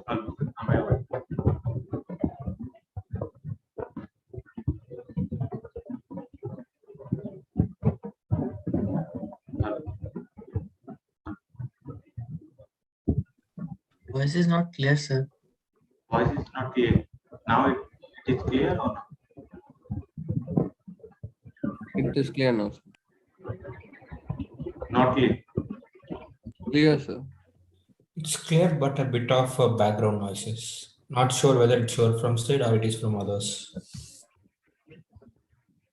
Am I audible? Voice is not clear, sir. Voice is not clear. Now it is clear or not? It is clear now, sir. Not clear. Clear, sir. It's clear, but a bit of background noises. Not sure whether it's your from side or it is from others.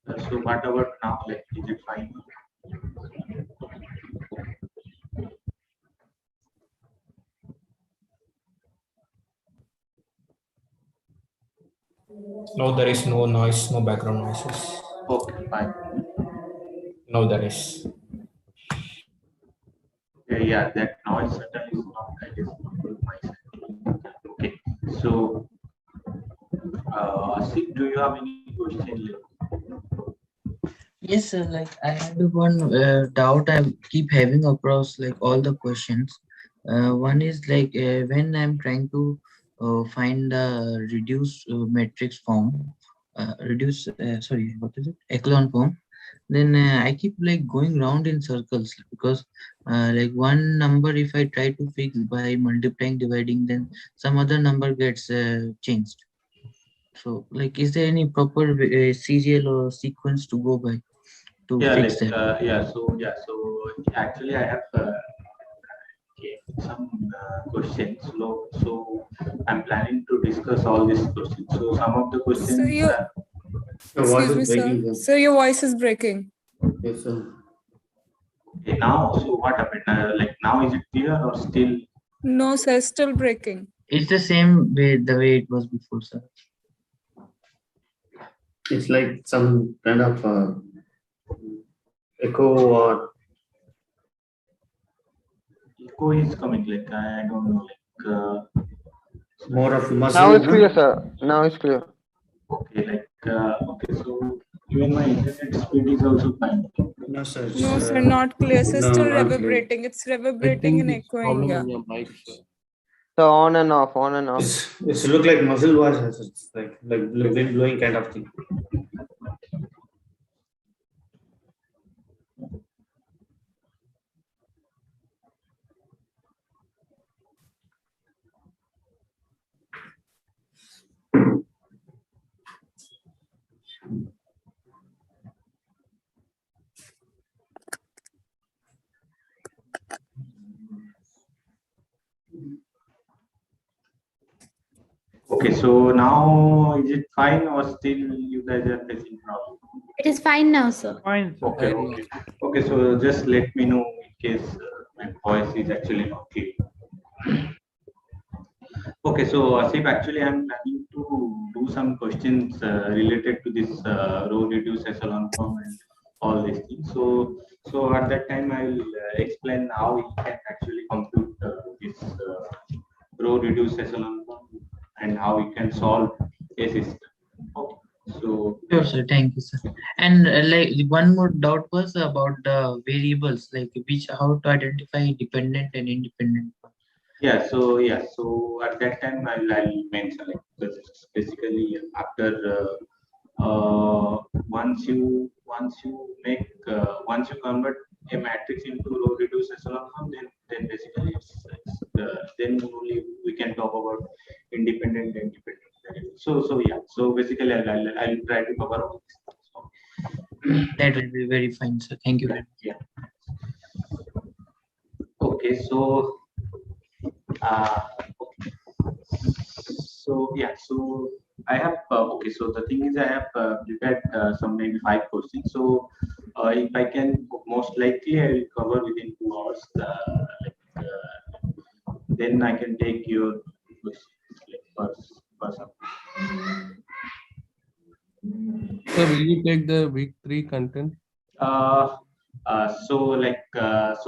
So what about now? Like, is it fine? No, there is no noise, no background noises. Okay, fine. No, there is. Yeah, that noise certainly is not, I guess, my side. Okay, so Asif, do you have any question? Yes, sir. Like I had one doubt I keep having across like all the questions. One is like when I'm trying to find the reduced matrix form, sorry, what is it? Echelon form. Then I keep like going round in circles because like one number if I try to fix by multiplying, dividing, then some other number gets changed. So like, is there any proper serial or sequence to go by to Yeah, fix like that? so actually I have some questions. So I'm planning to discuss all these questions. So some of the questions. So you, Your voice excuse me, is breaking, sir. sir. So your voice is breaking. Yes, sir. Okay, now, so what happened? Like now, is it clear or still? No, sir, still breaking. It's the same way the way it was before, sir. It's like some kind of echo or Echo is coming. Like I don't know. Like more of muscle. Now it's huh? clear, sir. Now it's clear. okay, like okay. So even my internet speed is also fine. No, sir. It's, No, sir, not clear. So no, still not clear. reverberating. It's I reverberating think and it's echoing. problem Yeah. in your mic, sir. So on and off, on and off. It's look like muscle wash. It's like wind blowing kind of thing. Okay, so now is it fine or still you guys are facing problem? It is fine now, sir. Fine, sir. Okay, okay, okay. So just let me know in case my voice is actually not clear. Okay, so Asif, actually, I'm planning to do some questions related to this row reduce echelon form and all these things. So at that time, I'll explain how we can actually compute this row reduce echelon form and how we can solve a system. Okay, so Sure, sir. Thank you, sir. And like one more doubt was about the variables, like which how to identify dependent and independent. yeah, so at that time I'll mention like basically after once you convert a matrix into row reduced echelon form, then basically then only we can talk about independent and dependent variables. So yeah, so basically I'll try to cover all this. That will be very fine, sir. Thank you very much. Yeah. Okay, so okay. So yeah, so I have okay. So the thing is, I have prepared some maybe 5 questions. So if I can, most likely I will cover within 2 hours. Then I can take your questions like first. So will you take the week 3 content? So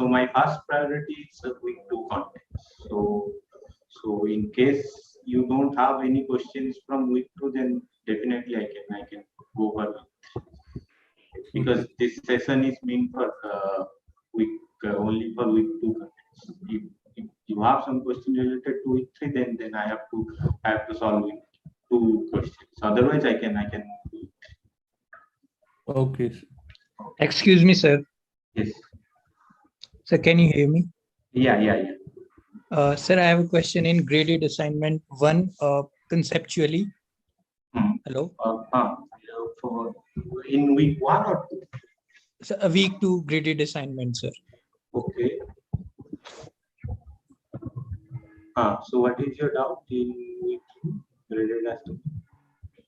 my first priority is week 2 content. So in case you don't have any questions from week 2, then definitely I can go for week 3 because this session is meant for week only for week 2 contents. If you have some question related to week 3, then I have to solve in 2 questions. Otherwise, I can do it. Okay. Excuse me, sir. Yes. Sir, can you hear me? Yeah. Sir, I have a question in graded assignment 1, conceptually. Hello? For in week 1 or 2? So a week 2 graded assignment, sir. Okay. So what is your doubt in week 2 graded assignment?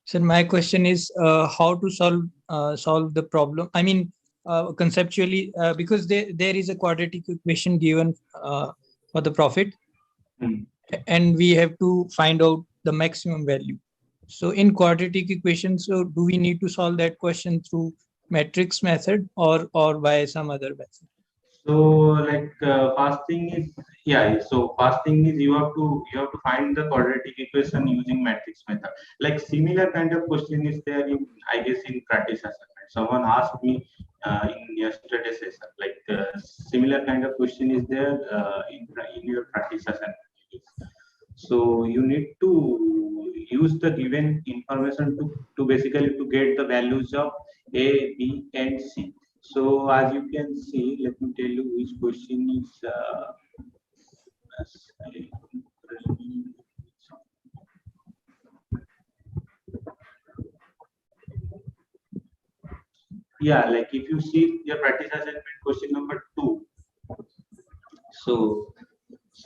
Sir, my question is how to solve the problem. I mean, conceptually, because there is a quadratic equation given for the profit, and we have to find out the maximum value. So in quadratic equations, so do we need to solve that question through matrix method or by some other method? So like first thing is you have to find the quadratic equation using matrix method. Like similar kind of question is there in, I guess, in practice assignment. Someone asked me in yesterday's session, like similar kind of question is there in your practice assignment. So you need to use the given information to basically to get the values of A, B, and C. So as you can see, let me tell you which question is like if you see your practice assignment question number 2, so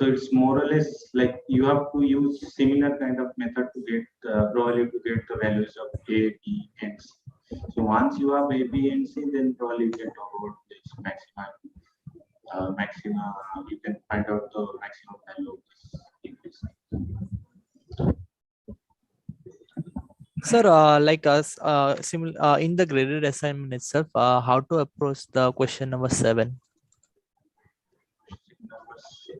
it's more or less like you have to use similar kind of method to get probably to get the values of A, B, and C. So once you have A, B, and C, then probably you can talk about this maxima. You can find out the maximum value of this equation. Sir, like us, in the graded assignment itself, how to approach the question number 7? Question number 6.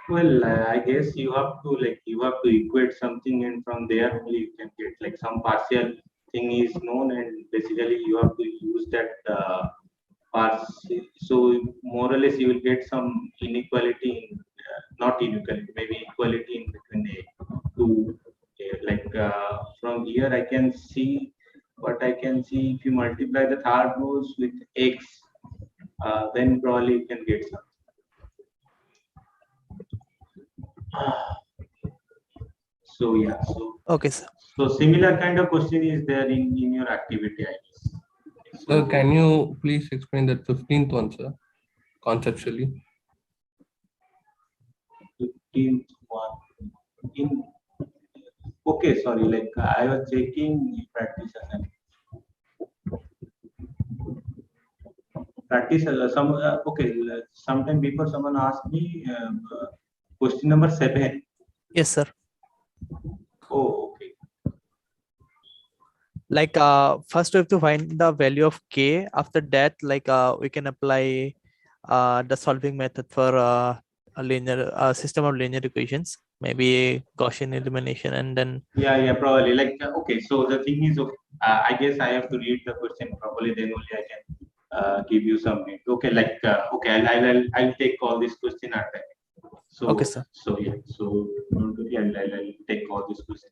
Well, I guess you have to equate something, and from there only you can get like some partial thing is known, and basically you have to use that partial. So more or less you will get some inequality in, not inequality, maybe equality in between two. Like from here I can see what I can see. If you multiply the third rows with x, then probably you can get something. So yeah, Okay, sir. So similar kind of question is there in your activity, I guess. Sir, can you please explain that 15th one, sir, conceptually? 15th one. Okay, sorry, like I was checking practice assignment. Practice sometime before someone asked me question number 7. Yes, sir. Oh, okay. Like first we have to find the value of k. After that, like we can apply the solving method for a linear system of linear equations, maybe Gaussian elimination, and then Probably like okay. So the thing is, I guess I have to read the question properly. Then only I can give you some hint. Okay, like okay, I'll take all this question at time. So okay, sir. So yeah, so I'll take all this question.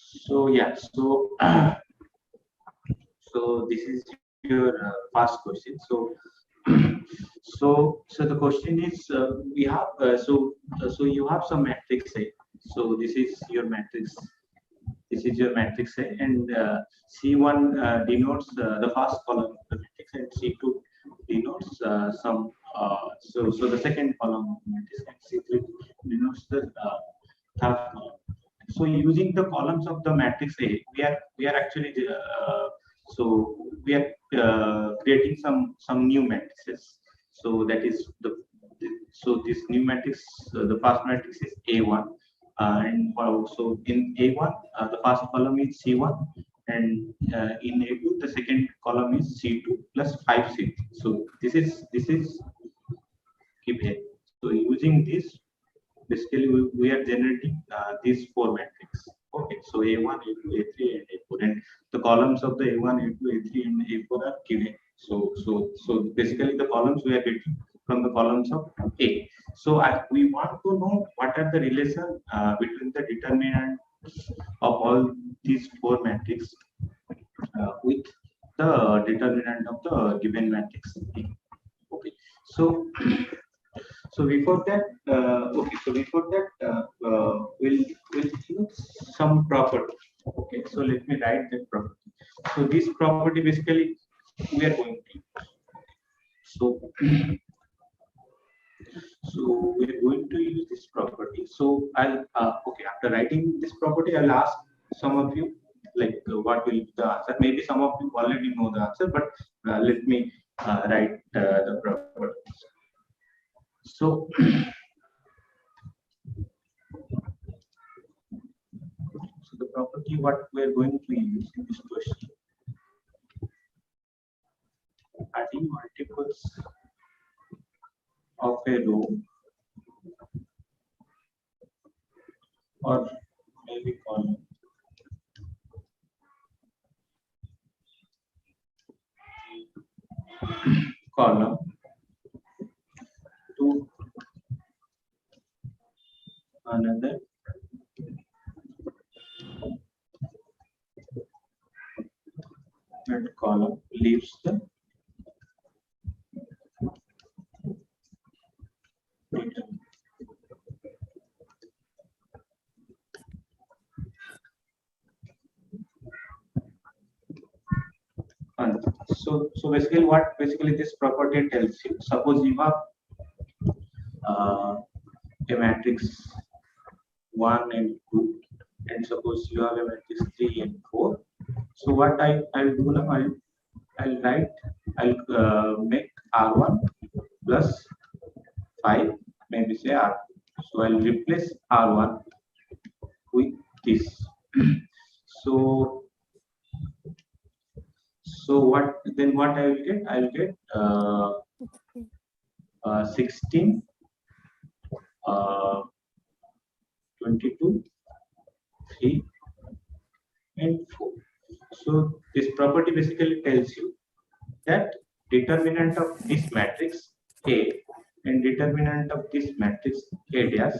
So yeah, so so this is your first question. So so the question is we have so you have some matrix A. So this is your matrix. This is your matrix A, and C1 denotes the first column of the matrix, and C2 denotes some. So the second column of the matrix, and C3 denotes the third column. So using the columns of the matrix A, we are actually So we are creating some new matrices. So that is so this new matrix, the first matrix is A1, and also in A1 the first column is C1, and in A2 the second column is C2 plus 5C3. So this is given. So using this, basically we are generating these four matrices. Okay, so A1, A2, A3, and A4, and the columns of the A1, A2, A3, and A4 are given. So basically the columns we are getting from the columns of A. So we want to know what are the relation between the determinant of all these four matrices with the determinant of the given matrix A. Okay, so we'll use some property. Okay, so let me write that property. So this property basically we are going to use. So we are going to use this property. So I'll okay, after writing this property, I'll ask some of you like what will be the answer. Maybe some of you already know the answer, but let me write the property. So the property what we are going to use in this question, adding multiples of a row or maybe column to another and column leaves the determinant. So basically what this property tells you, suppose you have a matrix 1 and 2, and suppose you have a matrix 3 and 4. So what I'll do now, I'll make R1 plus 5, maybe say R2. So I'll replace R1 with this. So what I will get? I will get 16, 22, 3, and 4. So this property basically tells you that determinant of this matrix A and determinant of this matrix A dash,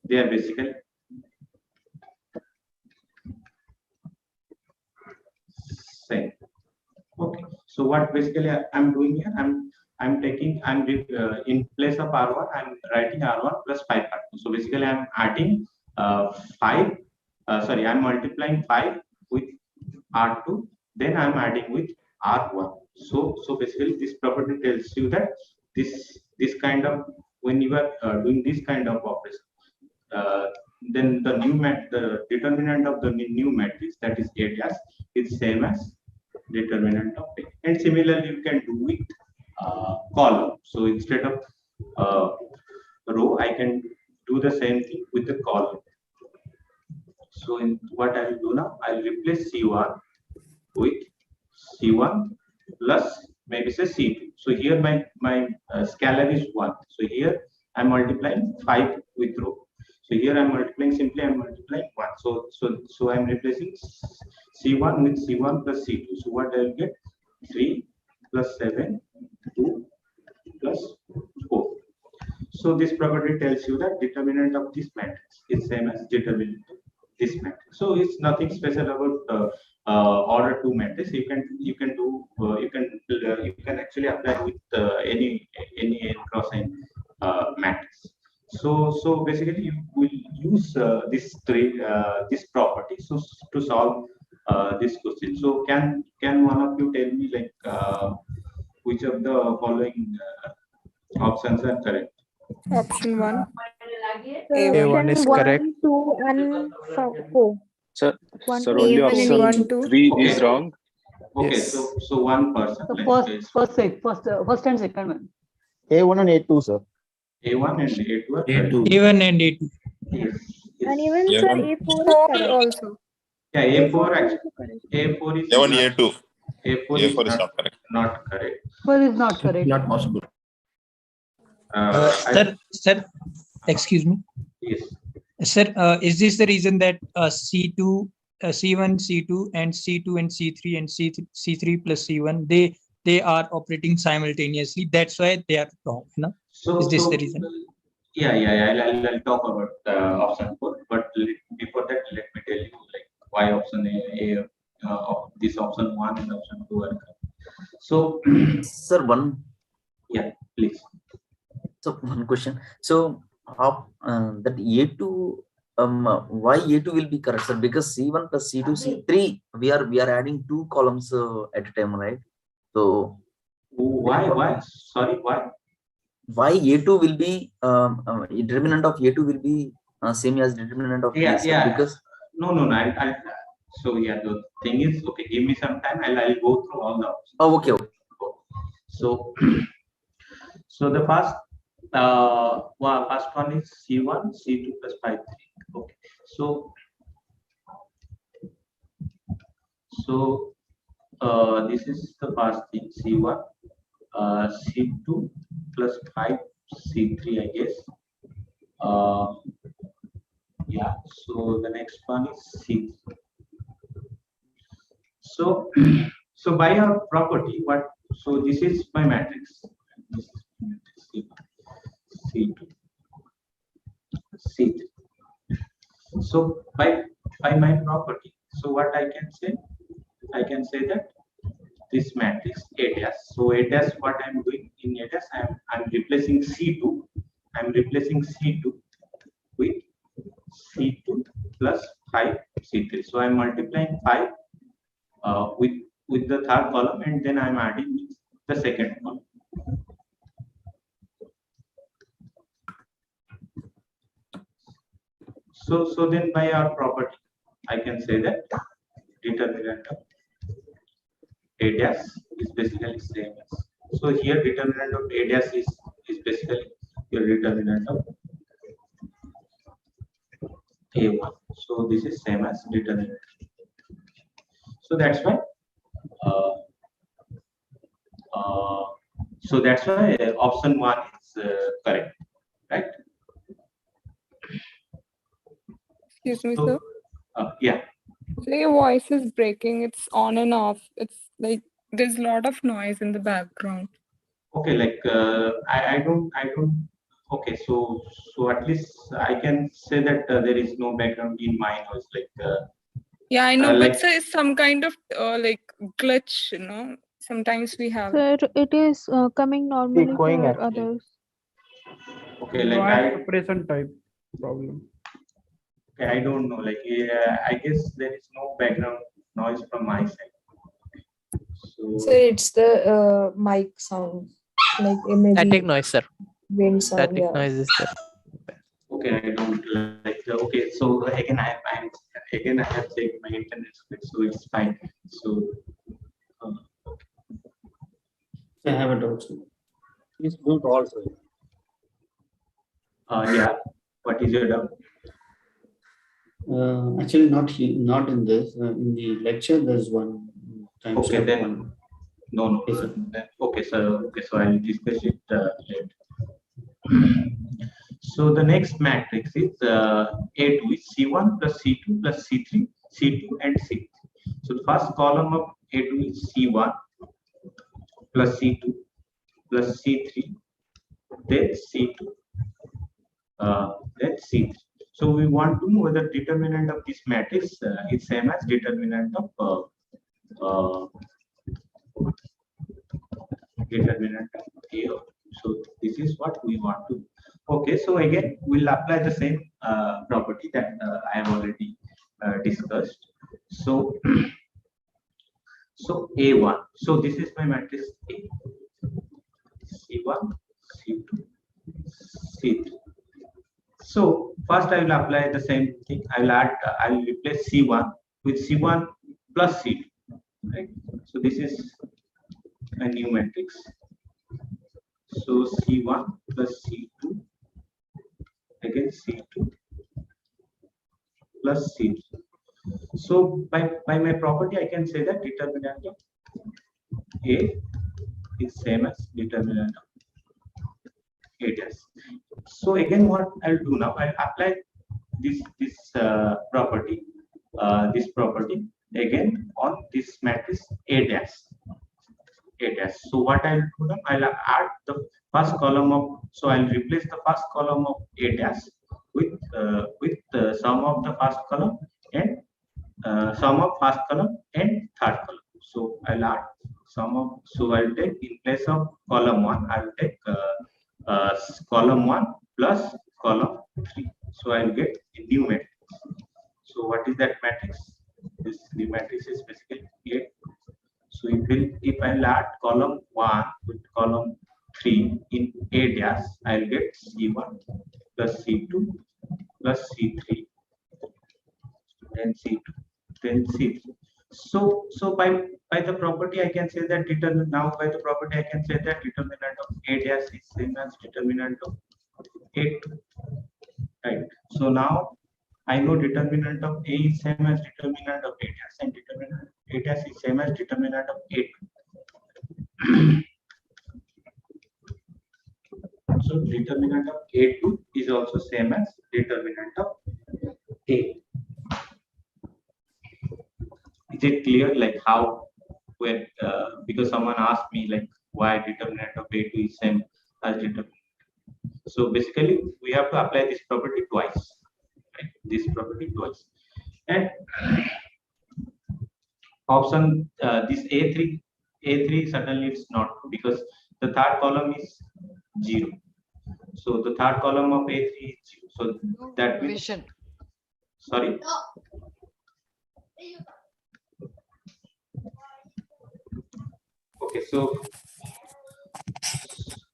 they are basically same. Okay, so what basically I'm doing here, I'm in place of R1, I'm writing R1 plus 5 R2. So basically I'm adding 5, I'm multiplying 5 with R2, then I'm adding with R1. So basically this property tells you that this kind of, when you are doing this kind of operation, then the determinant of the new matrix, that is A dash, is same as determinant of A. And similarly you can do with column. So instead of row, I can do the same thing with the column. So what I will do now, I'll replace C1 with C1 plus maybe say C2. So here my scalar is 1. So here I'm multiplying 5 with row. So here I'm multiplying 1. So I'm replacing C1 with C1 plus C2. So what I will get? 3 plus 7, 2 plus 4. So this property tells you that determinant of this matrix is same as determinant of this matrix. So it's nothing special about order 2 matrix. You can actually apply with any n cross n matrix. So basically you will use this property to solve this question. So can one of you tell me like which of the following options are correct? Option 1. A1 is correct. 2 and 4. Sir, One, sir, only A1 and option 1, 2. 3 Okay. is wrong. Okay, Yes. so one person. The Let's say first and second one. A1 and A2, sir. A1 and A2 are A2. correct. A1 and A2. Yes. And Yes. even Yeah. sir, A4 is 4 correct. also. Yeah, A4 A4 is actually. also correct. A4 is A1, not, A2. A4 A4 is is not correct. not correct. 4 is not correct. Not possible. Sir, excuse me. Yes. Sir, is this the reason that C2, C1, C2, and C2 and C3 and C3 plus C1, they are operating simultaneously? That's why they are wrong. No? So Is this so, the reason? Yeah. I'll talk about option 4, but before that, let me tell you like why option A this option 1 and option 2 are correct. So Sir, one. yeah, please. So one question. So how that A2 why A2 will be correct, sir? Because C1 plus C2 C3 we are adding 2 columns at a time, right? So Why? Sorry, why? Why A2 will be determinant of A2 will be same as determinant of A, sir? Yeah. Because No. I'll so yeah, the thing is, okay, give me some time. I'll go through all the options. oh, okay. So the first one is C1, C2 plus 5, 3. Okay. So this is the first thing, C1, C2 plus 5, C3, I guess. Yeah. So the next one is C3. So by our property, what? So this is my matrix. This is my matrix C2, C3. So by my property, so what I can say? I can say that this matrix A dash. So A dash, what I'm doing in A dash, I'm replacing C2. I'm replacing C2 with C2 plus 5 C3. So I'm multiplying 5 with the third column, and then I'm adding with the second column. So then by our property, I can say that determinant of A dash is basically same as. So here determinant of A dash is basically your determinant of A1. So this is same as determinant. So that's why option 1 is correct, right? Excuse me, So, sir. yeah. So your voice is breaking. It's on and off. It's like there's a lot of noise in the background. Okay, like I don't. Okay, so at least I can say that there is no background in my noise. Like Yeah, I know, like, but sir, it's some kind of like glitch. You know, sometimes we have. Sir, it is coming normally Echoing for actually. others. okay, like Suppression type problem. I don't know. Like I guess there is no background noise from my side. So it's the mic sound, like maybe Static noise, sir. wind sound. Static Yeah. noise is there. okay, I don't like. Okay, so again I have checked my internet speed, so it's fine. So I have a doubt. Please mute also. yeah. What is your doubt? Actually, not in this. In the lecture, there's one time Okay, step then one. no. Yes, sir. Okay, so I'll discuss it later. So the next matrix is A2 is C1 plus C2 plus C3, C2 and C3. So the first column of A2 is C1 plus C2 plus C3, then C2, then C3. So we want to know whether determinant of this matrix is same as determinant of A. So this is what we want to. Okay, so again we'll apply the same property that I have already discussed. So so A1. So this is my matrix A. C1, C2, C3. So first I will apply the same thing. I will replace C1 with C1 plus C2. right? So this is a new matrix. So C1 plus C2 again C2 plus C3. So by my property, I can say that determinant of A is same as determinant of A dash. So again, what I'll do now, I'll apply this property again on this matrix A dash. So what I'll do now, I'll add the first column of, so I'll replace the first column of A dash with the sum of the first column and sum of first column and third column. So I'll add sum of, so I'll take in place of column 1, I'll take column 1 plus column 3. So I'll get a new matrix. So what is that matrix? This new matrix is basically 8. So if I'll add column 1 with column 3 in A dash, I'll get C1 plus C2 plus C3, then C2, then C3. So by the property I can say that determinant of A dash is same as determinant of A2. Right. So now I know determinant of A is same as determinant of A dash, and determinant of A dash is same as determinant of A2. So determinant of A2 is also same as determinant of A. Is it clear, like how, when because someone asked me like why determinant of A2 is same as determinant. So basically we have to apply this property twice, right? This property twice. And option this A3 certainly it's not, because the third column is 0. So the third column of A3 is 0. So that means, sorry. Okay, so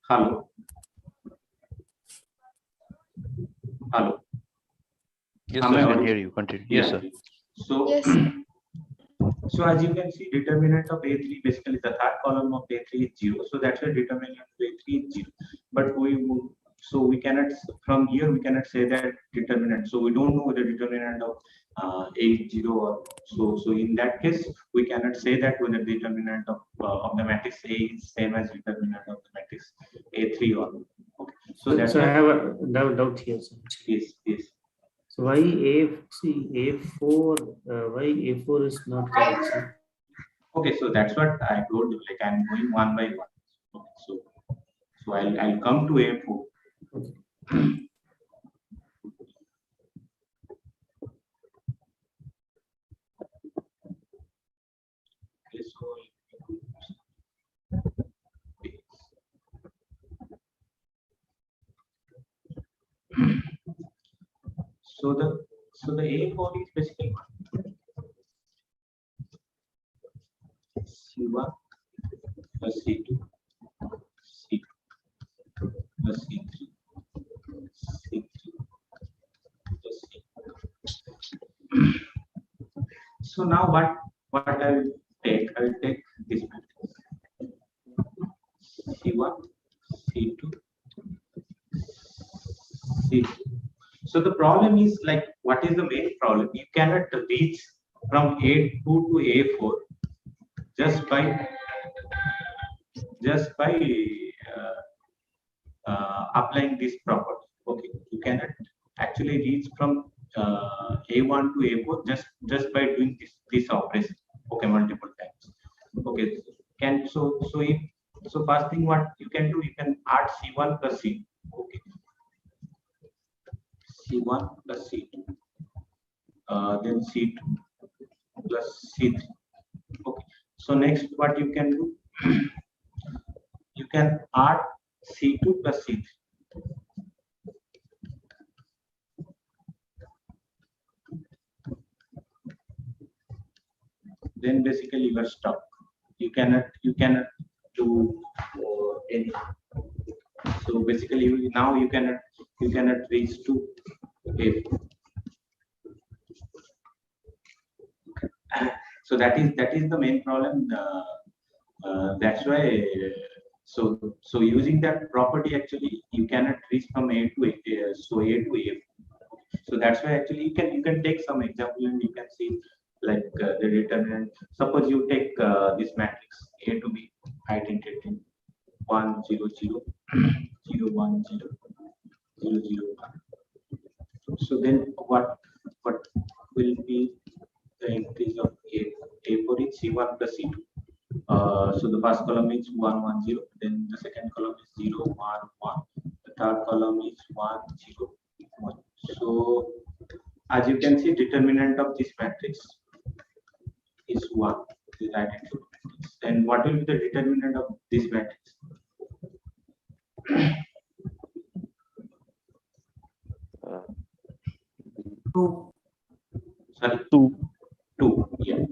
hello. Yes, sir, I can hear you. Continue. Yes, sir. So, so as you can see, determinant of A3, basically the third column of A3 is 0. So that's why determinant of A3 is 0. But we cannot, from here we cannot say that determinant. So we don't know the determinant of A is 0 or so in that case we cannot say that whether the determinant of the matrix A is same as determinant of the matrix A3 or not. Okay. So that's I have a doubt here. Sir. Yes. So why A4? Why A4 is not correct? Sir? Okay, so that's what I told you. Like I'm going one by one. Okay, so I'll come to A4. Okay. So the A4 is basically C1 plus C2, C2 plus C3, C3 plus C4. So now what I will take? I will take this matrix C1, C2, C2. So the problem is, like, what is the main problem? You cannot reach from A2 to A4 just by applying this property. Okay, you cannot actually reach from A1 to A4 just by doing this operation. Okay, multiple times. Okay, so first thing what you can do, you can add C1 plus C2. Okay, C1 plus C2, then C2 plus C3. Okay, so next what you can do, you can add C2 plus C3. Then basically you are stuck. You cannot do anything. So basically now you cannot reach to A4. So that is the main problem. That's why. So using that property, actually you cannot reach from A to A. So A to A. So that's why actually you can take some example and you can see like the determinant. Suppose you take this matrix A to B identity 1 0 0 0 1 0 0 0 1. So then what will be the entries of A for is C1 plus C2. So the first column is 1 1 0. Then the second column is 0 1 1. The third column is 1 0 1. So as you can see, determinant of this matrix is 1. This identity matrix. And what will be the determinant of this matrix? Sorry, 2. Yeah.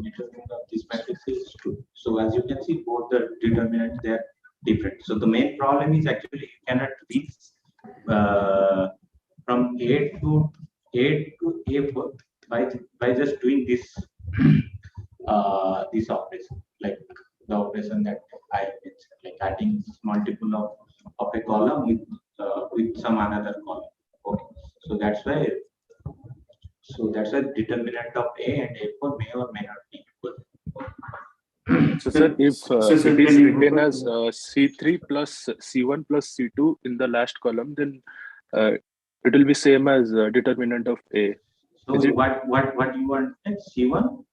Determinant of this matrix is 2. So as you can see, both the determinants, they are different. So the main problem is actually you cannot reach from A to A4 by just doing this this operation, like the operation that I mentioned, like adding multiple of a column with some another column. Okay, so that's why determinant of A and A4 may or may not be equal. So sir, if it is written as C3 plus C1 plus C2 in the last column, then it will be same as determinant of A. So what do you want? C1?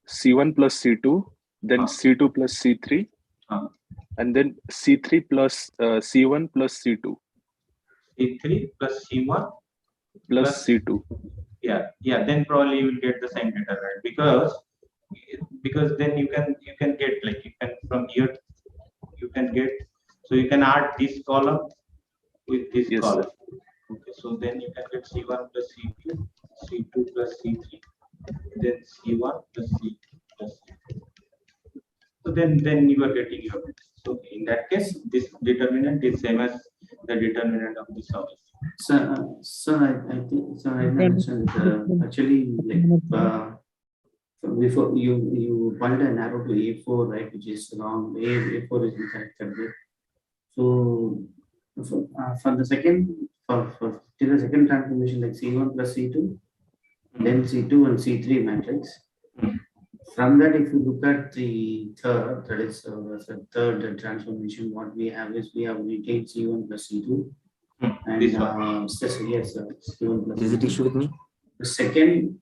C1 plus C2, then C2 plus C3, and then C3 plus C1 plus C2. C3 plus C1 plus C2. Yeah. Then probably you will get the same determinant because then you can get like you can from here you can get, so you can add this column with this column. Okay, so then you can get C1 plus C2, C2 plus C3, then C1 plus C plus C2. So then you are getting your. So in that case, this determinant is same as the determinant of this solution. So I think so. I mentioned actually like before you pointed an arrow to A4, right, which is wrong. A4 is incorrect. So for the second for the second transformation, like C1 plus C2, then C2 and C3 matrix. From that, if you look at the third, that is the third transformation, what we have is we have retained C1 plus C2. And yes, C1 plus is it issue with me? The second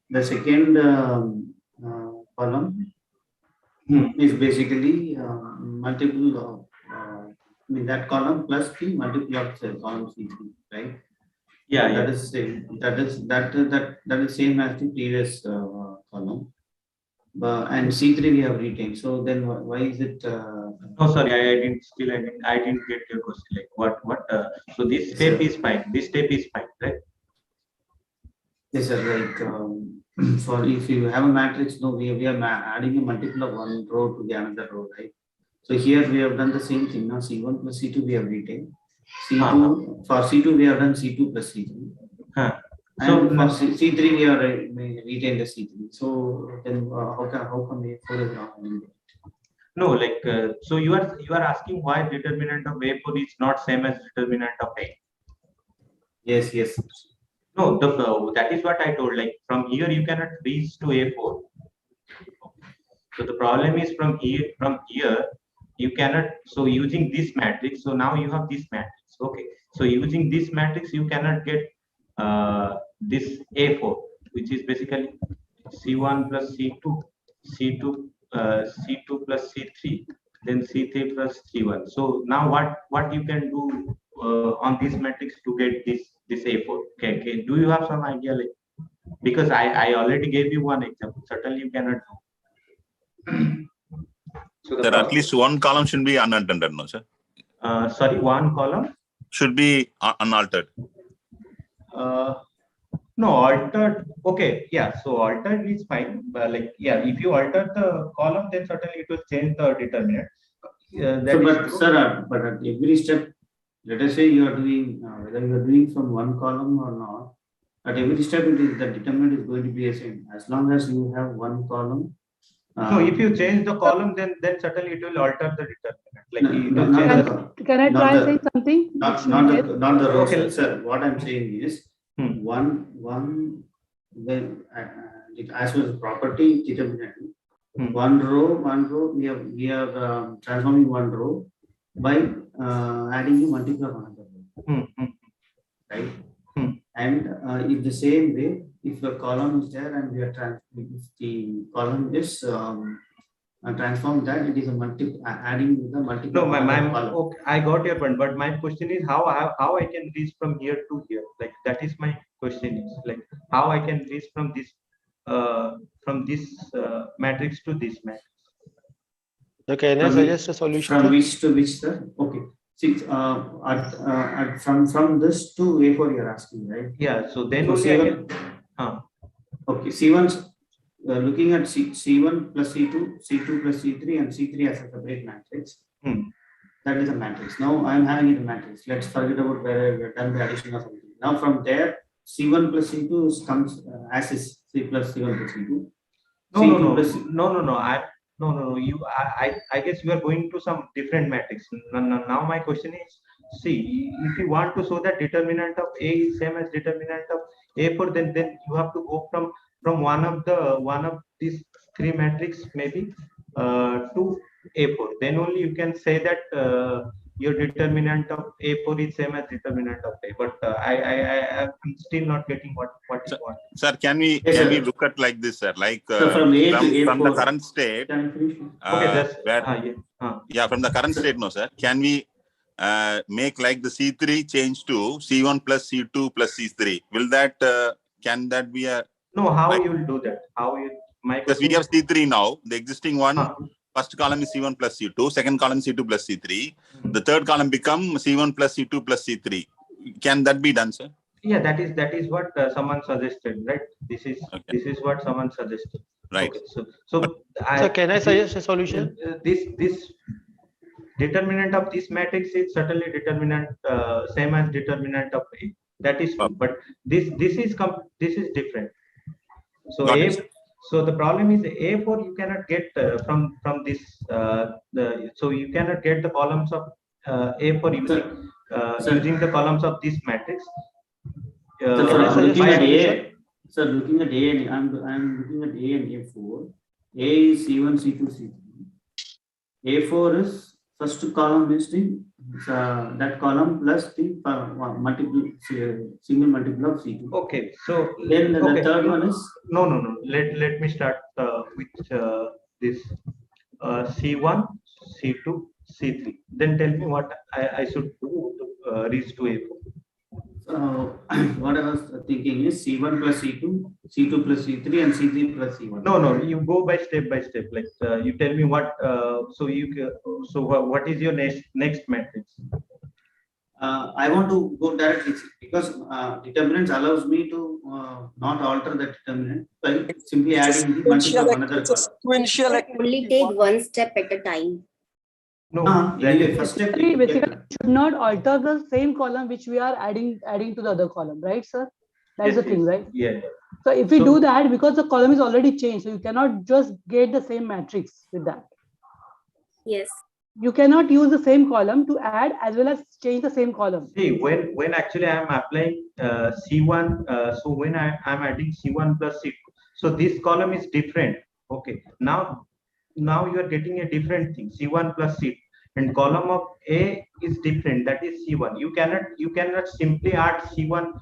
column is basically multiple of that column plus the multiple of the column C3, right? Yeah, that is same. That is same as the previous column. And C3 we have retained. So then why is it? No, sorry, I didn't get your question. Like what? So this step is fine. This step is fine, right? Yes, sir. Like for if you have a matrix, no, we are adding a multiple of one row to the another row, right? So here we have done the same thing. Now C1 plus C2 we have retained. C2 for C2 we have done C2 plus C3. And for C3 we have retained the C3. So then how come A4 is wrong? No, like so you are asking why determinant of A4 is not same as determinant of A. Yes. No, that is what I told. Like from here you cannot reach to A4. So the problem is from here you cannot. So using this matrix, so now you have this matrix. Okay. So using this matrix you cannot get this A4, which is basically C1 plus C2, C2 plus C3, then C3 plus C1. So now what you can do on this matrix to get this A4? Okay. Do you have some idea? Like, because I already gave you one example. Certainly you cannot do. So there at least one column should be unattended, no sir? Sorry, one column should be unaltered. No, altered. Okay, yeah. So altered is fine. But like, yeah, if you alter the column, then certainly it will change the determinant. But at every step, let us say you are doing whether you are doing from one column or not. At every step, the determinant is going to be the same. As long as you have one column. So if you change the column, then certainly it will alter the determinant. Like it will not change the, Can I not try the- saying something? Not which the not the rows, Okay. sir. What I'm saying is one when as well as property determinant. One row. We are transforming one row by adding a multiple of another row, right? And in the same way, if the column is there and we are if the column is transform that, it is a adding the multiple. No, okay, I got your point, but my question is how I can reach from here to here. Like that is my question is like how I can reach from this matrix to this matrix. So can I suggest a solution? From which to which, sir? Okay. From this to A4 you're asking, right? Yeah. So then So only C1, I can. Okay. C1 looking at C1 plus C2, C2 plus C3, and C3 as a separate matrix. That is a matrix. Now I'm having it a matrix. Let's forget about where we're done the addition or something. Now from there, C1 plus C2 comes as is C plus C1 plus C2. No. I guess you are going to some different matrix. Now my question is, see, if you want to show that determinant of A is same as determinant of A4, then you have to go from one of these three matrix maybe to A4. Then only you can say that your determinant of A4 is same as determinant of A. But I'm still not getting what you want. Sir, can we look at like this, sir? Like from A to A4. From the current state. From the current state, no, sir. Can we make like the C3 change to C1 plus C2 plus C3? Will that can that be a no? How you will do that? How you? Because we have C3 now. The existing one. First column is C1 plus C2, second column is C2 plus C3. The third column become C1 plus C2 plus C3. Can that be done, sir? Yeah, that is what someone suggested, right? This is what someone suggested. Right. Okay, so can I suggest a solution? This determinant of this matrix is certainly determinant same as determinant of A. That is true, but this is different. So So the problem is A4 you cannot get from this. So you cannot get the columns of A4 using the columns of this matrix. Looking at A, sir, looking at A, and I'm looking at A and A4. A is C1, C2, C3. A4 is first column is that column plus the single multiple of C2. Okay, so then the third one is no. Let me start with this C1, C2, C3. Then tell me what I should do to reach to A4. What I was thinking is C1 plus C2, C2 plus C3, and C3 plus C1. No. You go by step. Like you tell me what. So what is your next matrix? I want to go directly because determinants allows me to not alter the determinant by simply adding the multiple of another column. Only take one step at a time. No, first step. Basically, should not alter the same column which we are adding to the other column, right, sir? That's the thing, right? Yeah. So if we do that, because the column is already changed, so you cannot just get the same matrix with that. Yes. You cannot use the same column to add as well as change the same column. See, when actually I am applying C1, so when I am adding C1 plus C2, so this column is different. Okay, now you are getting a different thing, C1 plus C2, and column of A is different, that is C1. You cannot simply add C1.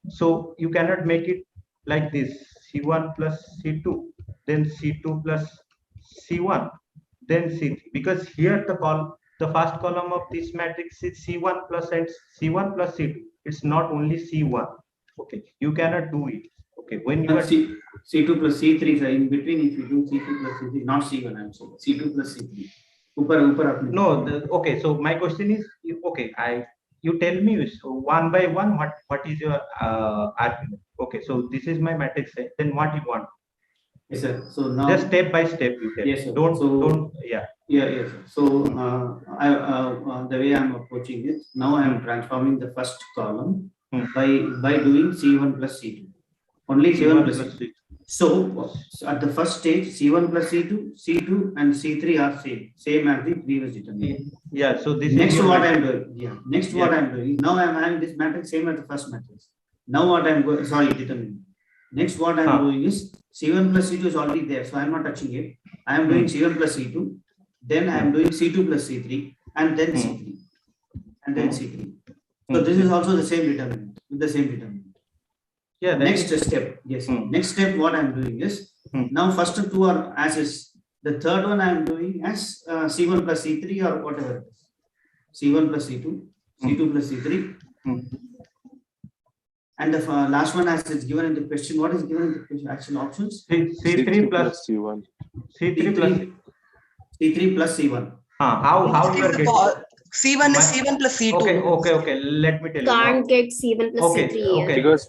So you cannot make it like this: C1 plus C2, then C2 plus C1. Then C3, because here the first column of this matrix is C1 plus and C1 plus C2. It's not only C1. Okay, you cannot do it. Okay, when you are C2 plus C3, in between, if you do C2 plus C3, not C1, I'm saying C2 plus C3. No, okay. So my question is, okay, you tell me one by one what is your argument. Okay, so this is my matrix. Then what you want? Yes, sir. So now just step by step you tell. Yes, sir. Don't. Yes, sir. So the way I'm approaching it, now I'm transforming the first column by doing C1 plus C2. Only C1 plus C2. So at the first stage, C1 plus C2, C2 and C3 are same as the previous determinant. Yeah. So this next is what I'm doing. Yeah. Next what I'm doing. Now I'm having this matrix same as the first matrix. Now what I'm going, sorry, determinant. Next what I'm doing is C1 plus C2 is already there, so I'm not touching it. I am doing C1 plus C2, then I am doing C2 plus C3, and then C3, and then C3. So this is also the same determinant, with the same determinant. Yeah. Next step, yes. Next step, what I'm doing is now first two are as is. The third one I'm doing as C1 plus C3 or whatever it is. C1 plus C2, C2 plus C3. And the last one as is given in the question. What is given in the question? Actual options? C3 plus C1. C3 plus C3 plus C1. How you are getting? C1 is C1 plus C2. Okay. Let me tell you. Can't get C1 plus C3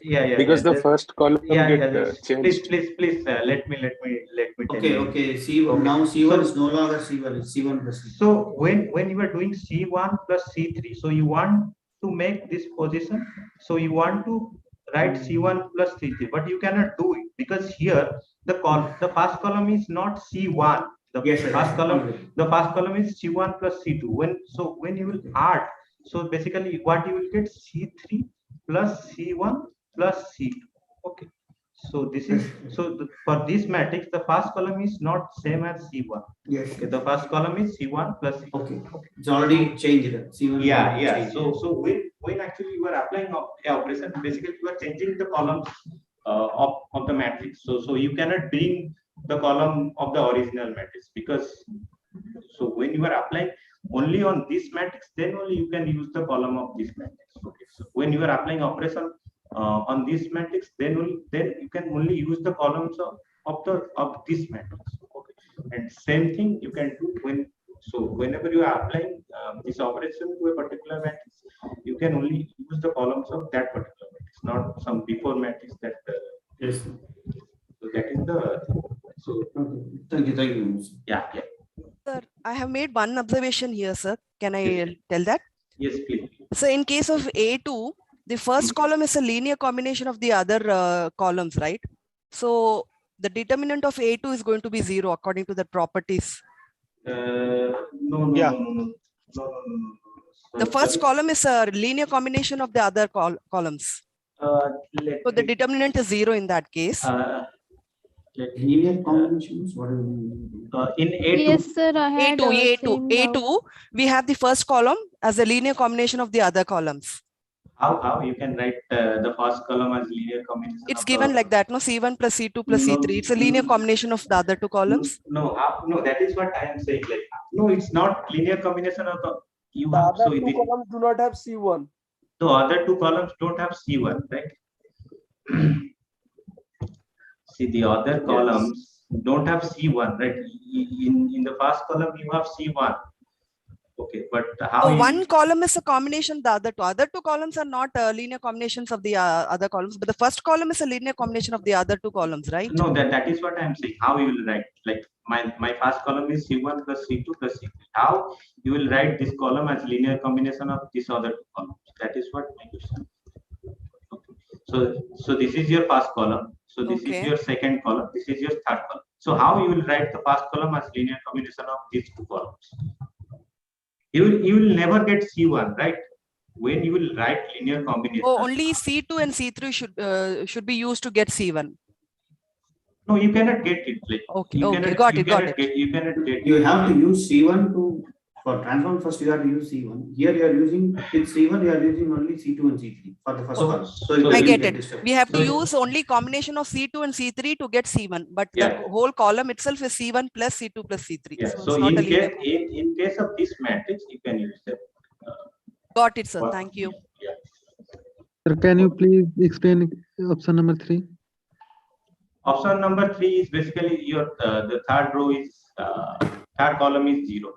here. Because the first column get changed. Please. Let me tell you. Okay. C1 now C1 is no longer C1. It's C1 plus C2. So when you are doing C1 plus C3, so you want to make this position. So you want to write C1 plus C3, but you cannot do it because here the first column is not C1. The first column is C1 plus C2. When you will add, so basically what you will get C3 plus C1 plus C2. Okay. So this is for this matrix, the first column is not same as C1. Yes. Okay, the first column is C1 plus C2. Okay. It's already changed. C1. Yeah. So when actually you are applying a operation, basically you are changing the columns of the matrix. So you cannot bring the column of the original matrix because when you are applying only on this matrix, then only you can use the column of this matrix. Okay. So when you are applying operation on this matrix, then you can only use the columns of this matrix. Okay. And same thing you can do whenever you are applying this operation to a particular matrix, you can only use the columns of that particular matrix, not some before matrix that. Yes. So that is the. So thank you. Yeah. Sir, I have made one observation here, sir. Can I tell that? Yes, please. So in case of A2, the first column is a linear combination of the other columns, right? So the determinant of A2 is going to be 0 according to the properties. No. The first column is a linear combination of the other columns. So the determinant is 0 in that case. Linear combinations? What do you mean? In A2. Yes, sir. I had A2, we have the first column as a linear combination of the other columns. How you can write the first column as linear combination? It's given like that, no? C1 plus C2 plus C3. It's a linear combination of the other two columns. No, that is what I am saying. Like, no, it's not linear combination of the. The other two columns do not have C1. The other two columns don't have C1, right? See, the other columns don't have C1, right? In the first column, you have C1. Okay, but how? So one column is a combination of the other two. Other two columns are not linear combinations of the other columns, but the first column is a linear combination of the other two columns, right? No, that is what I am saying. How you will write? Like my first column is C1 plus C2 plus C3. How you will write this column as linear combination of these other two columns? That is what my question. Okay. So this is your first column. So this is your second column. This is your third column. So how you will write the first column as linear combination of these two columns? You will never get C1, right? When you will write linear combination. Oh, only C2 and C3 should be used to get C1. No, you cannot get it. Like got it. You cannot get. You have to use C1 for transform. First, you have to use C1. Here, you are using with C1. You are using only C2 and C3 for the first column. So I get it. We have to use only combination of C2 and C3 to get C1, but the whole column itself is C1 plus C2 plus C3. Yeah. So in case of this matrix, you can use that. Got it, sir. Thank you. Yeah. Sir, can you please explain option number 3? Option number 3 is basically your the third row is third column is 0.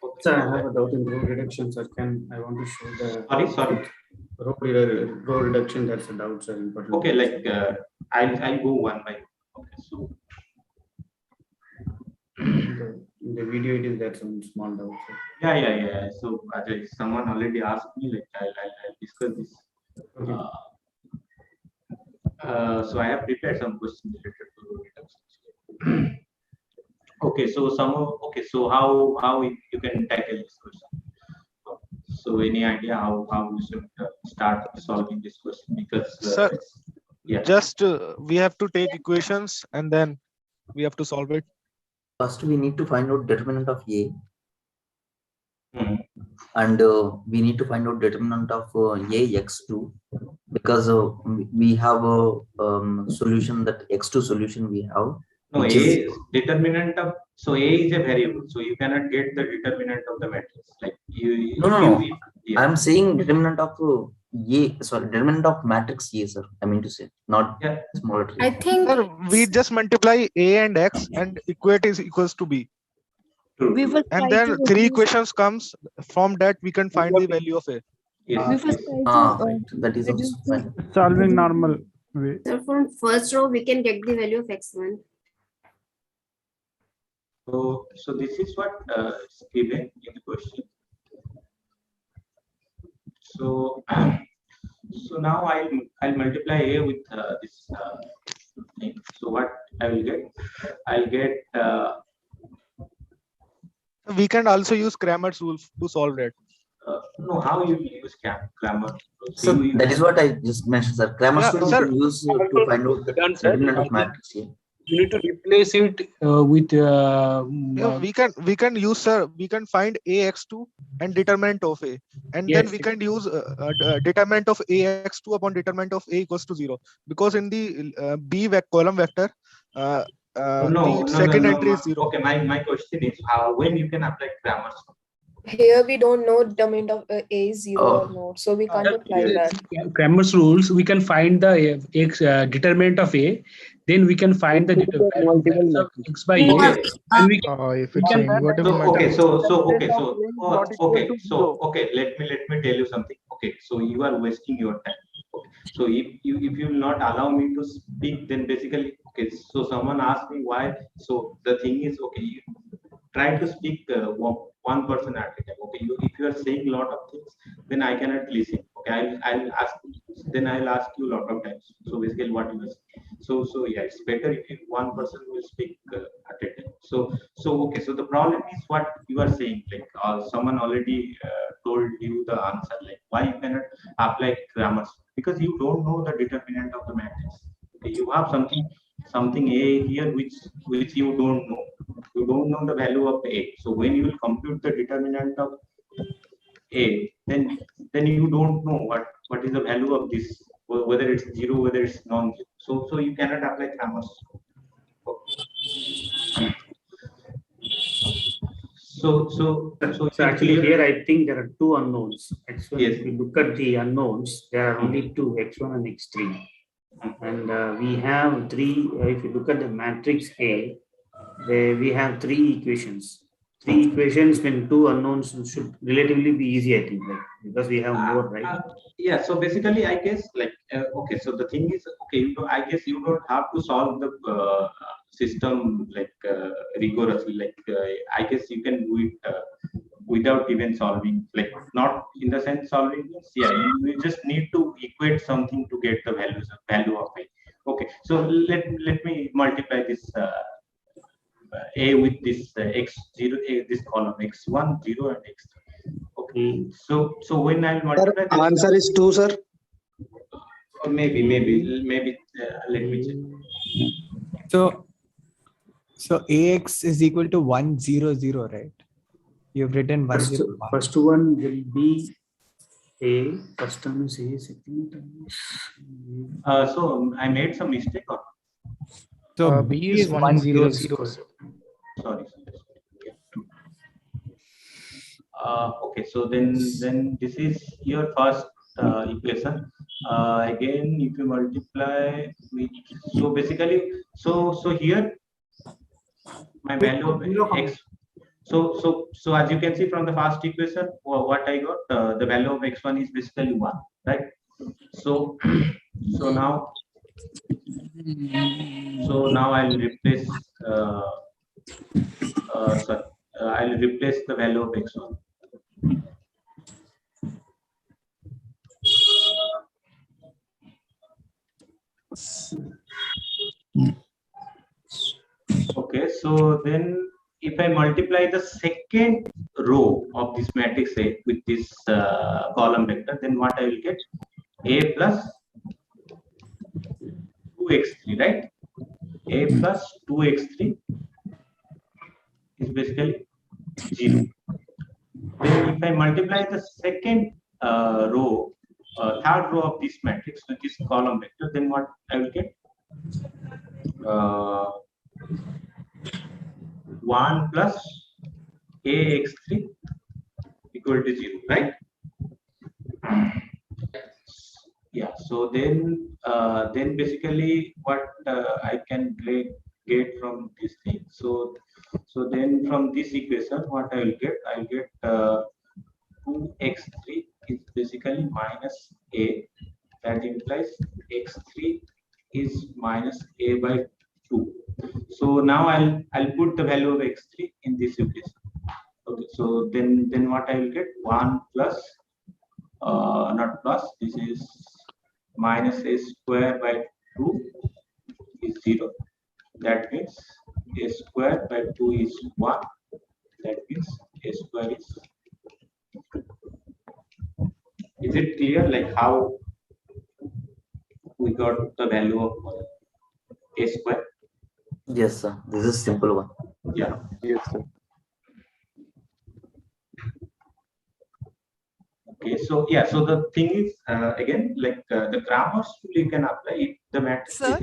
Okay. Sir, I have a doubt in row reduction, sir. I want to show the sorry. Row reduction. That's a doubt, sir. Okay, like I'll go one by one. Okay, so in the video it is that some small doubt, sir. Yeah. So someone already asked me, like I'll discuss this. Okay. So I have prepared some questions related to reduction. Okay, so so how you can tackle this question? So any idea how we should start solving this question? Because Sir, yeah, just we have to take equations and then we have to solve it. First, we need to find out determinant of A. And we need to find out determinant of A x2, because we have a solution, that x2 solution we have. no, A determinant of, so A is a variable, so you cannot get the determinant of the matrix. Like No. I'm saying determinant of A, sorry, determinant of matrix A, sir. I mean to say, not smaller tree. I think sir, we just multiply A and X and equate is equals to B. We will And try then to three reduce- equations comes, from that we can find the value of A. We first try to Right. That is reduce also fine. Solving normal way. So from first row, we can get the value of x1. So this is what is given in the question. So so now I'll multiply A with this thing. So what I will get? I'll get. We can also use Cramer's rule to solve that. No, how you use Cramer? So that is what I just mentioned, sir. Cramer's rule sir. we use to find out the determinant of matrix here. You need to replace it with We can use, sir, we can find ax2 and determinant of A, and then we can use determinant of ax2 upon determinant of A equals to 0, because in the column vector the second entry is 0. Okay, my question is how, when you can apply Cramer's rule? Here we don't know determinant of A is 0 or not, so we can't apply that. Cramer's rules. We can find the determinant of A, then we can find the determinant of x by A, and we can. If it's invertible. Okay, let me tell you something. Okay, so you are wasting your time. Okay. So if you will not allow me to speak, then basically, okay, so someone asked me why. So the thing is, okay, you try to speak one person at a time. Okay, if you are saying a lot of things, then I cannot listen. Okay, I'll ask, then I'll ask you a lot of times. So basically, what you are saying. So yeah, it's better if one person will speak at a time. So okay, so the problem is what you are saying. Like someone already told you the answer. Like why you cannot apply Cramer's, because you don't know the determinant of the matrix. Okay, you have something A here which you don't know. You don't know the value of A. So when you will compute the determinant of A, then you don't know what is the value of this, whether it's 0, whether it's non-zero. So you cannot apply Cramer's. So actually here I think there are two unknowns. X1, yes. If you look at the unknowns, there are only two, x1 and x3. And we have three, if you look at the matrix A, we have three equations. Three equations when two unknowns should relatively be easy, I think, like, because we have more, right? Yeah, so basically, I guess, like, okay, so the thing is, okay, I guess you don't have to solve the system like rigorously. Like, I guess you can do it without even solving, like, not in the sense solving. Yeah, you just need to equate something to get the value of it. Okay, so let me multiply this A with this x0, this column x1, 0, and x3. Okay, so when I'll multiply, sir, answer is 2, sir. Or maybe let me check. So AX is equal to 1, 0, 0, right? You've written 1, 0, 1. First one will be A. First term is A. Second term is so I made some mistake. Or? So B is 1, 0, 0. Sorry. Okay, so then this is your first equation. Again, if you multiply with, so basically, so here my value of x. So as you can see from the first equation, what I got, the value of x1 is basically 1, right? So now I'll replace. I'll replace the value of x1. Okay, so then if I multiply the second row of this matrix A with this column vector, then what I will get? A plus 2x3, right? A plus 2x3 is basically 0. Then if I multiply the second third row of this matrix with this column vector, then what I will get? 1 plus ax3 equal to 0, right? Yeah, so then basically what I can get from this thing. So then from this equation, what I will get? I will get 2x3 is basically minus a. That implies x3 is minus a by 2. So now I'll put the value of x3 in this equation. Okay, so then what I will get? 1 plus not plus, this is minus a square by 2 is 0. That means a square by 2 is 1. That means a square is. Is it clear, like how we got the value of a square? Yes, sir. This is simple one. Yeah. Yes, sir. Okay, so yeah, so the thing is again, like the Cramer's rule you can apply if the matrix is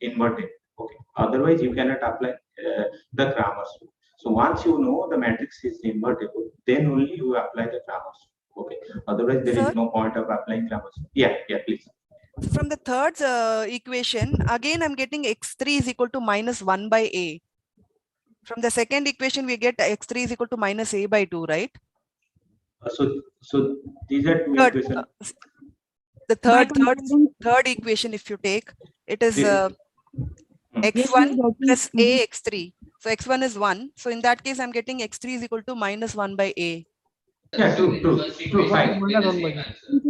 inverted. Okay, otherwise you cannot apply the Cramer's rule. So once you know the matrix is invertible, then only you apply the Cramer's rule. Okay, otherwise there is no point of applying Cramer's rule. Yeah, please. From the third equation, again I'm getting x3 is equal to minus 1 by a. From the second equation, we get x3 is equal to minus a by 2, right? So these are two equations. The third equation, if you take, it is x1 plus a x3. So x1 is 1. So in that case, I'm getting x3 is equal to minus 1 by a. Yeah, true, fine.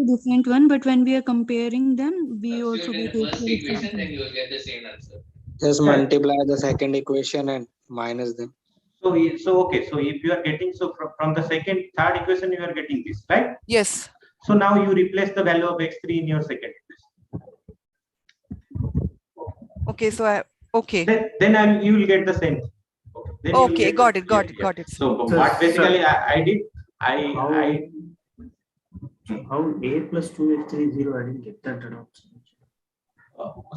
Different one, but when we are comparing them, we also get equation, then you will get the same answer. Just multiply the second equation and minus them. So okay, so if you are getting, so from the third equation, you are getting this, right? Yes. So now you replace the value of x3 in your second equation. Okay, so okay. Then you will get the same. Okay, okay, got it. So what basically I did, how a plus 2x3 is 0? I didn't get that at all.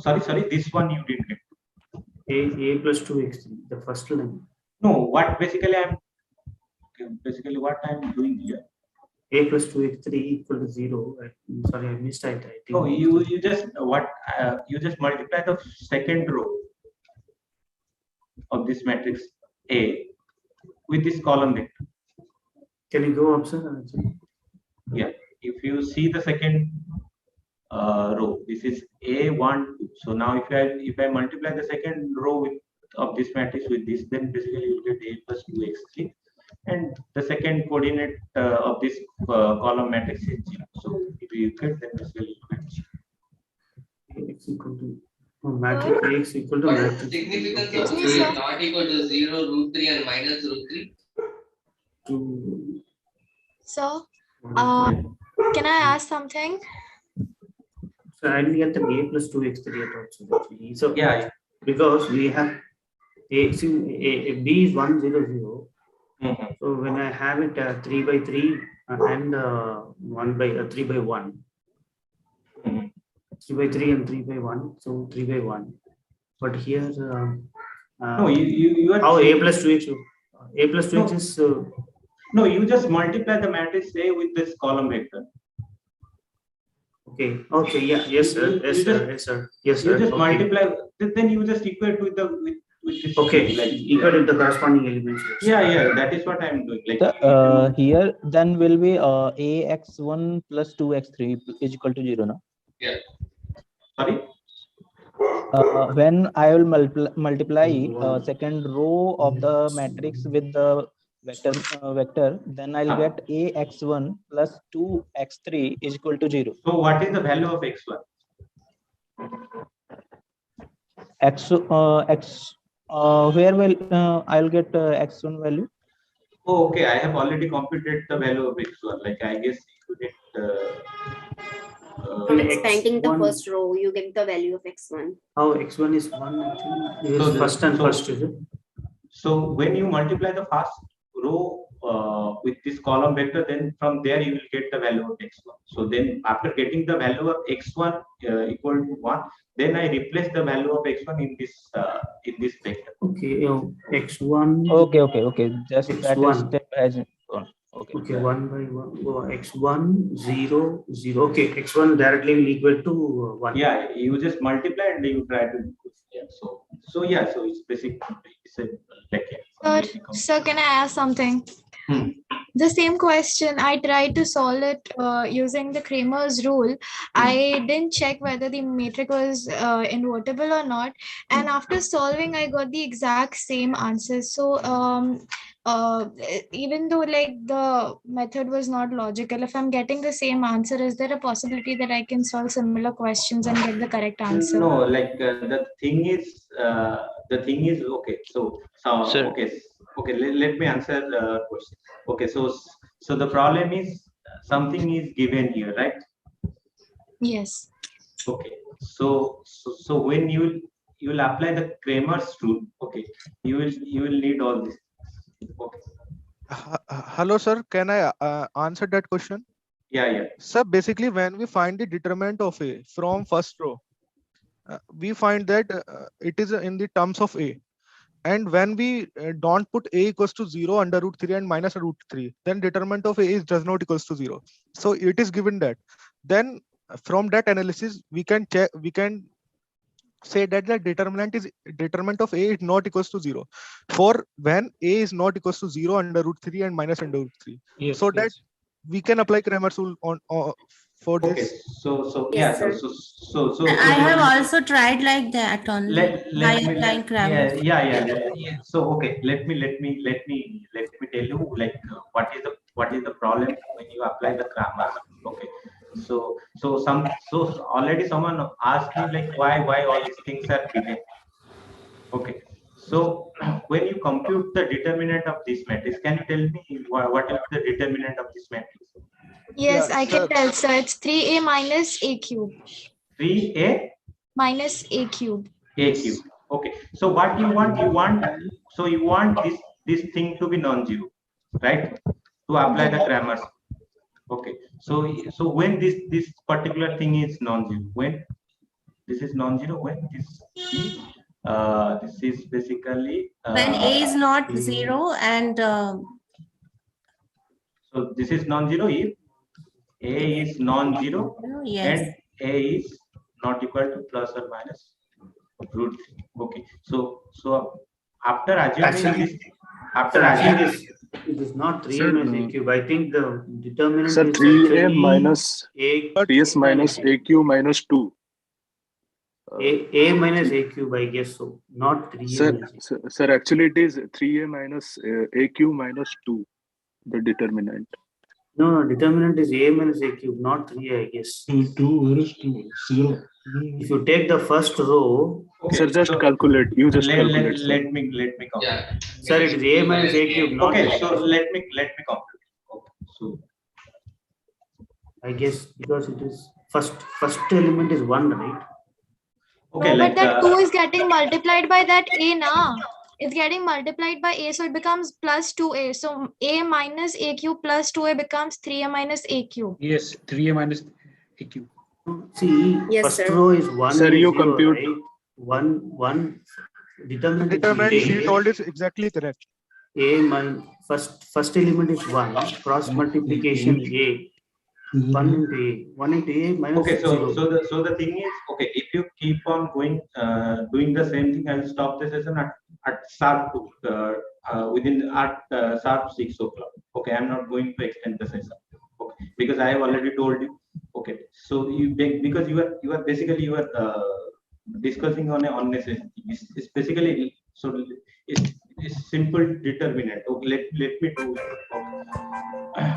Sorry, this one you didn't get. A plus 2x3, the first line. No, what basically what I'm doing here. A plus 2x3 equal to 0. Sorry, I missed it. I think. No, you just you just multiply the second row of this matrix A with this column vector. Can you go up, sir? Yeah, if you see the second row, this is A1, 2. So now if I multiply the second row of this matrix with this, then basically you get A plus 2x3, and the second coordinate of this column matrix is 0. So if you get, then basically you get x equal to matrix Ax equal to matrix. Significance of is not equal to 0, root 3 and minus root 3. So, can I ask something? So I didn't get the a plus 2x3 at all. So yeah, because we have b is 1 0 0. So when I have it 3 by 3 and 1 by 3 by 1, 3 by 3 and 3 by 1, so 3 by 1. But here, no, you are how a plus 2x is. No, you just multiply the matrix A with this column vector. Okay. Yeah. Yes, sir. Yes, sir. You just multiply. Then you just equate with this. Okay. Like equate with the corresponding elements. Yeah. That is what I'm doing. Like here, then will be ax1 plus 2x3 is equal to 0, no? Yeah. Sorry. When I will multiply second row of the matrix with the vector, then I'll get ax1 plus 2x3 is equal to 0. So what is the value of x1? where will I'll get x1 value? Oh, okay. I have already computed the value of x1. Like I guess you did. From expanding the first row, you get the value of x1. How x1 is 1 actually? Because first and first is it? So when you multiply the first row with this column vector, then from there you will get the value of x1. So then after getting the value of x1 equal to 1, then I replace the value of x1 in this vector. Okay, x1. Okay. Just x1. that step has gone. Okay, 1 by 1. Oh, x1 0 0. Okay, x1 directly will equal to 1. Yeah, you just multiply and you try to. Yeah. So it's basically it's a Sir, can I ask something? Hmm. The same question, I tried to solve it using the Cramer's rule. I didn't check whether the matrix was invertible or not. And after solving, I got the exact same answer. So even though like the method was not logical, if I'm getting the same answer, is there a possibility that I can solve similar questions and get the correct answer? No, like the thing is okay. So Sir. okay. Let me answer the question. Okay, so the problem is something is given here, right? Yes. Okay. So when you will apply the Cramer's rule, okay, you will need all this. Okay. Hello, sir. Can I answer that question? Yeah. Sir, basically, when we find the determinant of A from first row, we find that it is in the terms of A. And when we don't put A equals to 0 under root 3 and minus root 3, then determinant of A is does not equals to 0. So it is given that. Then from that analysis, we can check. We can say that the determinant of A is not equals to 0 for when A is not equals to 0 under root 3 and minus under root 3. Yes, so that we can apply Cramer's rule on for Okay. this. So Yes, yeah. sir. So I have also tried like that only let by me applying Cramer. yeah. So okay, let me tell you like what is the problem when you apply the Cramer. Okay. So already someone asked me like why all these things are given. Okay. So when you compute the determinant of this matrix, can you tell me what will be the determinant of this matrix? Yes, Yeah, I can tell. So it's 3a minus a cube. 3a minus a cube. A cube. Okay. So what you want? You want this thing to be non-zero, right? To apply the Cramer's. Okay. So when this particular thing is non-zero, when this is non-zero, when this is basically When A is not 0 and so this is non-zero if A is non-zero yes. and A is not equal to plus or minus root 3. Okay. So after assuming this, it is not 3a minus a cube. I think the determinant Sir, is 3a actually minus a 3s minus a cube minus 2. a minus a cube, I guess so. Not 3a minus a cube. Sir, actually it is 3a minus a cube minus 2, the determinant. No, determinant is a minus a cube, not 3a, I guess. 2 where is 2? 0. If you take the first row, okay, sir, just calculate. You just calculate. Let me calculate. Yeah. Sir, it is a minus a cube, not okay. So let me calculate. Okay. So I guess because it is first element is 1, right? Okay, no, like, but that 2 is getting multiplied by that a na. It's getting multiplied by a, so it becomes plus 2a. So a minus a cube plus 2a becomes 3a minus a cube. Yes, 3a minus a cube. See, Yes, first sir. row is 1 Sir, and you 0, compute. right? One determinant She is told is exactly correct. a minus first element is 1, cross multiplication a. 1 into a minus okay, 0. So the thing is, okay, if you keep on going doing the same thing, I'll stop the session at sharp within at sharp 6 o'clock. Okay, I'm not going to extend the session. Okay, because I have already told you. Okay, so because you are basically discussing on a unnecessary thing. It's basically so it's simple determinant. Okay, let me do it. Okay.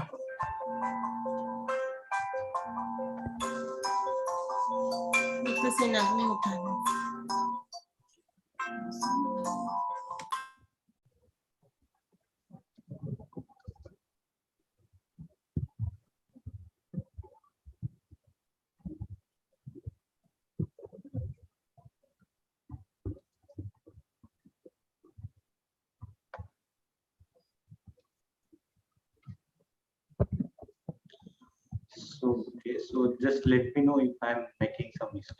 Okay, so just let me know if I'm making some mistake.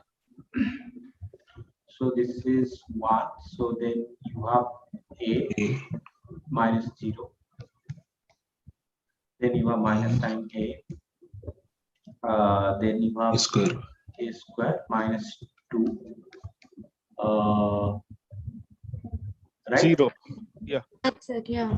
So this is 1. So then you have a minus 0. Then you have minus sign a. Then you have a square minus 2. Right? 0. Yeah. That's it. Yeah.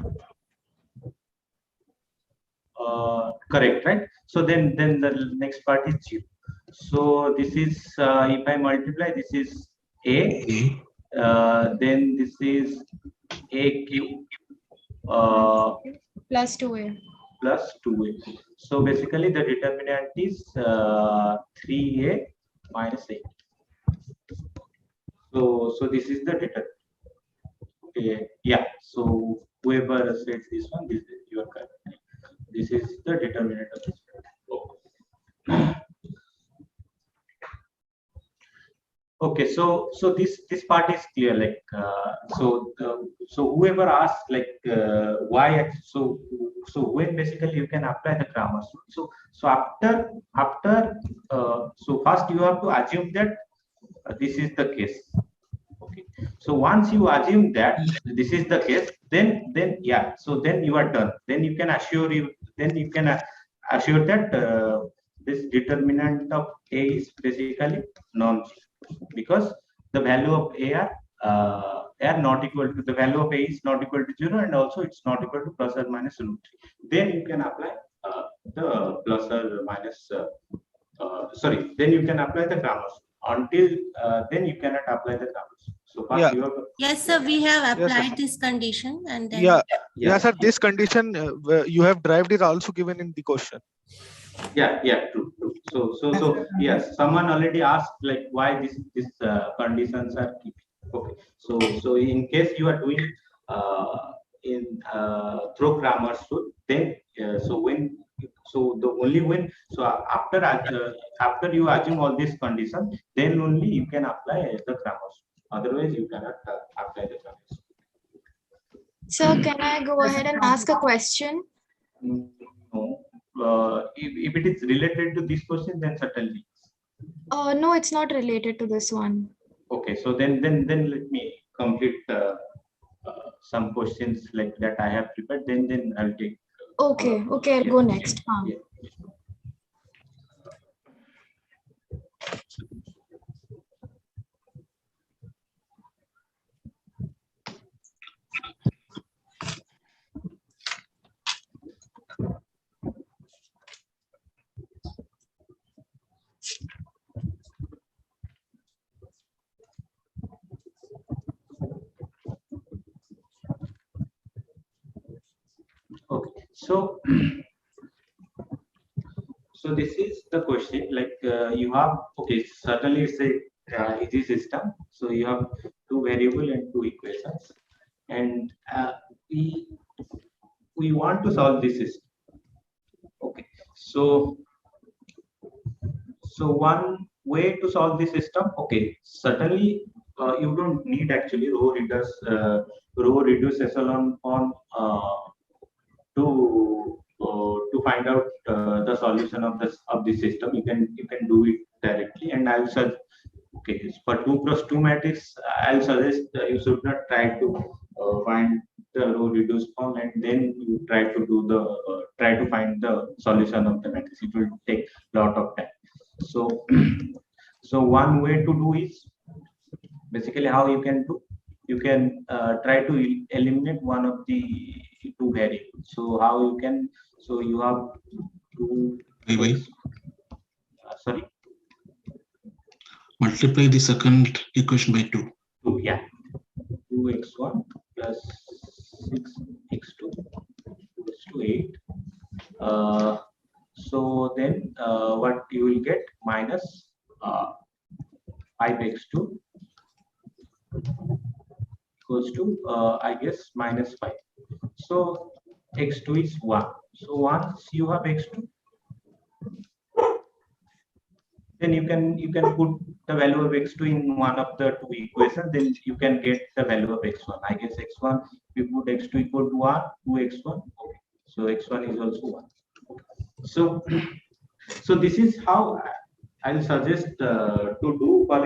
Correct, right? So then the next part is 0. So this is if I multiply, this is a. Then this is a cube Plus 2a. plus 2a. So basically the determinant is 3a minus 8. So this is the determinant. Okay, yeah. So whoever says this one, this is your correct. This is the determinant of this. Okay, so this part is clear. Like so whoever asks like why, so when basically you can apply the Cramer rule. So after so first you have to assume that this is the case. Okay, so once you assume that this is the case, then yeah, so then you are done. Then you can assure that this determinant of a is basically non-zero, because the value of a are not equal to the value of a is not equal to 0, and also it's not equal to plus or minus root 3. Then you can apply the plus or minus sorry, then you can apply the Cramer. Until then you cannot apply the Cramer. So first Yeah. you have to, Yes, sir, we have Yes, applied sir. this condition and then. Yeah, sir. This condition you have derived is also given in the question. yeah, true. So yes, someone already asked like why this conditions are keeping. Okay, so in case you are doing through Cramer rule, then after you assume all these conditions, then only you can apply the Cramer rule. Otherwise you cannot apply the Cramer rule. So can I go ahead and ask a question? No. If it is related to this question, then certainly. No, it's not related to this one. Okay, so then let me complete some questions like that I have prepared. Then I'll take. Okay, I'll go next. Yeah. Okay, so this is the question. Like you have, okay, certainly it's a easy system. So you have two variable and two equations, and we want to solve this system. Okay, so one way to solve this system. Okay, certainly you don't need actually row reduce echelon on to find out the solution of this system. You can do it directly, and I'll suggest, okay, for 2 cross 2 matrix, I'll suggest you should not try to find the row reduced form and then you try to do the try to find the solution of the matrix. It will take a lot of time. So one way to do is basically how you can do. You can try to eliminate one of the two variables. So how you can? So you have two. Sorry. Multiply the second equation by 2. 2, yeah. 2x1 plus 6x2 equals to 8. So then what you will get, minus 5x2 equals to I guess minus 5. So x2 is 1. So once you have x2, then you can put the value of x2 in one of the two equations. Then you can get the value of x1. I guess x1, we put x2 equal to 1, 2x1. Okay. So x1 is also 1. So So this is how I'll suggest to do for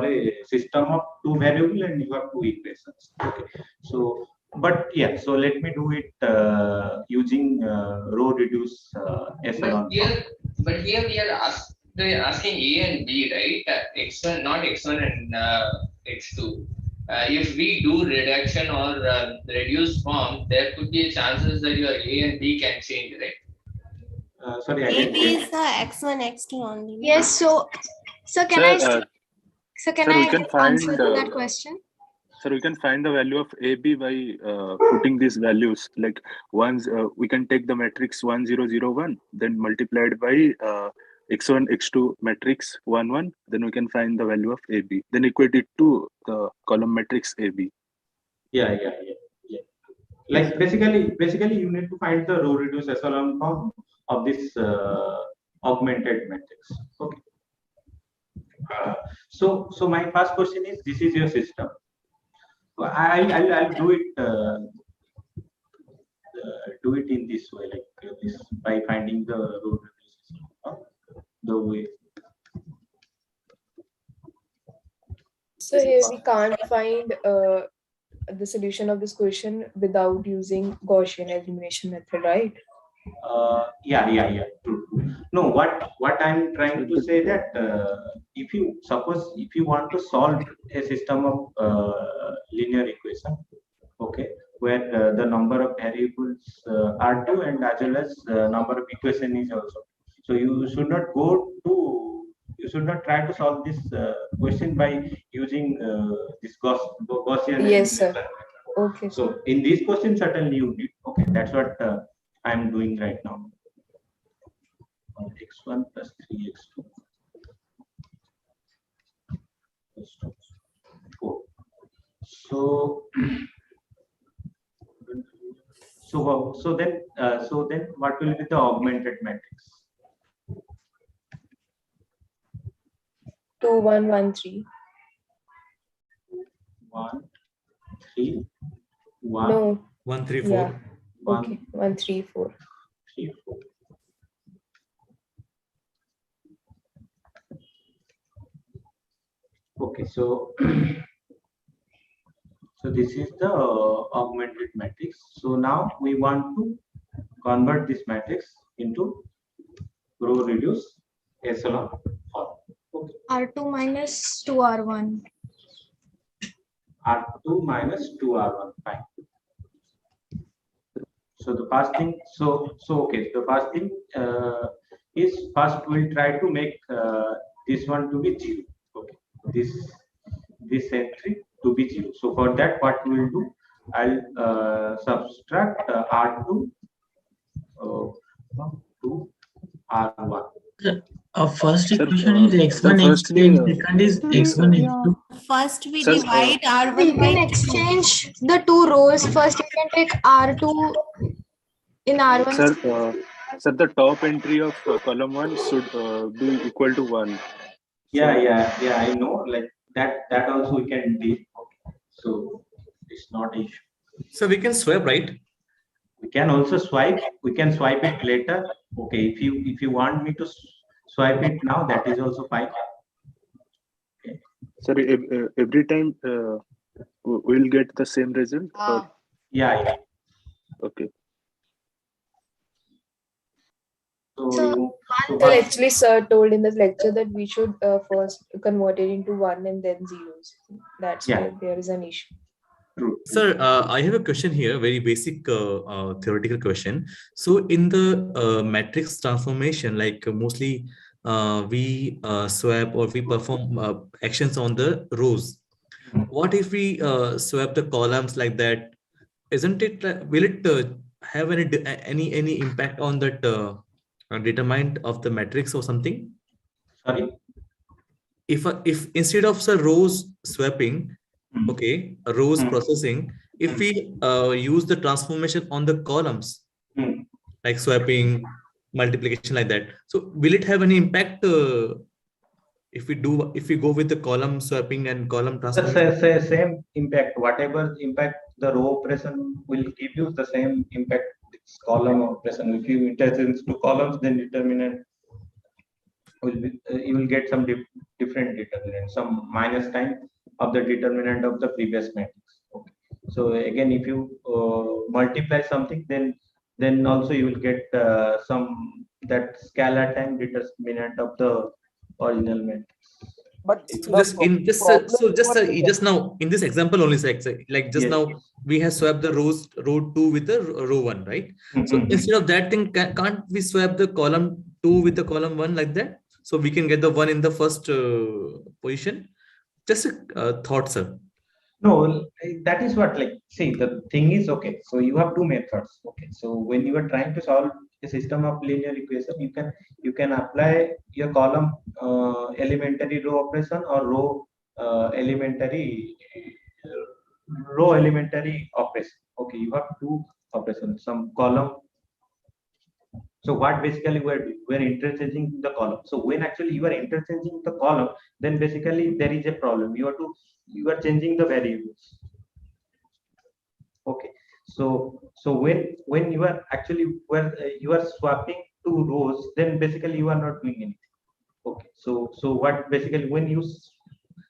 a system of two variable and you have two equations. Okay. So, but yeah, so let me do it using row reduce echelon. But here we are asking A and B, right? X1, not X1 and X2. If we do reduction or reduced form, there could be chances that your A and B can change, right? Sorry, I AB didn't. is the X1, X2 only. Yes. So can I can give find, answer to that question? So we can find the value of AB by putting these values. Like once we can take the matrix 1 0 0 1, then multiplied by x1 x2 matrix 1 1. Then we can find the value of AB. Then equate it to the column matrix AB. Yeah. Like basically, you need to find the row reduced echelon form of this augmented matrix. Okay. So my first question is: this is your system. I'll do it in this way, like this, by finding the row reduced the way. So here we can't find the solution of this question without using Gaussian elimination method, right? Yeah. True. No, what I'm trying to say that if you want to solve a system of linear equation, okay, where the number of variables are two and as well as number of equation is also. So you should not try to solve this question by using this Gaussian. Yes, sir. Okay. So in this question, certainly you need. Okay, that's what I'm doing right now. X1 plus 3x2 plus 4. So then what will be the augmented matrix? 2 1 1 3. 1 3 1. No. 1 3 4. Yeah. Okay. 1 3 4. 3 4. Okay, so this is the augmented matrix. So now we want to convert this matrix into row reduced echelon form. Okay. R2 minus 2R1. R2 minus 2R1. Fine. So the first thing, okay. The first thing is first we'll try to make this one to be 0. Okay. This entry to be 0. So for that, what we will do, I'll subtract R2 to R1. First equation is x1 x2, second is x1 x2. First we divide R1 You can exchange the two rows. First you can take R2 in R1. Sir, the top entry of column 1 should be equal to 1. Yeah, I know. Like that also we can do. Okay. So it's not an issue. So we can swap, right? We can also swipe. We can swipe it later. Okay, if you want me to swipe it now, that is also fine. Okay. Sorry, every time we'll get the same result. Yeah. Okay. So actually, sir told in the lecture that we should first convert it into 1 and then zeros. That's why there is an issue. True. Sir, I have a question here, very basic theoretical question. So in the matrix transformation, like mostly we swap or we perform actions on the rows. What if we swap the columns like that? Isn't it, will it have any impact on that determinant of the matrix or something? Sorry? If instead of rows swapping, okay, rows processing, if we use the transformation on the columns, like swapping, multiplication like that, so will it have any impact if we go with the column swapping and column transformation? Same impact. Whatever impact the row operation will give you, the same impact this column operation. If you interchange two columns, then determinant you will get some different determinant, some minus time of the determinant of the previous matrix. Okay. So again, if you multiply something, then also you will get some that scalar time determinant of the original matrix. But just now in this example only, like just now we have swapped the row 2 with the row 1, right? So instead of that thing, can't we swap the column 2 with the column 1 like that? So we can get the 1 in the first position. Just a thought, sir. No, that is what, like, see, the thing is, okay, so you have two methods. Okay, so when you are trying to solve a system of linear equation, you can apply your column elementary row operation or row elementary operation. Okay, you have two operations, some column. So what basically we're interchanging the column. So when actually you are interchanging the column, then basically there is a problem. You are changing the variables. Okay. So when you are actually you are swapping two rows, then basically you are not doing anything. Okay. So what basically when you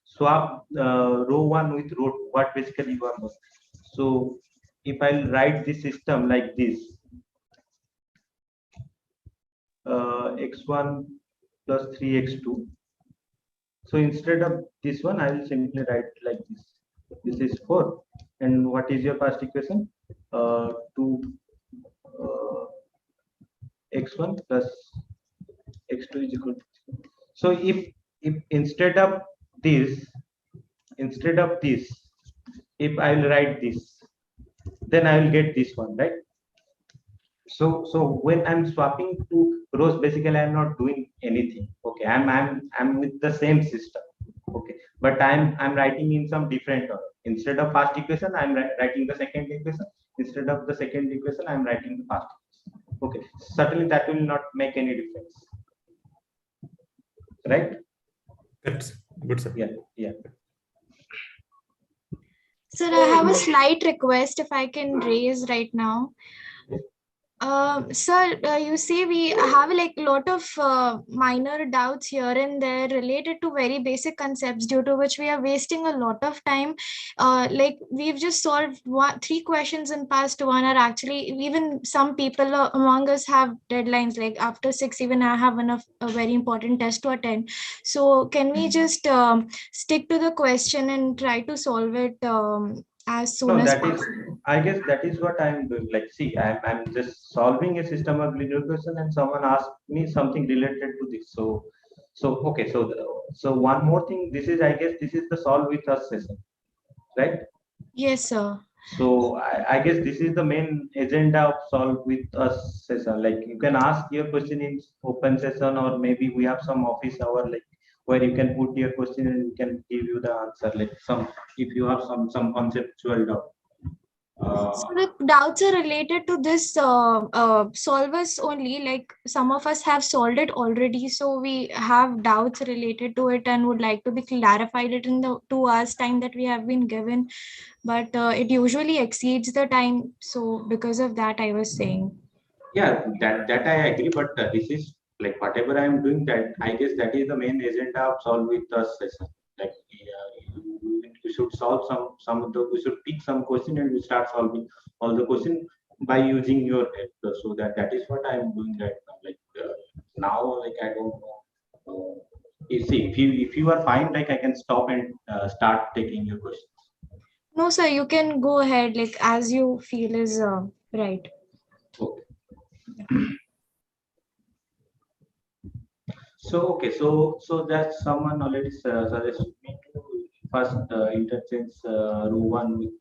swap row 1 with row 2, what basically you are doing? So if I'll write this system like this. X1 plus 3x2. So instead of this one, I will simply write like this. This is 4. And what is your first equation? 2 x1 plus x2 is equal to. So if instead of this, if I will write this, then I will get this one, right? So when I'm swapping two rows, basically I'm not doing anything. Okay, I'm with the same system. Okay, but I'm writing in some different order. Instead of first equation, I'm writing the second equation. Instead of the second equation, I'm writing the first equation. Okay, certainly that will not make any difference, right? Good, sir. Yeah. Sir, I have a slight request if I can raise right now. Sir, you see, we have like a lot of minor doubts here and there related to very basic concepts, due to which we are wasting a lot of time. Like we've just solved 3 questions in past 1 hour. Actually, even some people among us have deadlines. Like after 6, even I have a very important test to attend. So can we just stick to the question and try to solve it as soon as possible? I guess that is what I'm doing. Like, see, I'm just solving a system of linear equation, and someone asked me something related to this. So okay. So one more thing. I guess this is the solve with us session, right? Yes, sir. So I guess this is the main agenda of solve with us session. Like you can ask your question in open session, or maybe we have some office hour, like where you can put your question and we can give you the answer. Like if you have some conceptual doubt. So the doubts are related to this solvers only. Like some of us have solved it already, so we have doubts related to it and would like to be clarified it in the 2 hours time that we have been given. But it usually exceeds the time. So because of that, I was saying. Yeah, that I agree. But this is like whatever I am doing. That I guess that is the main agenda of solve with us session. Like we should solve some of the, we should pick some question and we start solving all the question by using your head. So that is what I am doing right now. Like now, like I don't know. You see, if you are fine, like I can stop and start taking your questions. No, sir, you can go ahead, like as you feel is right. Okay. So that someone already suggested me to first interchange row 1 with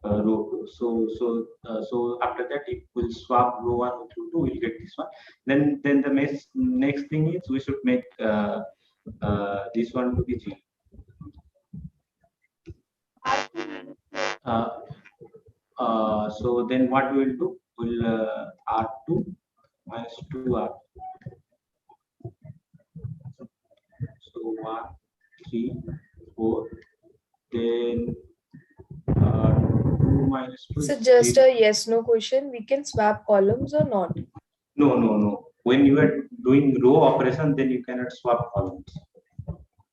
row 2. So after that, if we'll swap row 1 with row 2, we'll get this one. Then the next thing is we should make this one to be 0. So then what we will do? We'll R2 minus 2R. So 1, 3, 4. Then 2 minus 2. So just a yes/no question. We can swap columns or not? No. when you are doing row operation, then you cannot swap columns.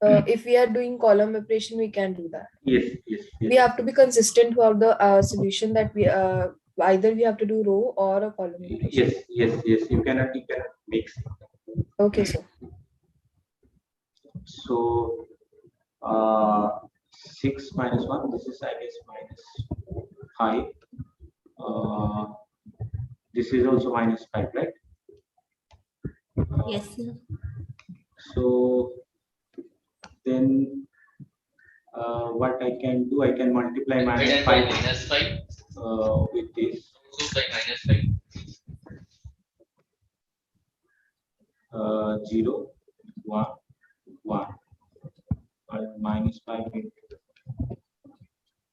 If we are doing column operation, we can do that. Yes, yes, yes. We have to be consistent throughout the solution that we either we have to do row or a column operation. Yes, yes, yes. You cannot mix. Okay, sir. So 6 minus 1. This is, I guess, minus 5. This is also minus 5, right? Yes, sir. So then what I can do, I can multiply minus 5 with this. So by minus 5. 0, 1, 1. And minus 5 into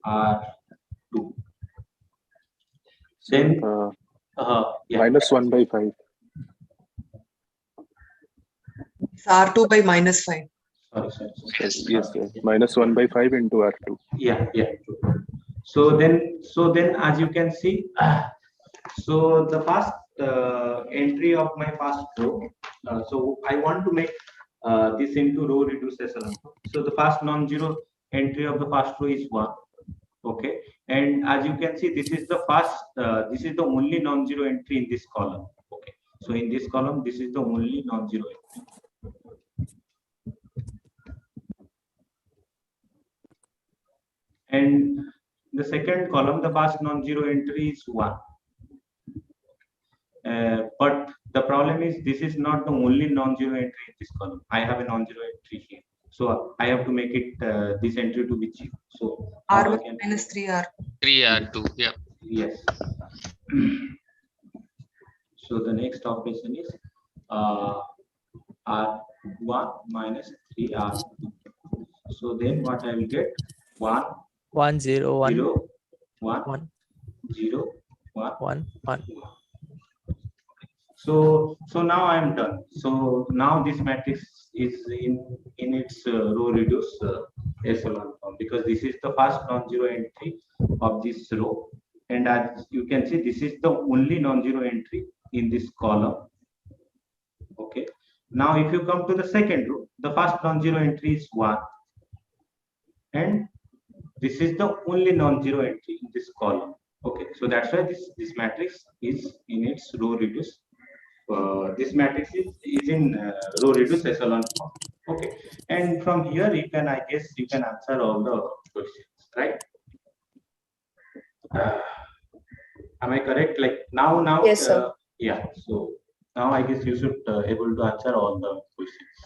R2. Then yeah. minus 1 by 5. It's R2 by minus 5. Sorry. Yes. Minus 1 by 5 into R2. Yeah. So then as you can see, so the first entry of my first row. So I want to make this into row reduced echelon. So the first non-zero entry of the first row is 1. Okay, and as you can see, this is the first. This is the only non-zero entry in this column. Okay, so in this column, this is the only non-zero entry. And the second column, the first non-zero entry is 1. But the problem is this is not the only non-zero entry in this column. I have a non-zero entry here. So I have to make it this entry to be 0. So R1 minus 3R. 3R2, yeah. Yes. So the next operation is R1 minus 3R2. So then what I will get? 1, 1 0 1 0 1 1 0 1 1 1. So now I am done. So now this matrix is in its row reduced echelon form, because this is the first non-zero entry of this row, and as you can see, this is the only non-zero entry in this column. Okay. Now if you come to the second row, the first non-zero entry is 1, and this is the only non-zero entry in this column. Okay, so that's why this matrix is in its row reduced. This matrix is in row reduced echelon form. Okay, and from here I guess you can answer all the questions, right? Am I correct? Like now? Yes, sir. Yeah. So now I guess you should able to answer all the questions,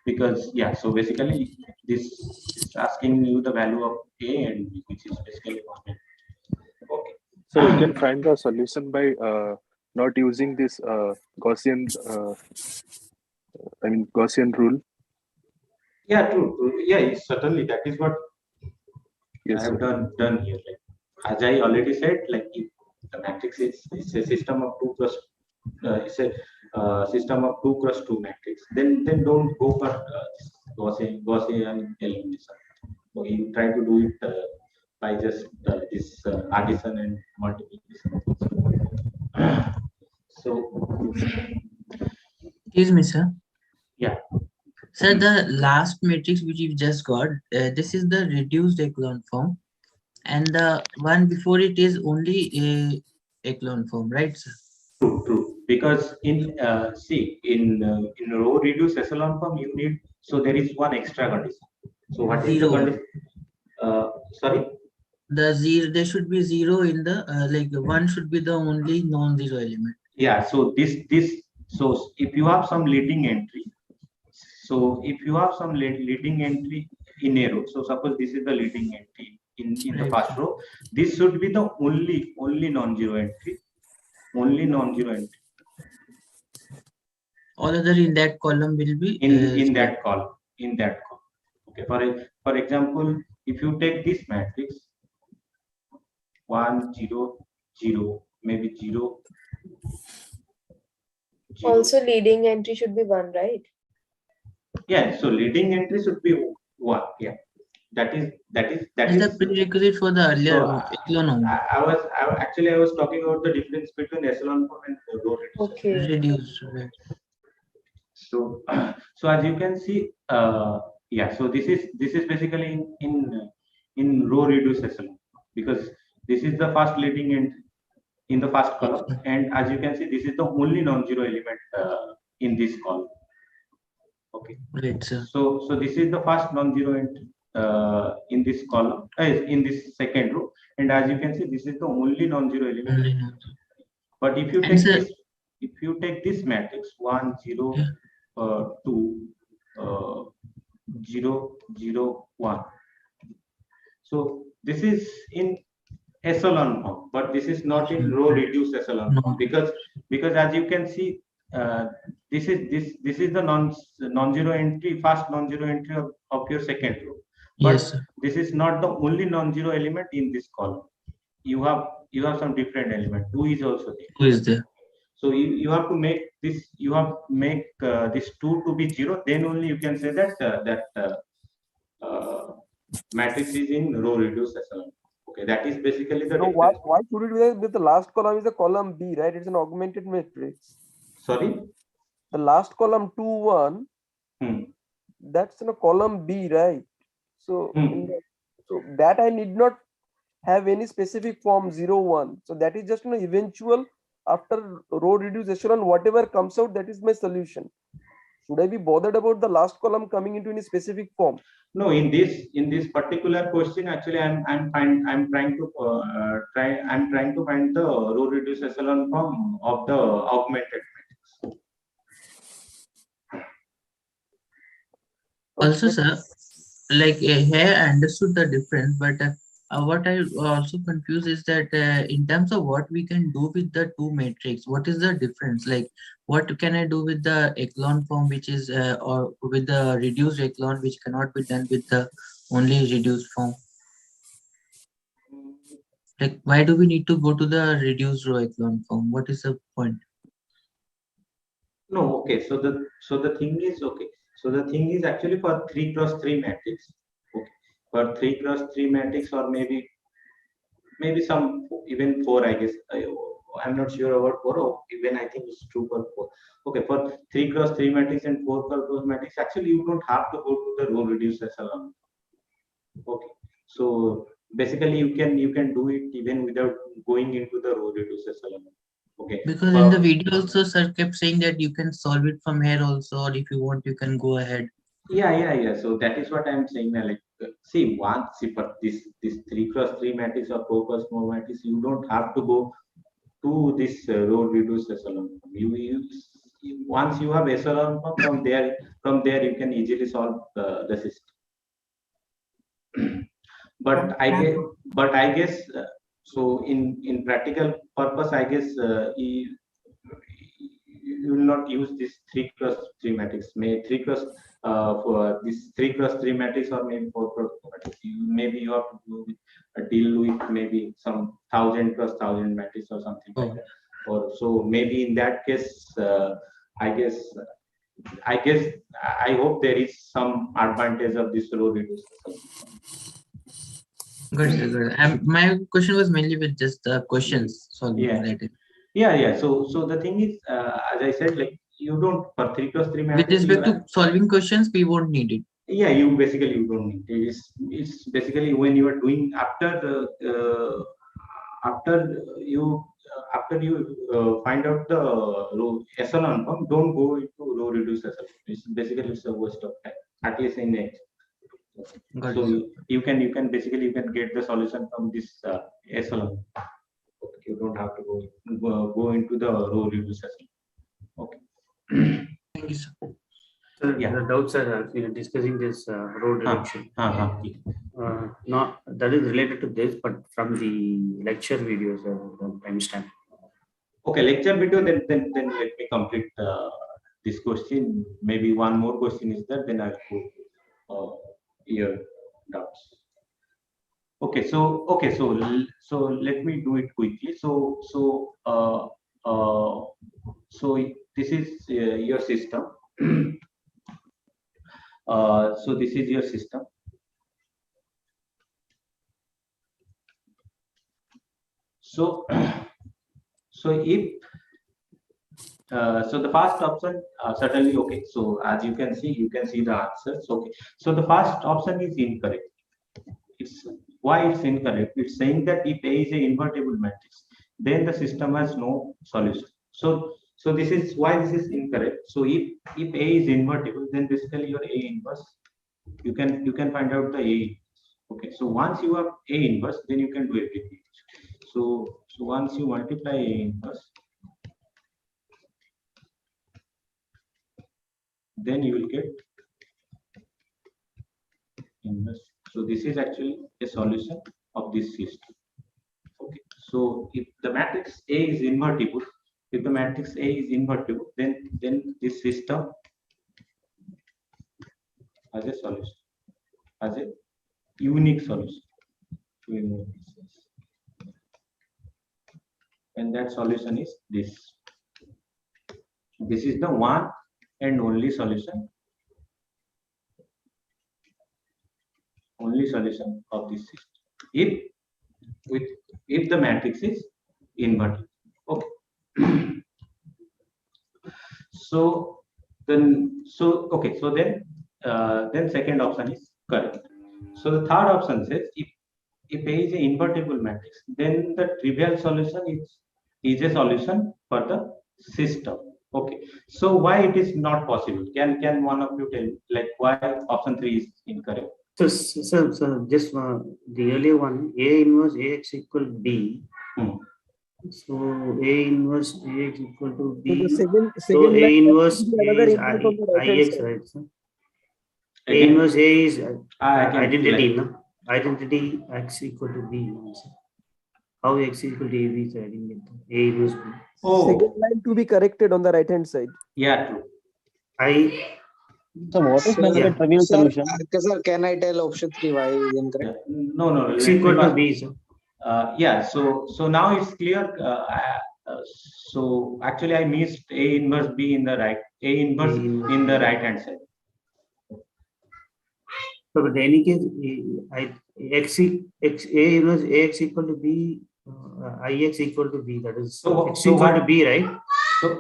because yeah. So basically, this is asking you the value of A and B, which is basically constant. Okay. So you can find the solution by not using this Gaussian, Gaussian rule. Yeah, true. Yeah, certainly that is what yes, I have done here. Like, as I already said, like if the matrix is a system of 2 cross, it's a system of 2 cross 2 matrix. Then don't go for Gaussian elimination. So you try to do it by just this addition and multiplication. So, excuse me, sir. Yeah. Sir, the last matrix which you've just got, this is the reduced echelon form, and the one before it is only a echelon form, right, sir? True. Because in in row reduced echelon form, you need, so there is one extra condition. So what is the condition? Sorry. The zero, there should be 0 in the like 1 should be the only non-zero element. Yeah. So so if you have some leading entry. So if you have some leading entry in a row, so suppose this is the leading entry in the first row, this should be the only non-zero entry. Only non-zero entry. All other in that column will be in that column. Okay. For example, if you take this matrix 1 0 0, maybe 0. Also, leading entry should be 1, right? Yeah, so leading entry should be 1. Yeah. that is the prerequisite for the earlier so echelon only. I was talking about the difference between echelon form and row reduced. Okay. Reduced, right. So so as you can see, yeah, so this is basically in row reduced echelon, because this is the first leading entry in the first column, and as you can see, this is the only non-zero element in this column. Okay. Right, sir. So this is the first non-zero entry in this column, in this second row, and as you can see, this is the only non-zero element. But if you take this, matrix 1 0 2 0 0 1, so this is in echelon form, but this is not in row reduced echelon form, because as you can see, this is the non-zero entry, first non-zero entry of your second row, but yes, sir. This is not the only non-zero element in this column. You have some different element. 2 is also there. 2 is there. So you have to make this. You have to make this 2 to be 0. Then only you can say that matrix is in row reduced echelon. Okay, that is basically the difference. Why should it be there? With the last column is the column B, right? It's an augmented matrix. Sorry? The last column 2 1. That's in a column B, right? So, so that I need not have any specific form 0 1. So that is just an eventual after row reduced echelon, whatever comes out, that is my solution. Should I be bothered about the last column coming into any specific form? No, in this particular question, actually, I'm trying to find the row reduced echelon form of the augmented matrix. Also, sir, like here I understood the difference, but what I also confused is that in terms of what we can do with the two matrix, what is the difference? Like, what can I do with the echelon form, which is or with the reduced echelon, which cannot be done with the only reduced form? Like, why do we need to go to the reduced row echelon form? What is the point? No, okay. So the thing is, okay. So the thing is actually for 3 cross 3 matrix. Okay. For 3 cross 3 matrix, or maybe some even 4, I guess. I'm not sure about 4, or even I think it's true for 4. Okay, for 3 cross 3 matrix and 4 cross matrix, actually you don't have to go to the row reduced echelon. Okay. So basically you can do it even without going into the row reduced echelon. Okay. Because in the video also, sir kept saying that you can solve it from here also, or if you want, you can go ahead. Yeah. So that is what I'm saying. Like, see, for this 3 cross 3 matrix or 4 cross 4 matrix, you don't have to go to this row reduced echelon. Once you have echelon from there you can easily solve the system. But I guess. So in practical purpose, I guess you will not use this 3 cross 3 matrix. May 3 cross for this 3 cross 3 matrix, or maybe 4 cross 4 matrix. Maybe you have to deal with maybe some 1000 cross 1000 matrix or something like that. Or so maybe in that case, I hope there is some advantage of this row reduced. Good. My question was mainly with just the questions. Yeah. So the thing is, as I said, like, you don't, for 3 cross 3 matrix. With respect to solving questions, we won't need it. Yeah, you don't need it. It's basically when you are doing after you find out the row echelon form, don't go into row reduced echelon. It's a waste of time, at least in it. So you can get the solution from this echelon. Okay, you don't have to go into the row reduced echelon. Okay. Thank you, sir. So the doubts are discussing this row reduction. Not that is related to this, but from the lecture videos timestamp. Okay, lecture video. Then let me complete this question. Maybe one more question is there. Then I'll go your doubts. Okay, so let me do it quickly. So this is your system. So this is your system. So so if so the first option certainly okay. So as you can see the answers. Okay. So the first option is incorrect. It's why it's incorrect. It's saying that if A is an invertible matrix, then the system has no solution. So this is why this is incorrect. So if A is invertible, then basically your A inverse, you can find out the A inverse. Okay. So once you have A inverse, then you can do everything. So once you multiply A inverse, then you will get inverse. So this is actually a solution of this system. Okay. So if the matrix A is invertible, then this system has a solution, has a unique solution. And that solution is this. This is the one and only solution. Only solution of this system. If the matrix is invertible. Okay. So then second option is correct. So the third option says if A is an invertible matrix, then the trivial solution is a solution for the system. Okay. So why it is not possible? Can one of you tell like why option 3 is incorrect? So just the earlier one, A inverse AX equal B. So A inverse AX equal to B. So A inverse A is IX, right? So A inverse A is identity, no? Identity X equal to B. How X equal to AB? So I didn't get that. A inverse B. Second line to be corrected on the right hand side. Yeah, true. So what is meant by trivial solution? Sir, can I tell option 3 why is incorrect? No. X equal to B. So. Yeah. So now it's clear. So actually, I missed A inverse B in the right. A inverse in the right hand side. So, but in any case, A inverse AX equal to B, IX equal to B. That is X equal to B, right?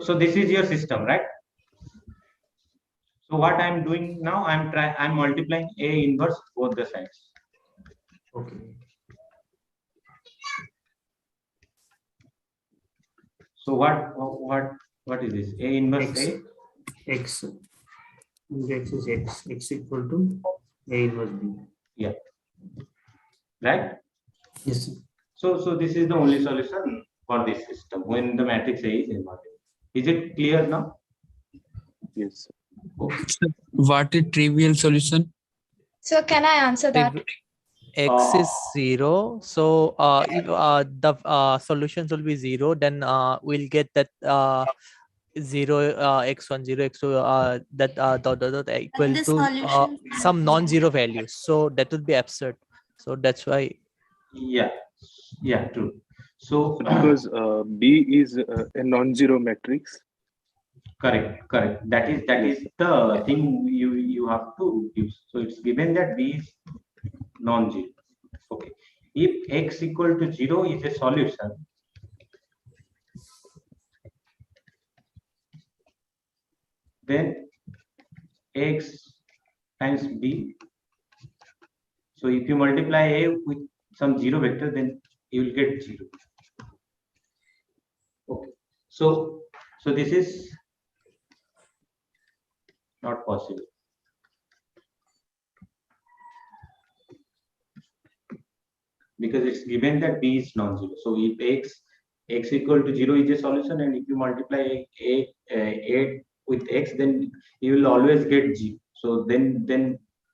So this is your system, right? So what I'm doing now, I'm multiplying A inverse both the sides. Okay. So what is this? A inverse A? X is X. X equal to A inverse B. Yeah. Right? Yes. So this is the only solution for this system when the matrix A is invertible. Is it clear now? Yes. Okay. What is trivial solution? So can I answer that? X is 0. So if the solutions will be 0, then we'll get that 0 x1 0 x2 that dot equal to some non-zero values. So that would be absurd. So that's why. Yeah, true. So because B is a non-zero matrix. Correct. That is the thing you have to use. So it's given that B is non-zero. Okay. If x equal to 0 is a solution, then x times B. So if you multiply A with some 0 vector, then you will get 0. Okay. So this is not possible. Because it's given that B is non-zero. So if x equal to 0 is a solution, and if you multiply A with x, then you will always get 0. So then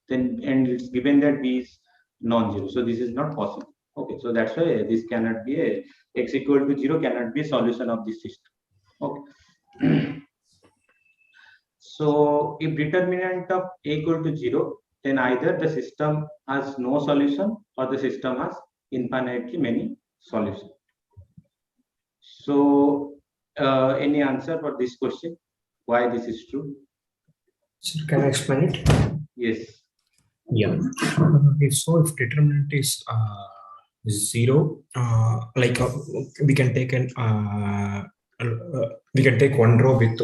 and it's given that B is non-zero. So this is not possible. Okay, so that's why this cannot be a x equal to 0 cannot be a solution of this system. Okay. So if determinant of A equal to 0, then either the system has no solution or the system has infinitely many solutions. So any answer for this question? Why this is true? Sir, can I explain it? Yes. Yeah. If determinant is 0, we can take one row with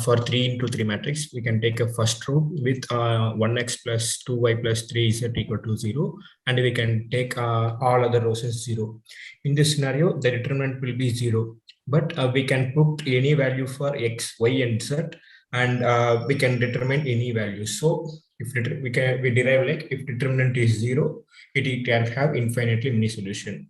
for 3 into 3 matrix, we can take a first row with 1x plus 2y plus 3z equal to 0, and we can take all other rows as 0. In this scenario, the determinant will be 0, but we can put any value for x, y, and z, and we can determine any value. So if we derive like if determinant is 0, it can have infinitely many solutions.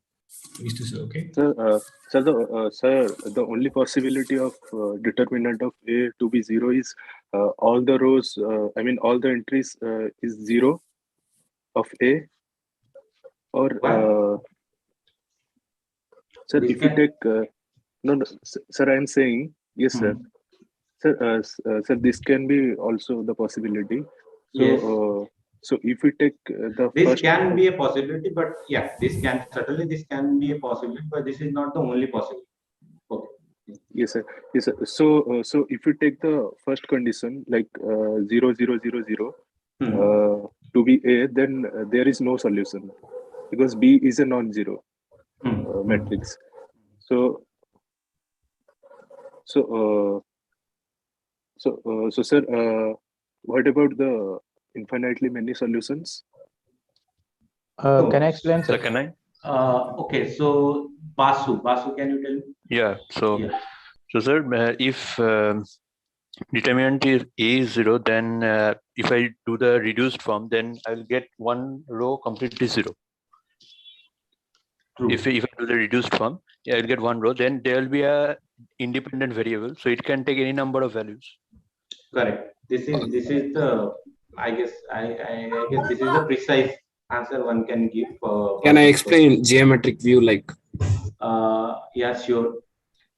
Is this okay? Sir, the only possibility of determinant of A to be 0 is all the rows, all the entries is 0 of A, or sir, if you take no, sir, I am saying yes, sir. Sir, sir, this can be also the possibility. So, Yes. So if we take the this first, can be a possibility, but yeah, this can be a possibility, but this is not the only possibility. Okay. Yes, sir. Yes, sir. So, so if you take the first condition like 0, 0, 0, 0 to be A, then there is no solution because B is a non-zero matrix. So, so, so, sir, what about the infinitely many solutions? Can I explain, sir? So can I? Okay, so Basu, can you tell me? Yeah. So, Yeah. so sir, if determinant is A is 0, then if I do the reduced form, then I'll get one row completely 0. True. If I do the reduced form, yeah, I'll get one row. Then there will be a independent variable, so it can take any number of values. Correct. This is the I guess this is the precise answer one can give. Can I explain geometric view like? Yeah, sure.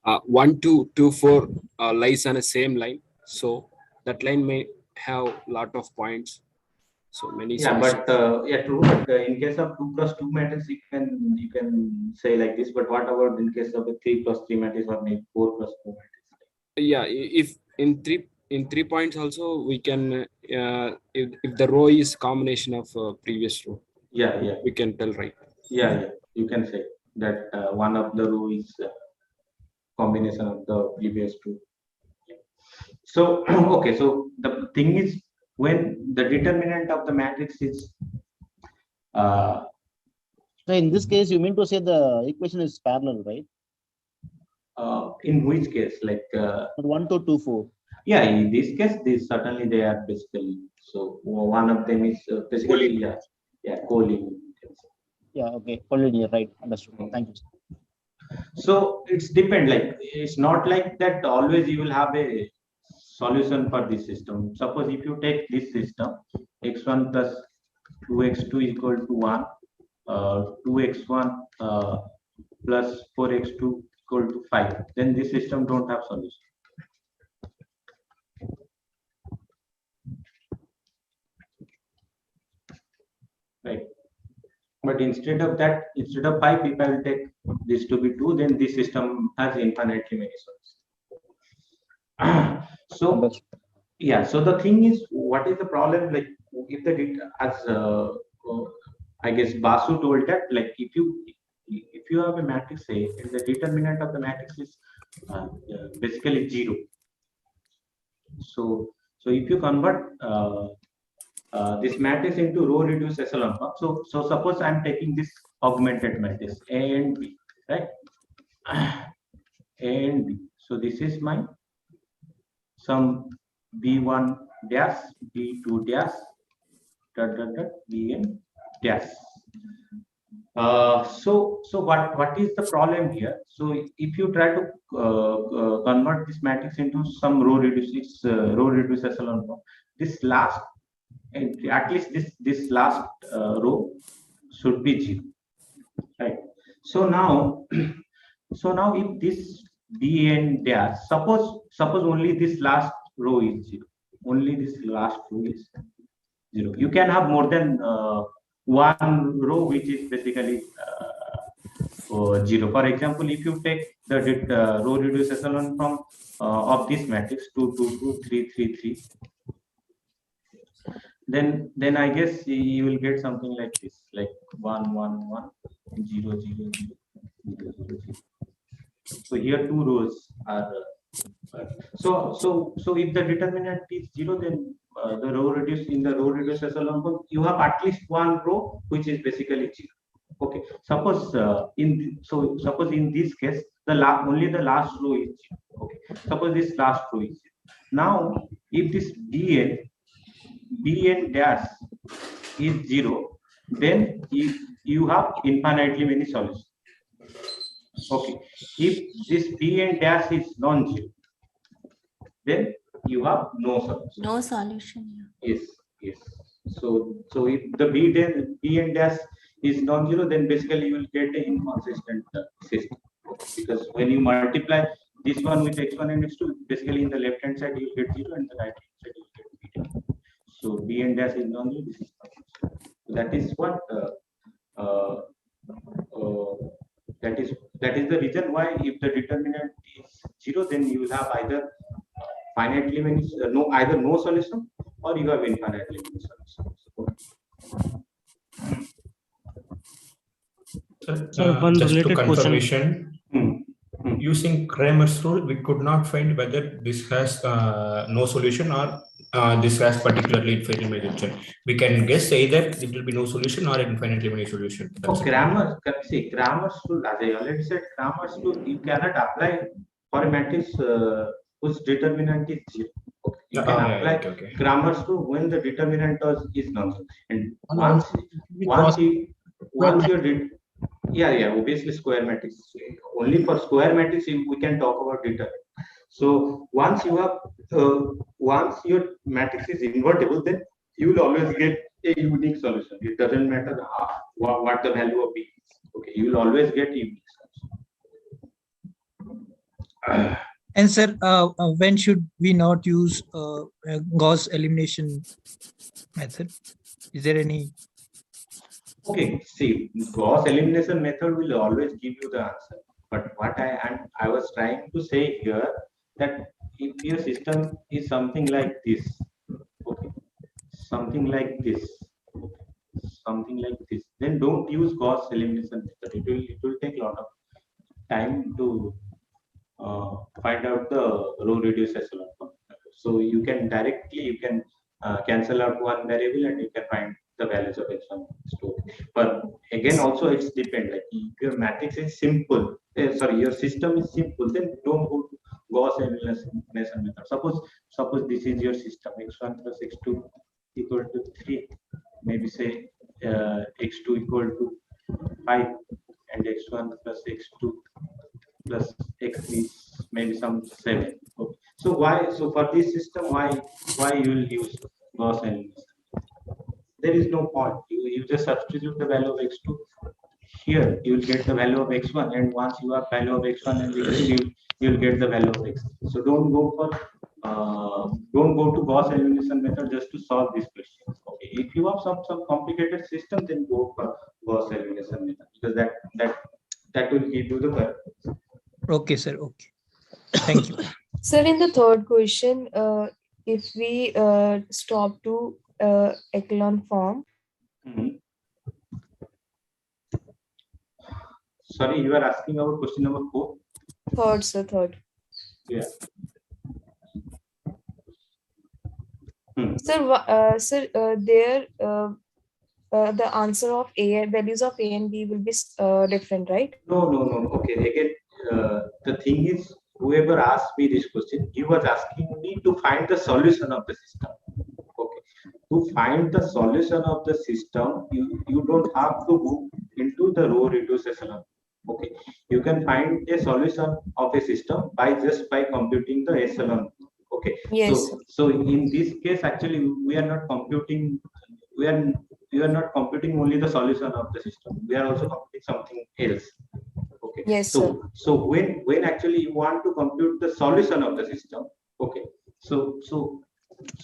1, 2, 2, 4 lies on the same line, so that line may have lot of points. So many. Yeah, but yeah, true. But in case of 2 cross 2 matrix, you can say like this. But what about in case of a 3 cross 3 matrix or maybe 4 cross 4 matrix? Yeah, if in 3 points also we can if the row is combination of previous row. Yeah, we can tell, right? Yeah, you can say that one of the row is combination of the previous two. So okay, so the thing is when the determinant of the matrix is so in this case you mean to say the equation is parallel, right? In which case, like 1, 2, 2, 4. Yeah, in this case, certainly they are basically, so one of them is basically collinear. Yeah, okay, collinear, right? Understood. Thank you. So it's depend, like it's not like that always you will have a solution for this system. Suppose if you take this system, x1 plus 2x2 equal to 1, 2x1 plus 4x2 equal to 5, then this system don't have solution. Right, but instead of that, instead of 5, if I will take this to be 2, then this system has infinitely many solutions. So yeah, so the thing is, what is the problem? Like if the as I guess Basu told that, like if you have a matrix A and the determinant of the matrix is basically 0. So if you convert this matrix into row reduced echelon form. So suppose I'm taking this augmented matrix A and B, right? A and B. So this is my some B1 dash, B2 dash, Bn dash. So what is the problem here? So if you try to convert this matrix into some row reduced echelon form, this last, and at least this last row should be 0, right? So now if this Bn dash, suppose only this last row is 0, only this last row is 0. You can have more than one row which is basically 0. For example, if you take the row reduced echelon form of this matrix 2, 2, 2, 3, 3, 3, then I guess you will get something like this, like 1 1 1 0 0 0 0 0 0. So here two rows are so if the determinant is 0, then the row reduced in the row reduced echelon form, you have at least one row which is basically 0. Okay, suppose suppose in this case only the last row is 0. Okay, suppose this last row is 0. Now if this bn dash is 0, then you have infinitely many solutions. Okay, if this bn dash is non-zero, then you have no solution. No solution. Yes, yes. So if the bn dash is non-zero, then basically you will get an inconsistent system. Because when you multiply this one with x1 and x2, basically in the left hand side you will get 0 and the right hand side you will get bn. So bn dash is non-zero. This is non-zero. So that is what that is the reason why if the determinant is 0, then you will have either finitely many either no solution or you have infinitely many solutions. One just to confirmation, using Cramer's rule, we could not find whether this has no solution or this has particularly infinitely many solution. We can guess either it will be no solution or infinitely many solution. Cramer's rule, as I already said, Cramer's rule you cannot apply for a matrix whose determinant is 0. Okay. You can apply Cramer's rule when the determinant is non-zero. And once you did, obviously square matrix. Only for square matrix we can talk about determinant. So once you have once your matrix is invertible, then you will always get a unique solution. It doesn't matter what the value of B is. Okay, you will always get a unique solution. And sir, when should we not use Gauss elimination method? Is there any? Okay, see, Gauss elimination method will always give you the answer. But what I was trying to say here, that if your system is something like this, okay, something like this, then don't use Gauss elimination method. It will take a lot of time to find out the row reduced echelon form. So you can cancel out one variable and you can find the values of x1, x2. But again, also it's depend. Like if your matrix is simple, your system is simple, then don't go to Gauss elimination method. Suppose this is your system, x1 plus x2 equal to 3. Maybe say x2 equal to 5 and x1 plus x2 plus x is maybe some 7. Okay. So for this system, why you will use Gauss elimination? There is no point. You just substitute the value of x2 here. You will get the value of x1, and once you have value of x1 and x2, you will get the value of x3. So don't go to Gauss elimination method just to solve this question. Okay, if you have some complicated system, then go for Gauss elimination method, because that will give you the correct answer. Okay, sir. Okay. Thank you. Sir, in the third question, if we stop to echelon form. Sorry, you are asking about question number 4? Third, sir, third. Yeah. Sir, there the answer of values of A and B will be different, right? No. Okay, again, the thing is, whoever asked me this question, he was asking me to find the solution of the system. Okay, to find the solution of the system, you don't have to go into the row reduced echelon. Okay, you can find a solution of a system by computing the echelon. Okay, yes. So in this case, actually, we are not computing. We are not computing only the solution of the system. We are also computing something else. Okay. Yes. So when actually you want to compute the solution of the system, okay. So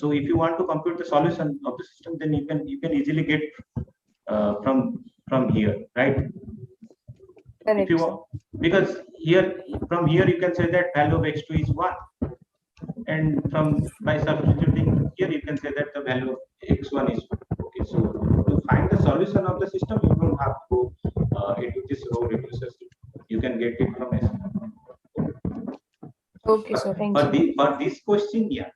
if you want to compute the solution of the system, then you can easily get from here, right? Correct. If you want, because from here you can say that value of x2 is 1, and by substituting here you can say that the value of x1 is 1. Okay, so to find the solution of the system, you don't have to go into this row reducer. You can get it from S. Okay, so thank For you. for this question, yeah,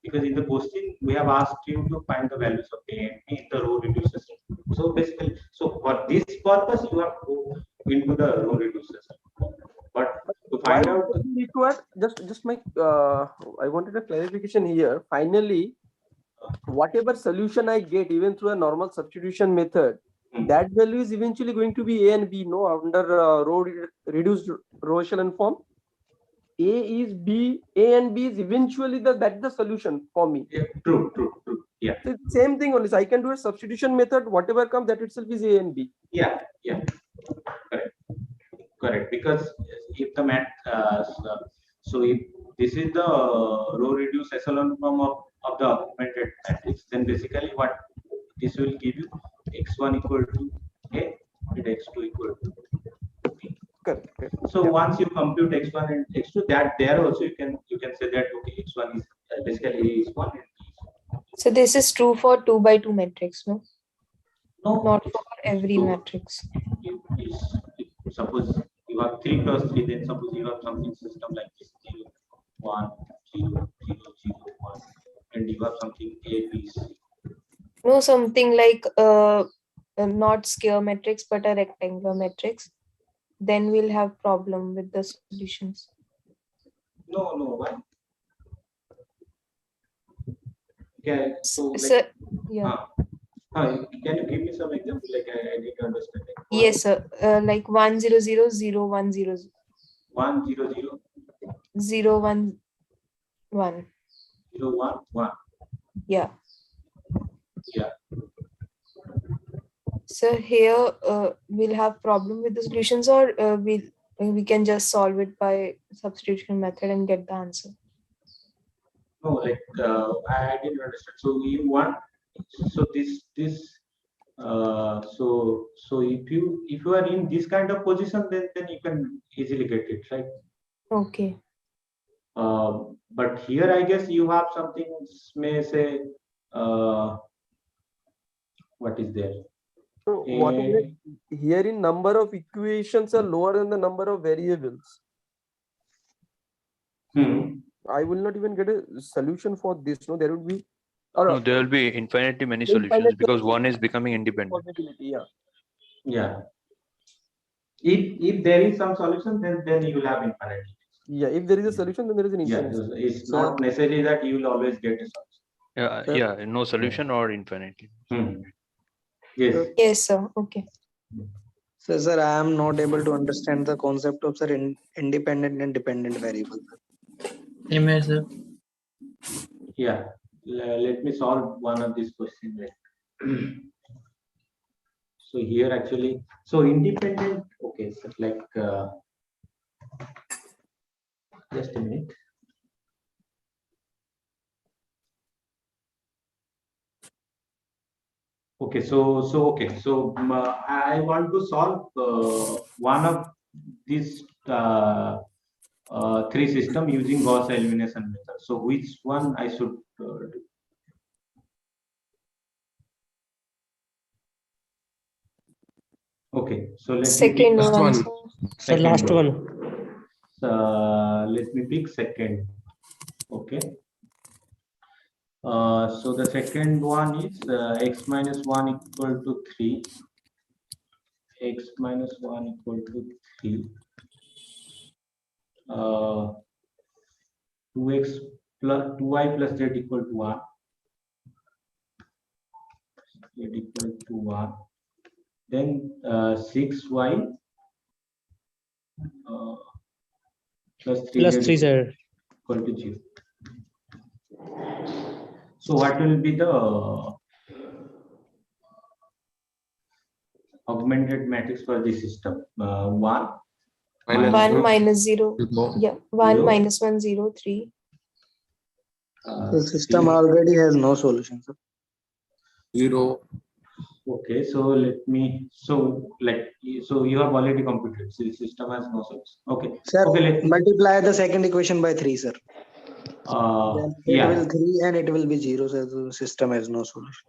because in the question we have asked you to find the values of A and B in the row reducer system. So basically, so for this purpose, you have to go into the row reducer system. But to Why find out, would it be required? Just my I wanted a clarification here. Finally, whatever solution I get, even through a normal substitution method, that value is eventually going to be A and B, no, under reduced row echelon form. A is B, A and B is eventually that's the solution for me. Yeah, true. Yeah. So it's same thing only. So I can do a substitution method, whatever comes, that itself is A and B. Yeah. Correct. Because if the so if this is the row reduced echelon form of the augmented matrix, then basically what this will give you x1 equal to A and x2 equal to B. Correct. So once you compute x1 and x2, that there also you can say that okay, x1 is basically A is 1 and B is 1. So this is true for 2 by 2 matrix, no? No, not for every matrix. Suppose you have 3 cross 3, then suppose you have something system like this 0, 1, 0, 0, 0, 1, and you have something A, B, C. No, something like not square matrix but a rectangular matrix. Then we'll have problem with the solutions. No, why? Okay, so like, yeah. Can you give me some example? Like I didn't understand. Like, yes, sir. Like 1 0 0 0 1 0 1 0 0 0 1 1 0 1 1. Yeah. Yeah. So here we'll have problem with the solutions, or we can just solve it by substitution method and get the answer. No, like I didn't understand. So you want so so if you are in this kind of position, then you can easily get it, right? Okay. But here I guess you have something, may say what is there? So what is it? Here in number of equations are lower than the number of variables. I will not even get a solution for this. No, there would be. No, there will be infinitely many solutions because one is becoming independent. Yeah. If there is some solution, then you will have infinity. Yeah, if there is a solution, then there is an infinity. Yeah, it's not necessary that you will always get a solution. Yeah, no solution or infinity. Yes. Yes, sir. Okay. So, sir, I am not able to understand the concept of independent and dependent variable. Amen, sir. Yeah. Let me solve one of these questions. So here actually, so independent. Okay, so like just a minute. Okay, so I want to solve one of these 3 system using Gaussian elimination method. So which one I should do? Okay, so let's second one. Second last one. Let me pick second. Okay. So the second one is x minus 1 equal to 3. X minus 1 equal to 3. 2x plus 2y plus z equal to 1. Z equal to 1. Then 6y plus 3z equal to 0. So what will be the augmented matrix for this system? 1 minus 0. Yeah, 1 0. minus 1 0 3. The system already has no solution, sir. 0. Okay, so let me so you have already computed. So the system has no solution. Okay. Sir, okay, multiply the second equation by 3, sir. Then it will 3 and it will be 0, so the system has no solution.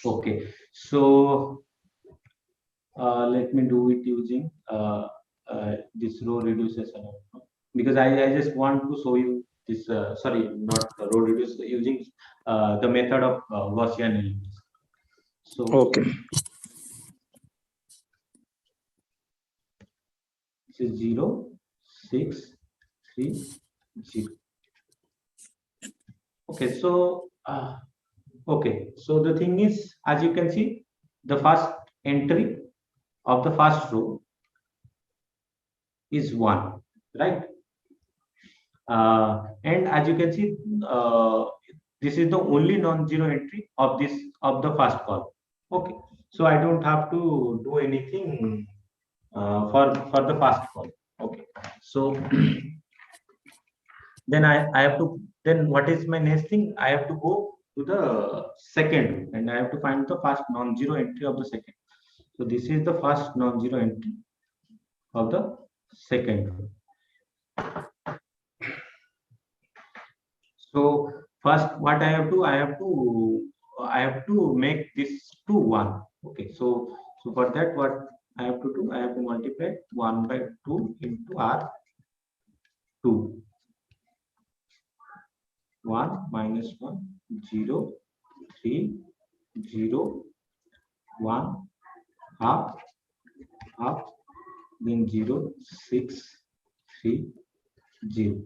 Okay, so let me do it using this row reduces because I just want to show you this sorry, not row reduce, using the method of Gaussian elimination. So okay, this is 0, 6, 3, 0. Okay, so okay, so the thing is, as you can see, the first entry of the first row is 1, right? And as you can see, this is the only non-zero entry of the first column. Okay, so I don't have to do anything for the first column. Okay, so then I have to, then what is my next thing? I have to go to the second row and I have to find the first non-zero entry of the second. So this is the first non-zero entry of the second row. So first, what I have to make this to 1. Okay, so for that, what I have to do, I have to multiply 1 by 2 into R2. 1 minus 1, 0, 3, 0, 1, half, then 0, 6, 3, 0.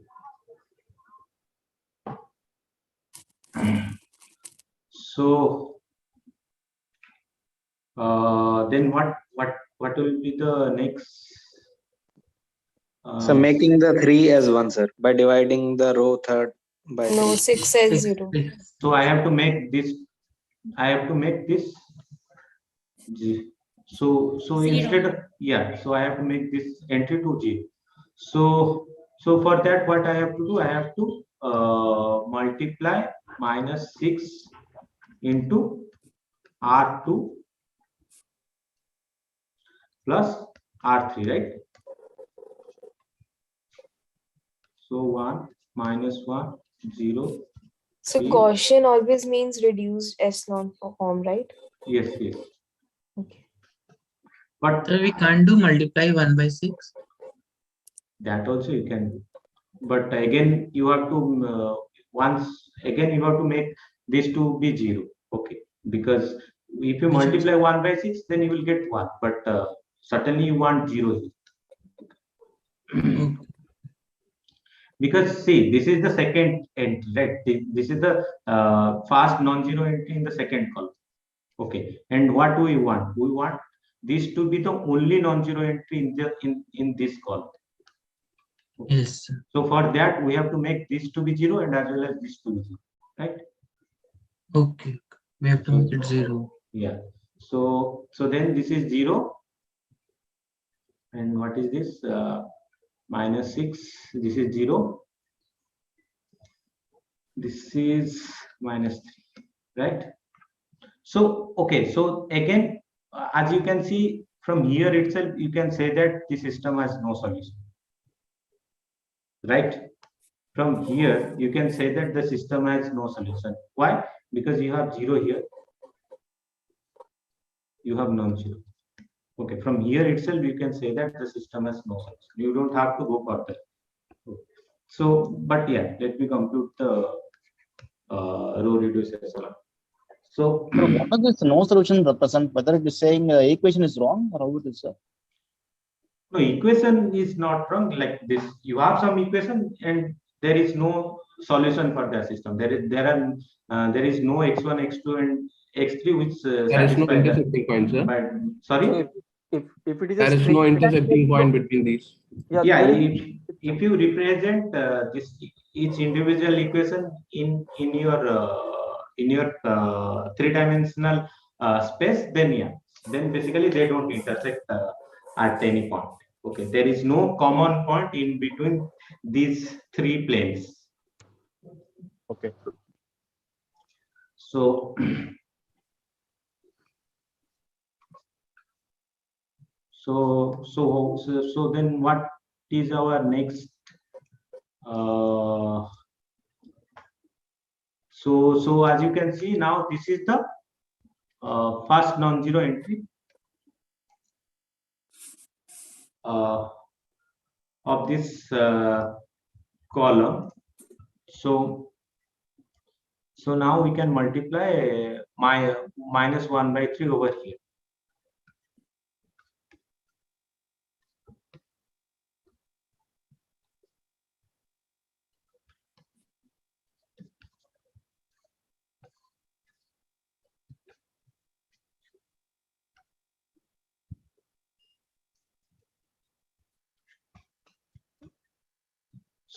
So then what will be the next? So making the 3 as 1, sir, by dividing the row third by No, 3. 6 as 0. So I have to make this. So instead of, so I have to make this entry to 0. So for that, what I have to do, I have to multiply minus 6 into R2 plus R3, right? So 1 minus 1, 0. So 3. Gaussian always means reduced echelon form, right? Yes. Okay. But so we can't do multiply 1 by 6. That also you can do. But again, you have to you have to make this to be 0. Okay, because if you multiply 1 by 6, then you will get 1. But certainly you want 0 here. Because see, this is the second entry, right? This is the first non-zero entry in the second column. Okay, and what do we want? We want this to be the only non-zero entry in this column. Okay. Yes. So for that, we have to make this to be 0 and as well as this to be 0, right? Okay, we have to make it 0. Yeah. So then this is 0, and what is this? Minus 6. This is 0. This is minus 3, right? So okay. So again, as you can see from here itself, you can say that the system has no solution, right? From here, you can say that the system has no solution. Why? Because you have 0 here, you have non-zero. Okay, from here itself, you can say that the system has no solution. You don't have to go further. So, but yeah, let me compute the row reduced echelon. So, what does this no solution represent? Whether it is saying equation is wrong or how it is? No, equation is not wrong. Like this, you have some equation and there is no solution for the system. There is no x1, x2, and x3 which satisfy intersecting point, sir. But sorry, if it is there is no intersecting point between these. Yeah, if you represent this each individual equation in your three-dimensional space, then basically they don't intersect at any point. Okay, there is no common point in between these three planes. Okay. So then what is our next So as you can see now, this is the first non-zero entry of this column. So now we can multiply my minus 1/3 over here.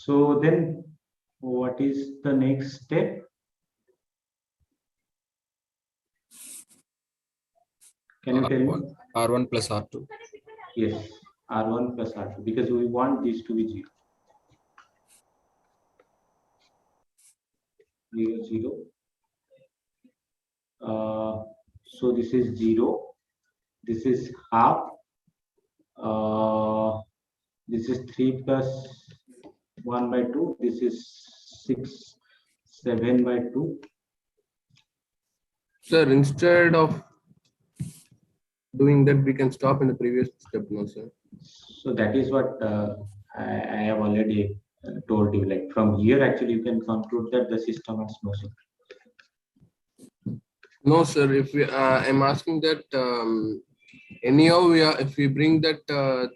So then what is the next step? Can you tell me? R1 plus R2. Yes, R1 plus R2, because we want this to be 0. 0, 0. So this is 0. This is half. This is 3 plus 1/2. This is 6, 7/2. Sir, instead of doing that, we can stop in the previous step now, sir. So that is what I have already told you. Like from here, actually, you can conclude that the system has no symmetry. No, sir. If we, I'm asking that anyhow, if we bring that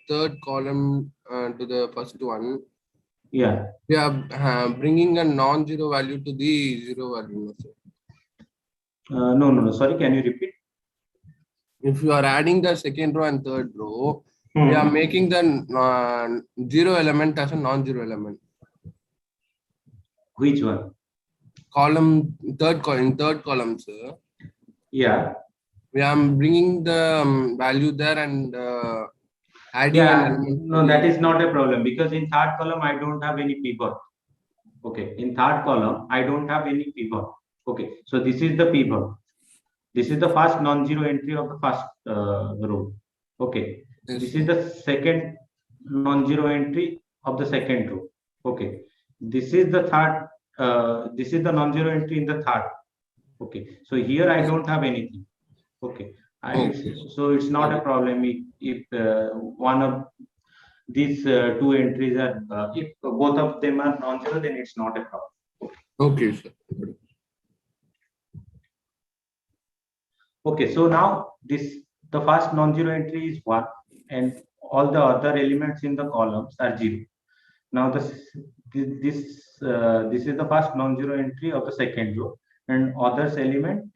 third column to the first one, yeah, we are bringing a non-zero value to the zero value, no, sir. No. Sorry, can you repeat? If you are adding the second row and third row, we are making the zero element as a non-zero element. Which one? Third column, sir. Yeah. We are bringing the value there and adding an element. No, that is not a problem, because in third column I don't have any pivot. Okay, in third column I don't have any pivot. Okay, so this is the pivot. This is the first non-zero entry of the first row. Okay, yes. This is the second non-zero entry of the second row. Okay, this is the third. This is the non-zero entry in the third. Okay, so here I don't have anything. Okay, so it's not a problem if one of these two entries are, if both of them are non-zero, then it's not a problem. Okay, sir. Okay, so now the first non-zero entry is 1, and all the other elements in the columns are 0. Now this is the first non-zero entry of the second row, and others element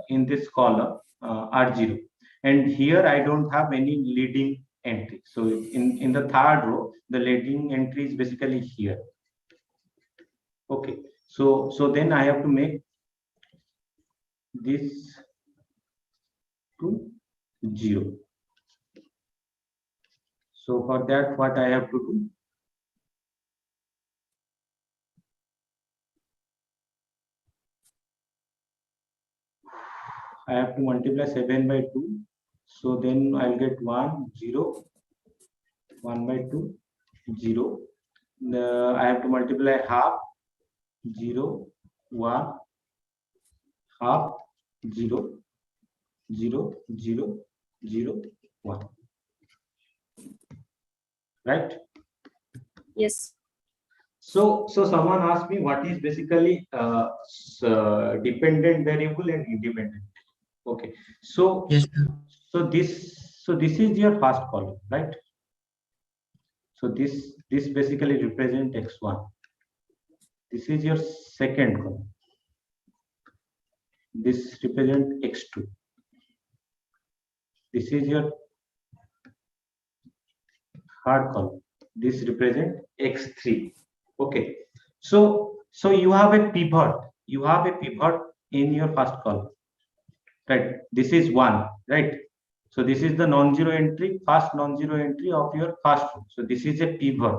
in this column are 0. And here I don't have any leading entry. So in the third row, the leading entry is basically here. Okay, so then I have to make this to 0. So for that, what I have to do? I have to multiply 7/2. So then I'll get 1, 0, 1/2, 0. I have to multiply half, 0, 1, half, 0, 0, 0, 0, 1. Right? Yes. So someone asked me what is basically dependent variable and independent. Okay. So yes. So this is your first column, right? So this basically represents x1. This is your second column. This represents x2. This is your third column. This represents x3. Okay. So you have a pivot. You have a pivot in your first column. Right. This is 1, right? So this is the non-zero entry, first non-zero entry of your first row. So this is a pivot.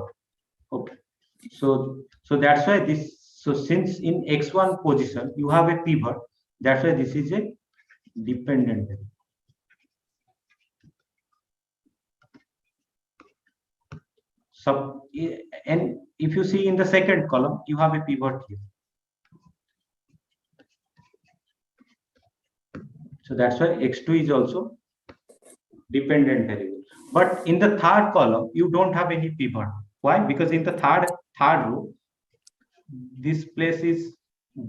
Okay. So that's why this. So since in x1 position you have a pivot, that's why this is a dependent variable. So and if you see in the second column, you have a pivot here. So that's why x2 is also dependent variable. But in the third column, you don't have any pivot. Why? Because in the third row, this place is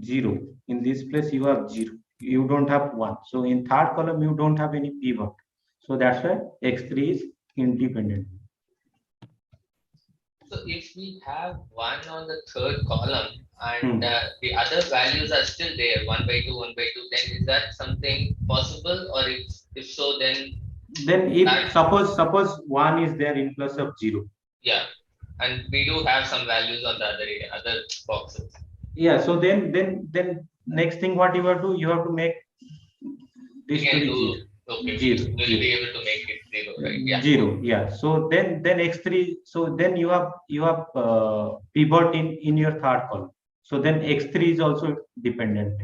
0. In this place, you have 0. You don't have 1. So in third column, you don't have any pivot. So that's why x3 is independent. So if we have 1 on the third column and the other values are still there, 1 by 2, 1 by 2, then is that something possible? Or if so, then if suppose 1 is there in plus of 0. Yeah, and we do have some values on the other boxes. Yeah, so then next thing what you have to do, you have to make this to be 0. Okay, 0. We'll be able to make it 0, right? Yeah. 0, yeah. So then x3, so then you have pivot in your third column. So then x3 is also dependent.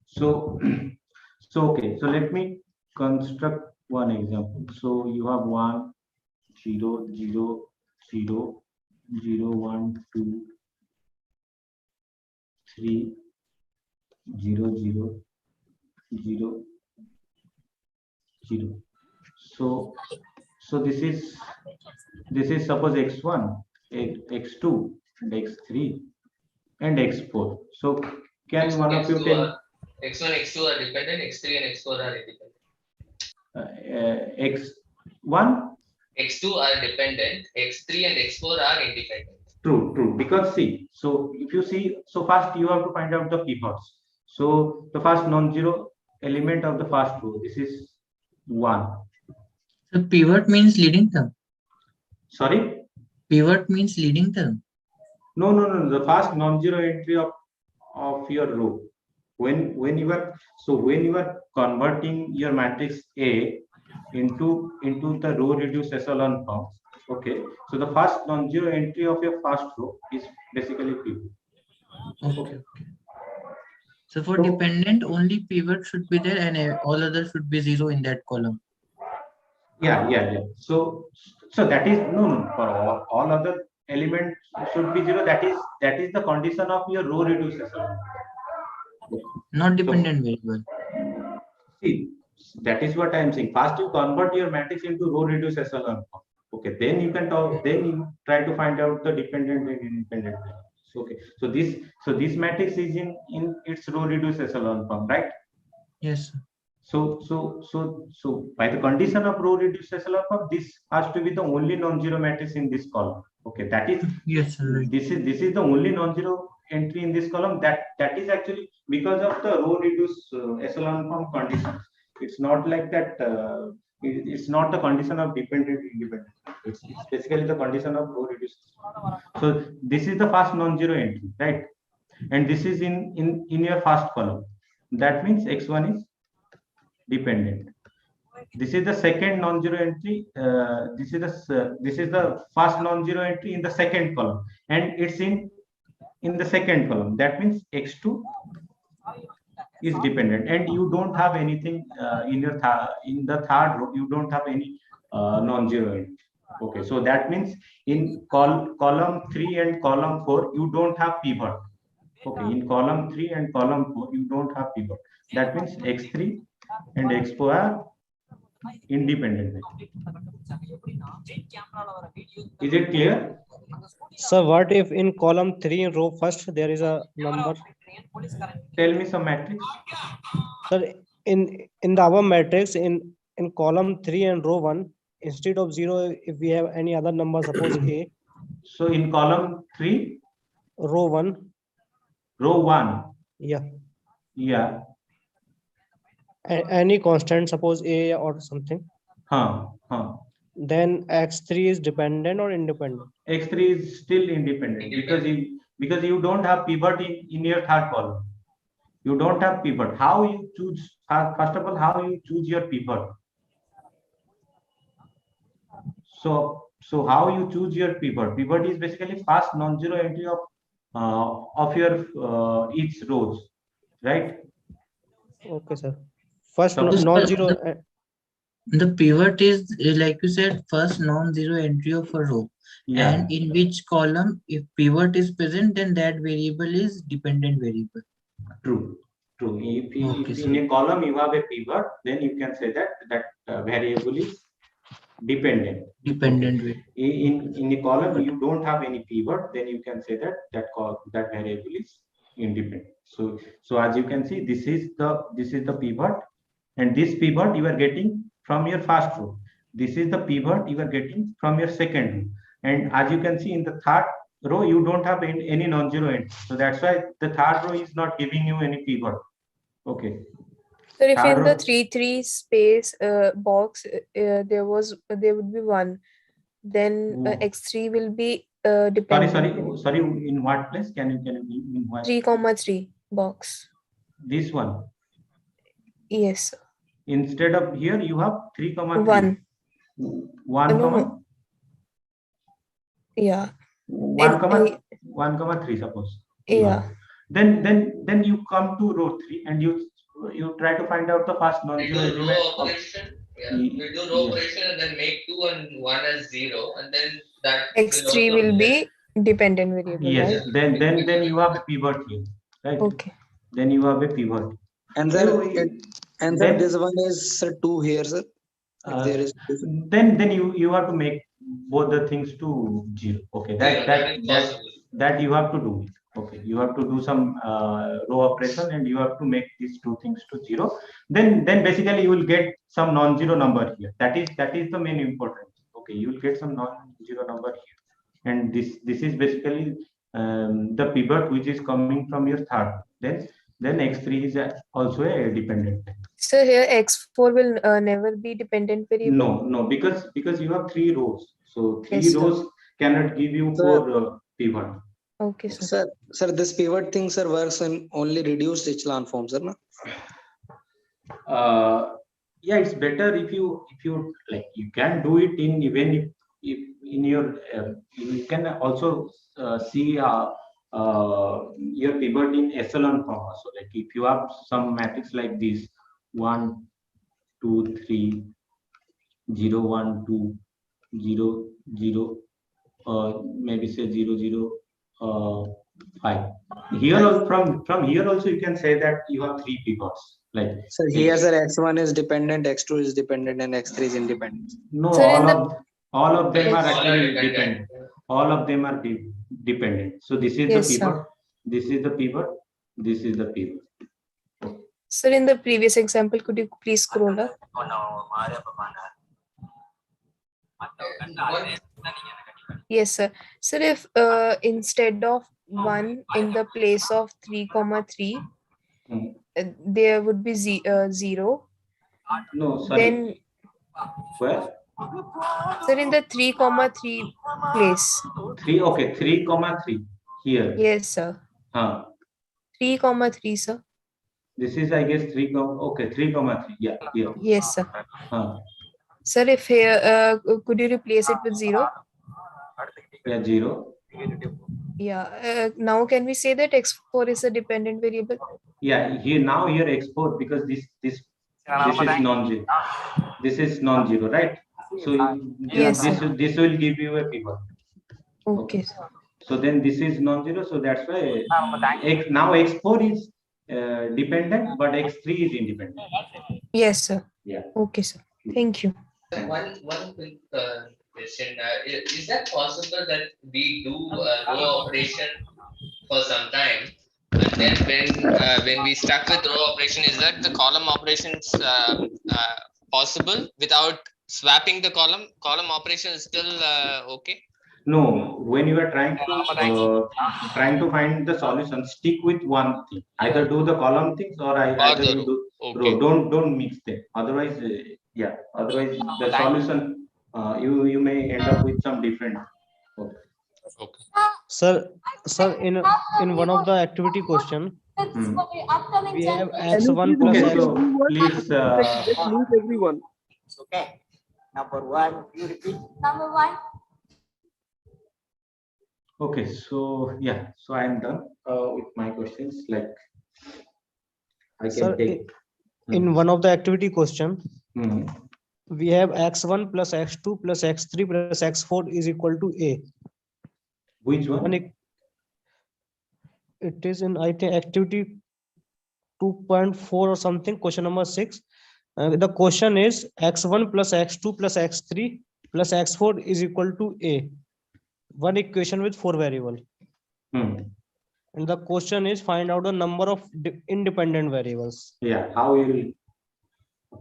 So okay, so let me construct one example. So you have 1 0 0 0 0 1 2 3 0 0 0 0. So this is suppose x1, x2, and x3, and x4. So can X1, one of you tell x1, x2 are dependent, x3 and x4 are independent. x1, x2 are dependent, x3 and x4 are independent. True. Because see, so if you see, so first you have to find out the pivots. So the first non-zero element of the first row, this is 1. So pivot means leading term. Sorry? Pivot means leading term. No. The first non-zero entry of your row. When you are converting your matrix A into the row reduced echelon form. Okay. So the first non-zero entry of your first row is basically pivot. Okay. So for dependent, only pivot should be there and all others should be 0 in that column. Yeah. So that is no for all other elements should be 0. That is the condition of your row reduced echelon. Not dependent variable. See, that is what I am saying. First, you convert your matrix into row reduced echelon form. Okay, then you can talk. Then you try to find out the dependent and independent variables. Okay, so this matrix is in its row reduced echelon form, right? Yes. So by the condition of row reduced echelon form, this has to be the only non-zero matrix in this column. Okay, that is yes. Right. This is the only non-zero entry in this column. That is actually because of the row reduced echelon form condition. It's not like that. It's not the condition of dependent independent. It's basically the condition of row reduced. So this is the first non-zero entry, right? And this is in your first column. That means x1 is dependent. This is the second non-zero entry. This is the first non-zero entry in the second column, and it's in the second column. That means x2 is dependent, and you don't have anything in the third row. You don't have any non-zero entry. Okay, so that means in column 3 and column 4 you don't have pivot. Okay, in column 3 and column 4 you don't have pivot. That means x3 and x4 are independent. Is it clear? So what if in column 3 in row first there is a number? Tell me some matrix. Sir, in the above matrix in column 3 and row 1, instead of 0, if we have any other number, suppose A. So in column 3, row 1. Row 1. Yeah. Any constant, suppose A or something. Then x3 is dependent or independent? X3 is still independent because you don't have pivot in your third column. You don't have pivot. How you choose? First of all, how you choose your pivot? So how you choose your pivot? Pivot is basically first non-zero entry of your each rows, right? Okay, sir. First non-zero. The pivot is, like you said, first non-zero entry of a row. Yeah. And in which column, if pivot is present, then that variable is dependent variable. True. True. Okay, If sir. in a column you have a pivot, then you can say that variable is dependent. Dependent with. In a column you don't have any pivot, then you can say that variable is independent. So as you can see, this is the pivot, and this pivot you are getting from your first row. This is the pivot you are getting from your second row, and as you can see in the third row you don't have any non-zero entry. So that's why the third row is not giving you any pivot. Okay. So if Third in the row, 3 space box there would be 1, then x3 will be dependent. sorry, in what place? Can you in what? 3,3 box. This one. Yes. Instead of here you have 3, 3. 1. 1, No. Yeah. 1, 3, suppose. Yeah. Then you come to row 3 and you try to find out the first We non-zero do element. row operation. Yeah. We do row operation and then make 2 and 1 as 0, and then that x3 will be dependent variable. Yes. Right? Then you have a pivot here, right? Okay. Then you have a pivot. And then this one is 2 here, sir. If there is then you have to make both the things to 0. Okay, that you have to do it. Okay, you have to do some row operation and you have to make these two things to 0. Then basically you will get some non-zero number here. That is the main important. Okay, you will get some non-zero number here, and this is basically the pivot which is coming from your third. Then x3 is also a dependent. So here x4 will never be dependent variable. No, because you have 3 rows. So 3 Yes, rows cannot give you 4 pivot. Okay, sir. Sir, this pivot thing, sir, works in only reduced echelon form, sir. No? Yeah, it's better if you like. You can do it in even if in your you can also see your pivot in echelon form also. Like if you have some matrix like this 1, 2, 3, 0, 1, 2, 0, 0, maybe say 0, 0, 5. Here from here also you can say that you have 3 pivots. Like so here, sir, x1 is dependent, x2 is dependent, and x3 is independent. No, all of them are actually dependent. All of them are dependent. So this is the pivot. This is the pivot. This is the pivot. Sir, in the previous example, could you please scroll up? Yes, sir. Sir, if instead of 1 in the place of 3, 3, there would be 0. No, sorry. Then, where? Sir, in the 3, 3 place. 3, okay, 3, 3 here. Yes, sir. 3, 3, sir. This is, I guess, 3, okay, 3, 3. Yeah, here. Yes, sir. Sir, if here, could you replace it with 0? Yeah, 0. Yeah. Now, can we say that x4 is a dependent variable? Yeah, here x4 because this is non-zero. This is non-zero, right? So yes, this will give you a pivot. Okay. So then this is non-zero. So that's why now x4 is dependent, but x3 is independent. Yes, sir. Yeah. Okay, sir. Thank you. One quick question. Is that possible that we do row operation for some time, and then when we stuck with row operation, is that the column operations possible without swapping the column? Column operation is still okay? No, when you are trying to find the solution, stick with one thing. Either do the column things or either you do row. Don't mix them. Otherwise, otherwise the solution you may end up with some different. Okay. Sir, in one of the activity question, we have x1 plus x. So please. Just mute everyone. Okay. Number 1, you repeat. Number 1. Okay, so yeah, so I am done with my questions. Like I can take. In one of the activity question, we have x1 plus x2 plus x3 plus x4 is equal to a. Which one? It is in, I think, activity 2.4 or something, question number 6. The question is x1 plus x2 plus x3 plus x4 is equal to a. One equation with 4 variables. And the question is find out the number of independent variables. Yeah, how you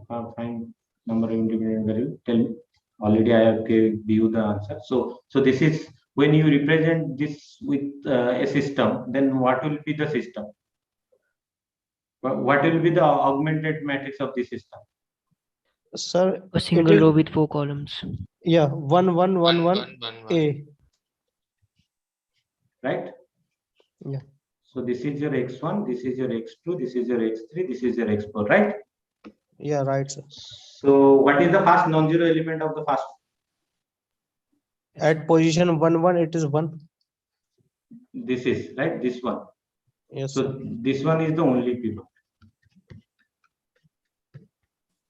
will find number of independent variables? Tell me. Already I have gave you the answer. So this is when you represent this with a system, then what will be the system? What will be the augmented matrix of the system? Sir, a single row with 4 columns. Yeah, 1 1 1 1 a. Right? Yeah. So this is your x1, this is your x2, this is your x3, this is your x4, right? Yeah, right, sir. So what is the first non-zero element of the first? At position 1 1, it is 1. This is right, this one. Yes. So this one is the only pivot.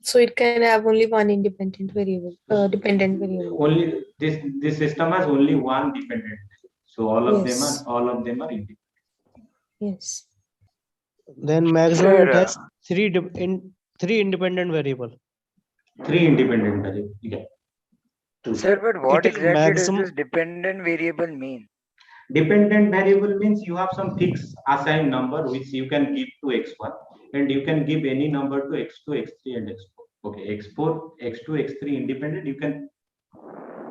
So it can have only one independent variable, dependent variable. Only this system has only one dependent. So all of them are independent. Yes. Then maximum it has three independent variable. 3 independent variable. Yeah. Sir, but what exactly does this dependent variable mean? Dependent variable means you have some fixed assigned number which you can give to x1 and you can give any number to x2, x3 and x4. Okay, x4, x2, x3 independent, you can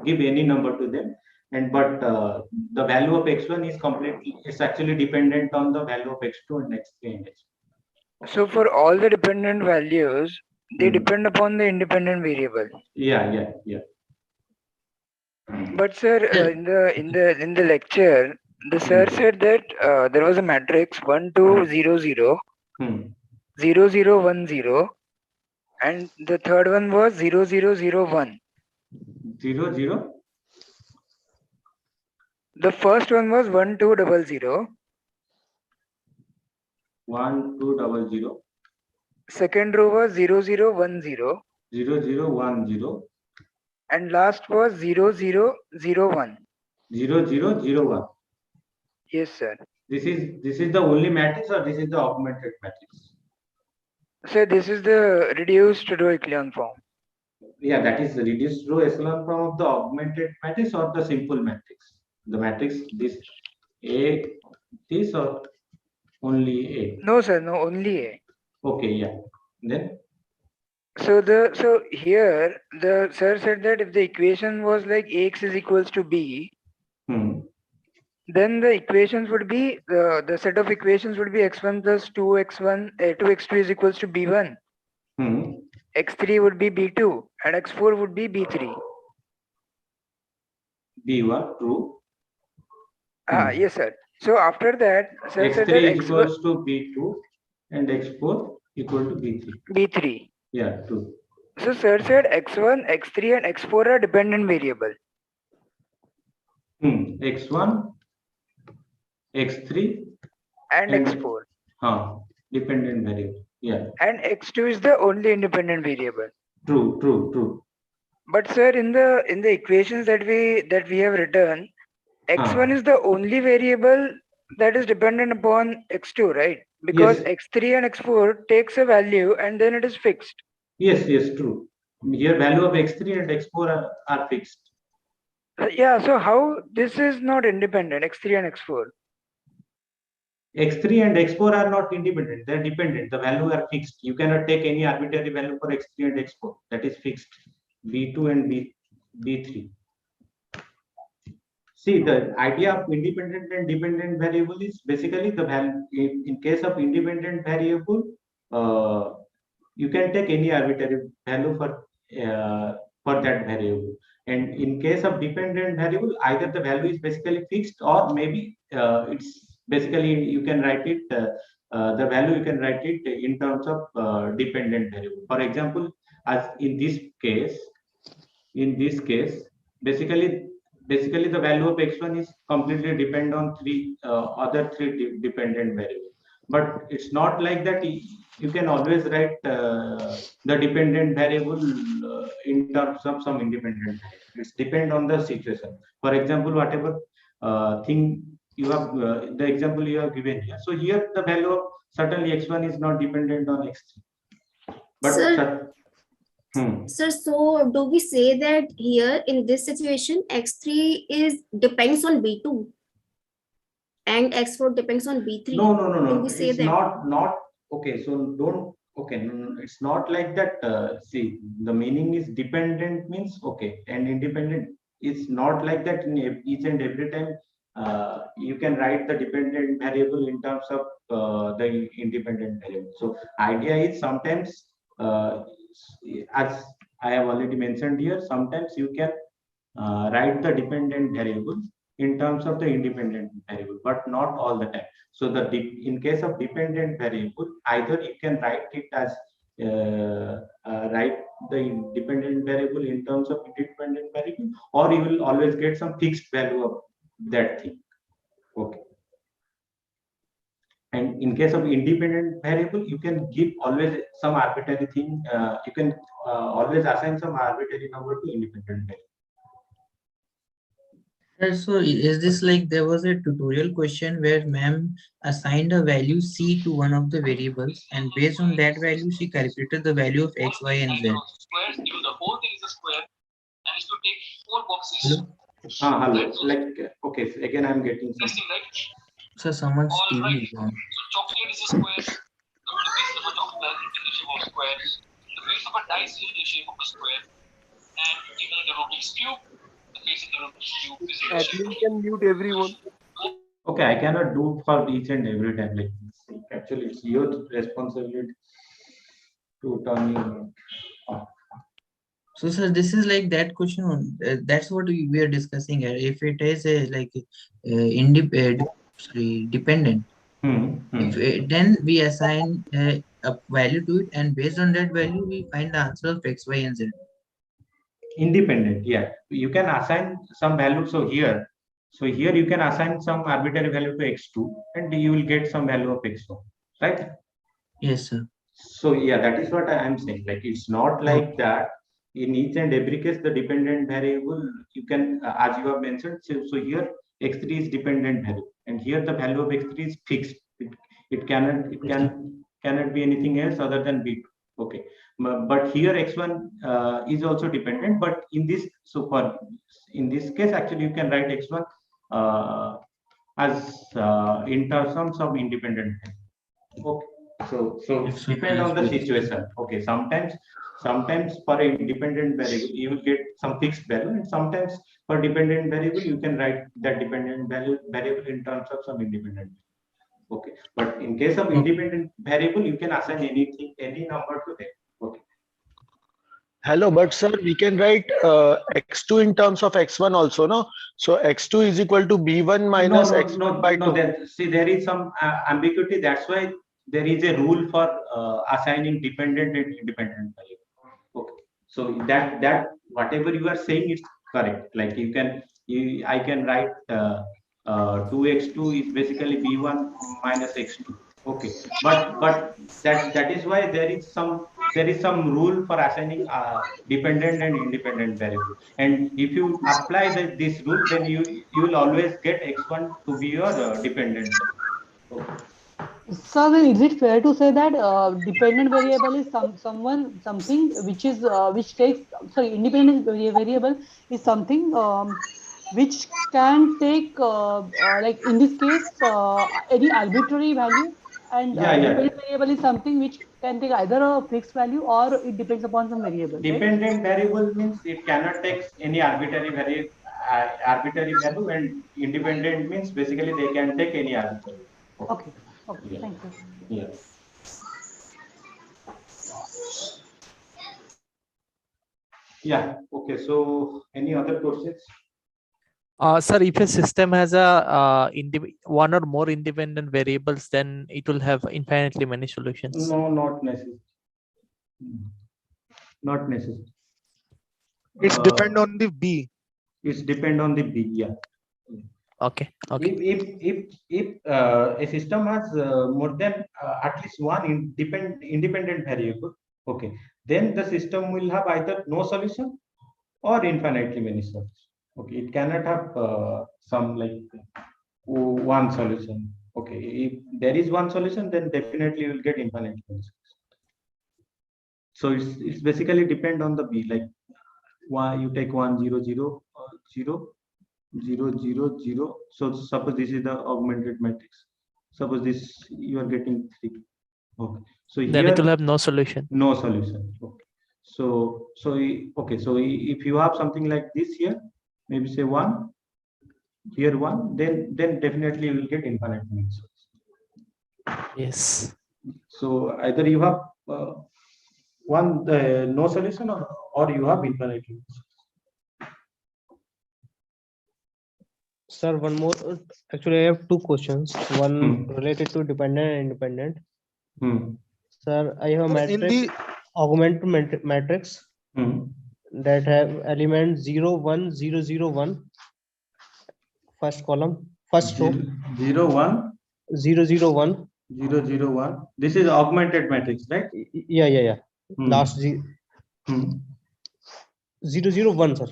give any number to them, and but the value of x1 is completely, it's actually dependent on the value of x2 and x3 and x4. So for all the dependent values, they depend upon the independent variable. Yeah. But sir, in the lecture, the sir said that there was a matrix 1 2 0 0 0 0 1 0, and the third one was 0 0 0 1. 0 0. The first one was 1 2 0 0. 1 2 0 0. Second row was 0 0 1 0. 0 0 1 0. And last was 0 0 0 1. 0 0 0 1. Yes, sir. This is the only matrix, or this is the augmented matrix? Sir, this is the reduced row echelon form. Yeah, that is the reduced row echelon form of the augmented matrix or the simple matrix. The matrix this A, this or only A? No, sir, no, only A. Okay, yeah. Then? So here the sir said that if the equation was like Ax is equals to B, then the equations would be the set of equations would be x1 plus 2x1 2x2 is equals to b1. X3 would be b2 and x4 would be b3. B1 true. Yes, sir. So after that, sir said that x3 equals to b2 and x4 equal to b3. b3. Yeah, true. So sir said x1, x3 and x4 are dependent variable. X1, x3 and x4. Dependent variable. Yeah. And x2 is the only independent variable. True. But sir, in the equations that we have written, x1 is the only variable that is dependent upon x2, right? Because x3 and x4 takes a value and then it is fixed. Yes, true. Here value of x3 and x4 are fixed. Yeah, so how this is not independent, x3 and x4? X3 and x4 are not independent, they are dependent. The value are fixed. You cannot take any arbitrary value for x3 and x4. That is fixed. B2 and B3. See, the idea of independent and dependent variable is basically the value. In case of independent variable, you can take any arbitrary value for that variable. And in case of dependent variable, either the value is basically fixed or maybe it's basically you can write it, the value you can write it in terms of dependent variable. For example, as in this case, basically the value of x1 is completely depend on other three dependent variables. But it's not like that. You can always write the dependent variable in terms of some independent variable. It's depend on the situation. For example, whatever thing you have, the example you have given here. So here the value of certainly x1 is not dependent on x3. But Sir, so do we say that here in this situation, x3 is depends on b2 and x4 depends on b3? No. Do we say It's that? not okay. So don't okay. No, it's not like that. See, the meaning is dependent means okay, and independent is not like that in each and every time. You can write the dependent variable in terms of the independent variable. So idea is sometimes, as I have already mentioned here, sometimes you can write the dependent variable in terms of the independent variable, but not all the time. So in case of dependent variable, either you can write it as write the independent variable in terms of independent variable, or you will always get some fixed value of that thing. Okay. And in case of independent variable, you can give always some arbitrary thing. You can always assign some arbitrary number to independent variable. So is this like there was a tutorial question where ma'am assigned a value c to one of the variables, and based on that value she calculated the value of x, y, and z. Squares, if the whole thing is a square, and if you take 4 boxes. Hello? Hello. Like okay, so again I'm getting some. So someone's TV is on. So chocolate is a square. The base of a chocolate in the shape of squares. The base of a dice is in the shape of a square. And even the Rubik's cube, the base of the Rubik's cube is in the shape Admin can mute everyone. Okay, I cannot do for each and every time like this. Actually, it's your responsibility to turn it on. So sir, this is like that question. That's what we are discussing here. If it is a like dependent, then we assign a value to it, and based on that value, we find the answer of x, y, and z. Independent, yeah. You can assign some value. So here you can assign some arbitrary value to x2, and you will get some value of x1, right? Yes, sir. So yeah, that is what I am saying. Like it's not like that. In each and every case, the dependent variable you can, as you have mentioned. So here x3 is dependent variable, and here the value of x3 is fixed. It cannot be anything else other than b2. Okay, but here x1 is also dependent. But in this case, actually you can write x1 as in terms of independent variable. Okay. So depend on the situation. Okay, sometimes for a dependent variable you will get some fixed value, and sometimes for dependent variable you can write that dependent variable in terms of some independent. Okay, but in case of independent variable you can assign anything, any number to them. Okay. Hello, but sir, we can write x2 in terms of x1 also, no? So x2 is equal to b1 minus x1 by 2. See, there is some ambiguity. That's why there is a rule for assigning dependent and independent variable. Okay. So that whatever you are saying is correct. Like I can write 2x2 is basically b1 minus x2. Okay, but that is why there is some rule for assigning dependent and independent variable. And if you apply this rule, then you will always get x1 to be your dependent variable. Okay. So then is it fair to say that dependent variable is something which is independent variable is something which can take like in this case any arbitrary value, and dependent variable is something which can take either a fixed value or it depends upon some variable. Dependent variable means it cannot take any arbitrary value, and independent means basically they can take any arbitrary. Okay. Okay. Thank you. Yeah. Yeah. Okay. So, any other questions? Sir, if a system has a one or more independent variables, then it will have infinitely many solutions. No, not necessary. Not necessary. It's depend on the B. It's depend on the B. Yeah. Okay. If a system has more than at least one independent variable, okay, then the system will have either no solution or infinitely many solutions. Okay, it cannot have some like one solution. Okay, if there is one solution, then definitely you will get infinite solutions. So it's basically depend on the B. Like one, you take 1 0 0 0 0 0 0. So suppose this is the augmented matrix. Suppose this you are getting 3. Okay. So Then here it will have no solution. no solution. Okay. So okay. So if you have something like this here, maybe say 1 here 1, then definitely you will get infinite means. Yes. So either you have one no solution or you have infinite means. Sir, one more. Actually, I have two questions. One related to dependent and independent. Sir, I have a In matrix, the augmented matrix that have element 0 1 0 0 1. First column, first row. 0 1 0 0 1. 0 0 1. This is augmented matrix, right? Yeah. Last 0 0 1, sir.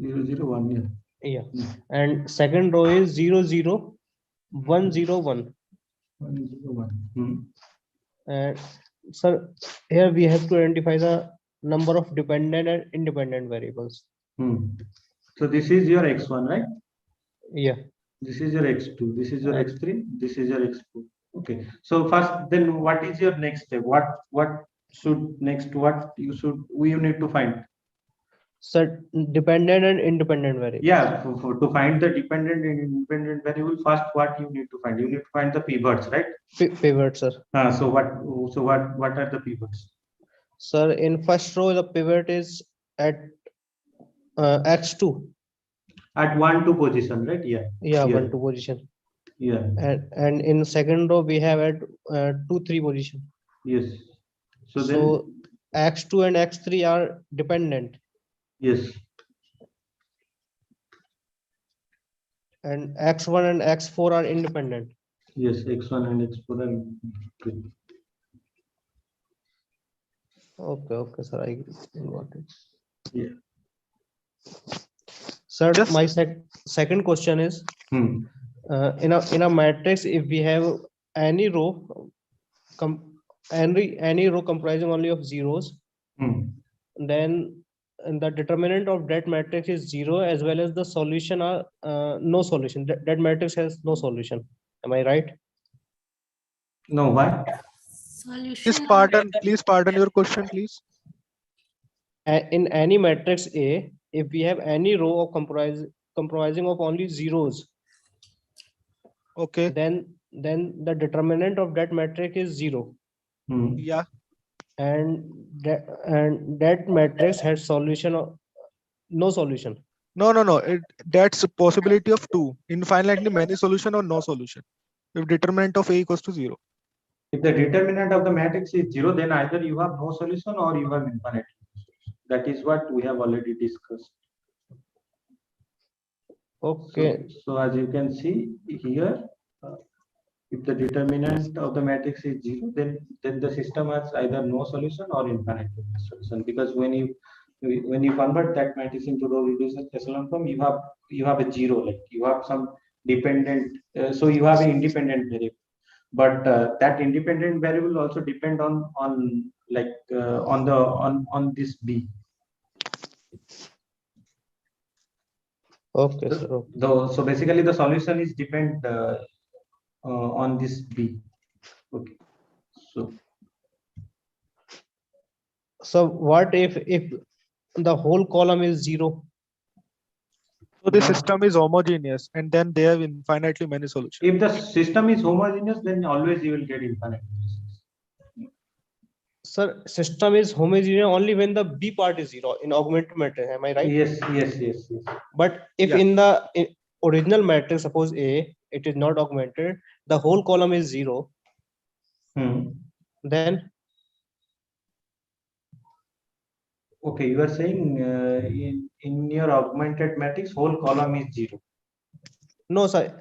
0 0 1, yeah. Yeah. And second row is 0 0 1 0 1. 1 0 1. And sir, here we have to identify the number of dependent and independent variables. So this is your x1, right? Yeah. This is your x2. This is your x3. This is your x4. Okay. So first, then what is your next step? What should next? What you need to find? So dependent and independent variables. Yeah. To find the dependent and independent variable, first what you need to find? You need to find the pivots, right? Pivots, sir. So what are the pivots? Sir, in first row, the pivot is at x2. At 1 2 position, right? Yeah. Yeah, 1 2 position. Yeah. And in second row, we have at 2 3 position. Yes. So then x2 and x3 are dependent. Yes. And x1 and x4 are independent. Yes, x1 and x4 are independent. Okay, sir. I got it. Yeah. Sir, my second question is, in a matrix, if we have any row, any row comprising only of zeros, then the determinant of that matrix is 0, as well as the solution are no solution. That matrix has no solution. Am I right? No, why? Please pardon your question, please. In any matrix A, if we have any row of comprising of only zeros, okay, then the determinant of that matrix is 0. Yeah. And that matrix has solution or no solution. No. That's a possibility of 2. Infinitely many solution or no solution. If determinant of A equals to 0. If the determinant of the matrix is 0, then either you have no solution or you have infinite solution. That is what we have already discussed. Okay. So as you can see here, if the determinant of the matrix is 0, then the system has either no solution or infinite solution. Because when you convert that matrix into row reduced echelon form, you have a 0, like you have some dependent. So you have an independent variable. But that independent variable also depend on this B. Okay, sir. So basically the solution is depend on this B. Okay. So what if the whole column is 0? So the system is homogeneous, and then they have infinitely many solutions. If the system is homogeneous, then always you will get infinite. Sir, system is homogeneous only when the B part is 0 in augmented matrix. Am I right? Yes. But if in the original matrix, suppose A, it is not augmented, the whole column is 0. Then? Okay, you are saying in your augmented matrix, whole column is 0. No, sir.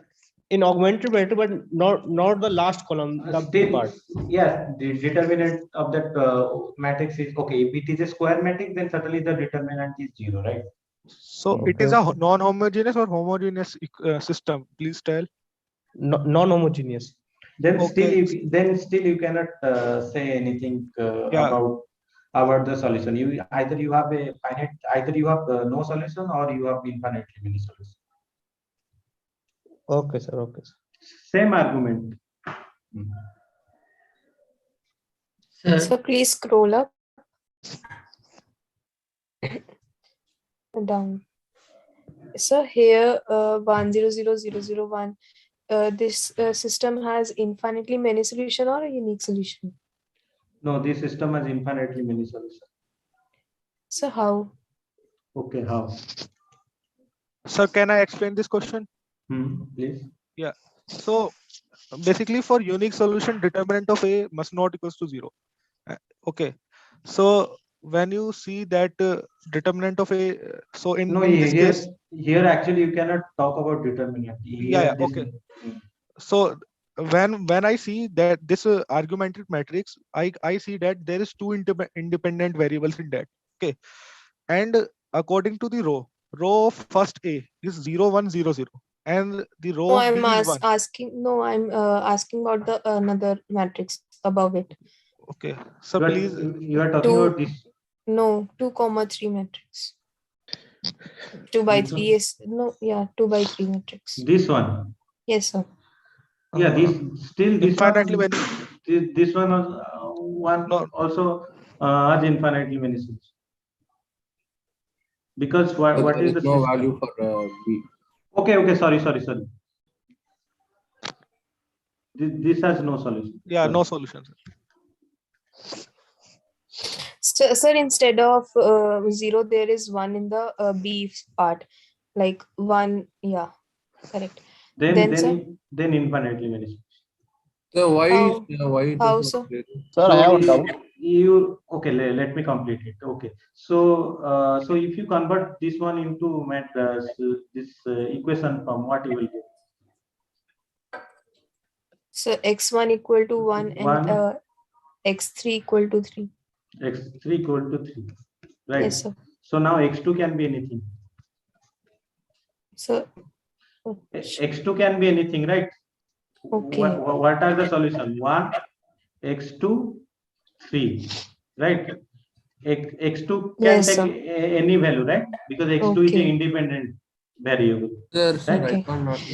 In augmented matrix, but not the last column, the B part. Yes, the determinant of that matrix is okay. If it is a square matrix, then certainly the determinant is 0, right? So it is a non-homogeneous or homogeneous system. Please tell. non-homogeneous. Then Okay. still you cannot say anything Yeah. about the solution. Either you have a finite, either you have no solution or you have infinitely many solutions. Okay, sir. Okay, sir. Same argument. So please scroll up. Down. So here 100001, this system has infinitely many solution or a unique solution? No, this system has infinitely many solutions. So how? Okay, how? Sir, can I explain this question? Please. Yeah. So basically for unique solution, determinant of A must not equals to 0. Okay. So when you see that determinant of A, so in this case, here actually you cannot talk about determinant. Yeah, okay. So when I see that this argumented matrix, I see that there is two independent variables in that. Okay. And according to the row of first A is 0 1 0 0, and the row No, of I'm B is 1. asking about the another matrix above it. Okay. So please, you are talking about this. No, 2,3 matrix. 2 by 3 is no, yeah, 2 by 3 matrix. This one. Yes, sir. Yeah, this infinitely one. many. This one also has infinitely many solutions. Because what is the no system? value for B. Okay, sorry. This has no solution. Yeah, no solution. So, sir, instead of 0, there is 1 in the B part, like 1. Yeah, correct. Then infinitely many solutions. So why How so? Sir, I have a doubt. Okay, let me complete it. Okay, so if you convert this one into this equation form, what you will get? So x1 equal to 1 and x3 equal to 3. X3 equal to 3, right? Yes, sir. So now x2 can be anything. So x2 can be anything, right? Okay. What are the solution? 1, x2, 3, right? X2 can take any value, right? Because x2 is an independent variable. Okay.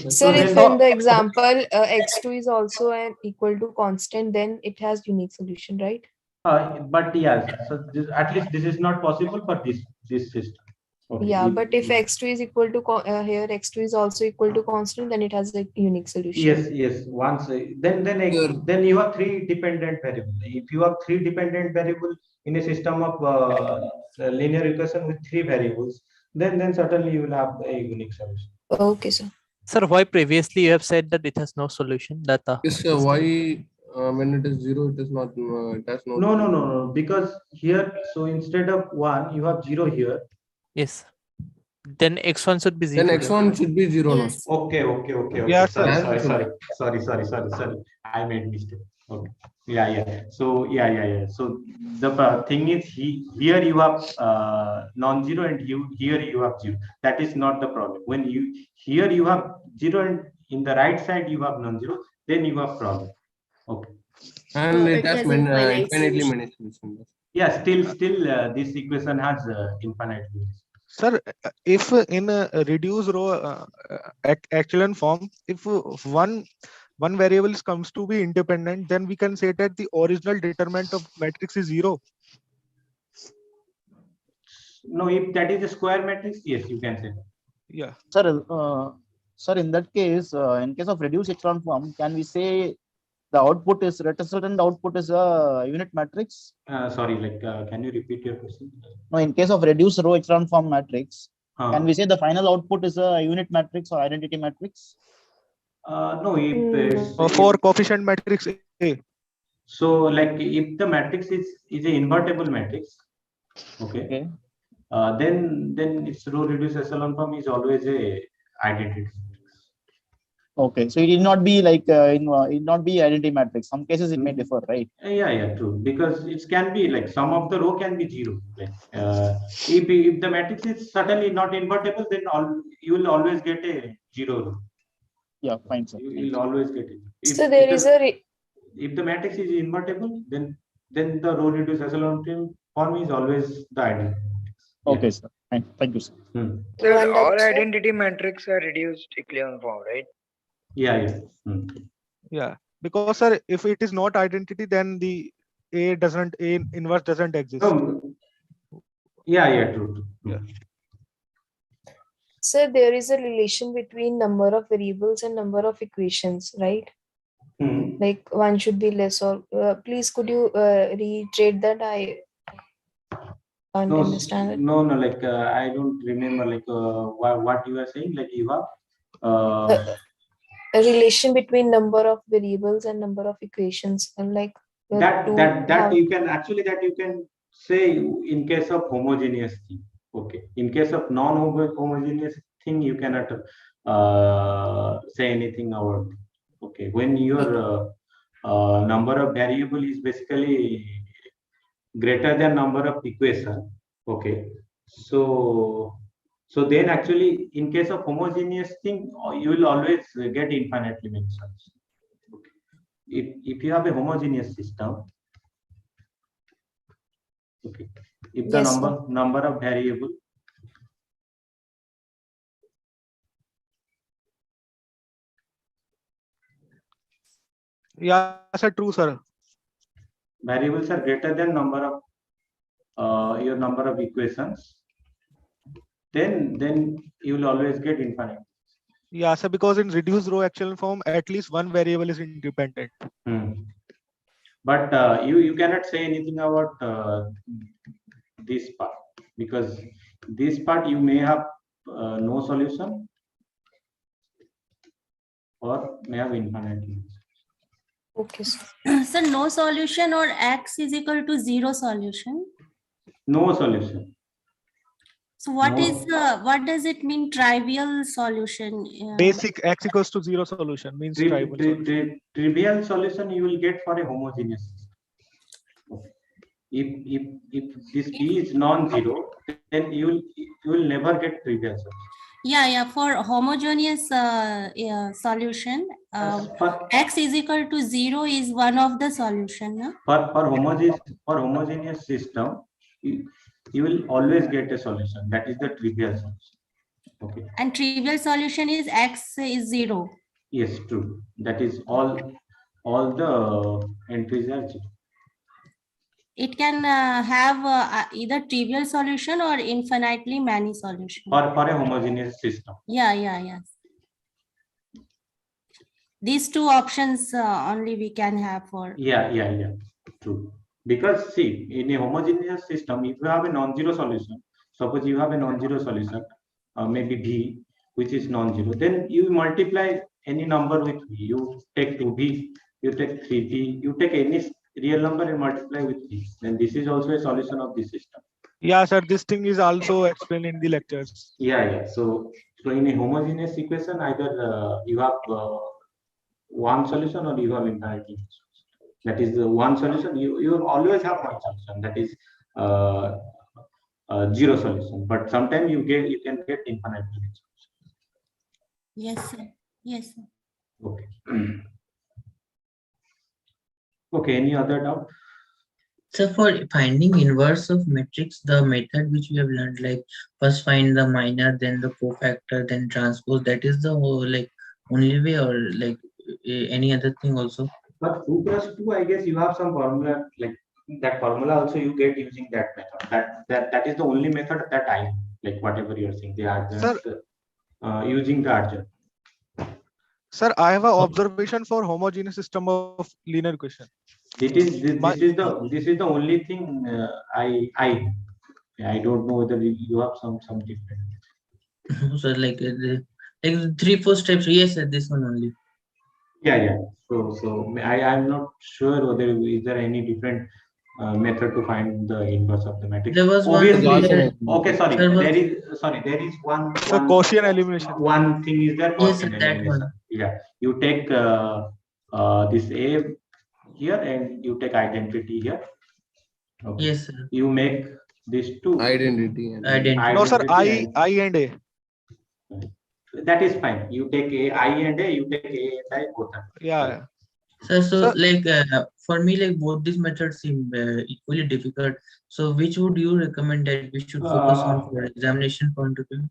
So if in the example x2 is also an equal to constant, then it has unique solution, right? But yes, so at least this is not possible for this system. Okay. Yeah, but if x2 is equal to here x2 is also equal to constant, then it has a unique solution. Yes. Once then you have 3 dependent variables. If you have 3 dependent variables in a system of linear equation with 3 variables, then certainly you will have a unique solution. Okay, sir. Sir, why previously you have said that it has no solution? That Yes, sir. Why when it is 0, it is not. It has no. No. Because here, so instead of 1, you have 0 here. Yes. Then x1 should be 0. Then x1 should be 0. Yes. Okay. Yes, sir. Sorry. I made mistake. Okay. Yeah. So yeah. So the thing is, here you have non-zero, and here you have 0. That is not the problem. When here you have 0, and in the right side you have non-zero, then you have problem. Okay. And So it has infinitely solution. many solutions. Yeah. Still, this equation has infinitely. Sir, if in a reduced row echelon form, if one variable comes to be independent, then we can say that the original determinant of matrix is 0. No, if that is a square matrix, yes, you can say that. Yeah. Sir, in that case, in case of reduced echelon form, can we say the output is resultant output is a unit matrix? Sorry, can you repeat your question? No, in case of reduced row echelon form matrix, can we say the final output is a unit matrix or identity matrix? No, if For coefficient matrix A. So if the matrix is an invertible matrix, okay. Then its row reduced echelon form is always a identity. Okay, so it will not be it will not be identity matrix. Some cases it may differ, right? Yeah, true. Because it can be some of the row can be 0. If the matrix is certainly not invertible, then you will always get a 0 row. Yeah, fine, sir. You will always get it. So there is a if the matrix is invertible, then the row reduced echelon form is always the ideal. Okay, sir. Fine. Thank you, sir. Sir, all identity matrix are reduced echelon form, right? Yeah. Yeah, because sir, if it is not identity, then the A inverse doesn't exist. Yeah, true. Yeah. So there is a relation between number of variables and number of equations, right? Like one should be less or please could you reiterate that? I can't understand it. No, like I don't remember like what you are saying. Like you have a relation between number of variables and number of equations, and like that you can say in case of homogeneous thing. Okay, in case of non-homogeneous thing, you cannot say anything about. Okay, when your number of variable is basically greater than number of equation. Okay, so then actually in case of homogeneous thing, you will always get infinitely many solutions. Okay. If you have a homogeneous system, okay, if the number of variable Yeah, sir, true, sir. variables are greater than number of your number of equations, then you will always get infinite. Yeah, sir, because in reduced row echelon form, at least one variable is independent. But you cannot say anything about this part, because this part you may have no solution or may have infinite. Okay, so no solution or x is equal to 0 solution. No solution. So what does it mean, trivial solution? Basic x equals to 0 solution means trivial solution. Trivial solution you will get for a homogeneous system. Okay. If this B is non-zero, then you will never get trivial solution. Yeah, for homogeneous solution, x is equal to 0 is one of the solution. No? For homogeneous system, you will always get a solution. That is the trivial solution. Okay. And trivial solution is x is 0. Yes, true. That is all the entries are 0. It can have either trivial solution or infinitely many solutions. For a homogeneous system. Yeah. These two options only we can have for. Yeah. True. Because see, in a homogeneous system, if you have a non-zero solution, suppose you have a non-zero solution, maybe B, which is non-zero, then you multiply any number with B. You take 2B, you take 3B, you take any real number and multiply with B. Then this is also a solution of this system. Yeah, sir, this thing is also explained in the lectures. Yeah. So in a homogeneous equation, either you have one solution or you have infinity. That is the one solution. You always have one solution. That is zero solution. But sometimes you can get infinite solutions. Yes, sir. Okay. Okay. Any other doubt? So for finding inverse of matrix, the method which we have learned, like first find the minor, then the cofactor, then transpose, that is the whole like only way, or like any other thing also? But 2 plus 2, I guess you have some formula, like that formula also you get using that method. That is the only method that I like, whatever you're saying. They are just using the adjoint. Sir, I have an observation for homogeneous system of linear equation. This is the only thing I don't know whether you have some different. So like 3-4 steps. Yes, sir, this one only. Yeah. So I'm not sure whether is there any different method to find the inverse of the matrix. There was obviously one. Okay, sorry. There is one. So Gaussian elimination. One thing is there. Yes, Gaussian that elimination. one. Yeah, you take this A here and you take identity here. Okay. Yes, sir. You make these two identity. No, sir, I and A. That is fine. You take I and A, you take A and I both. Yeah. So like for me, like both these methods seem equally difficult. So which would you recommend that we should focus on for examination point of view?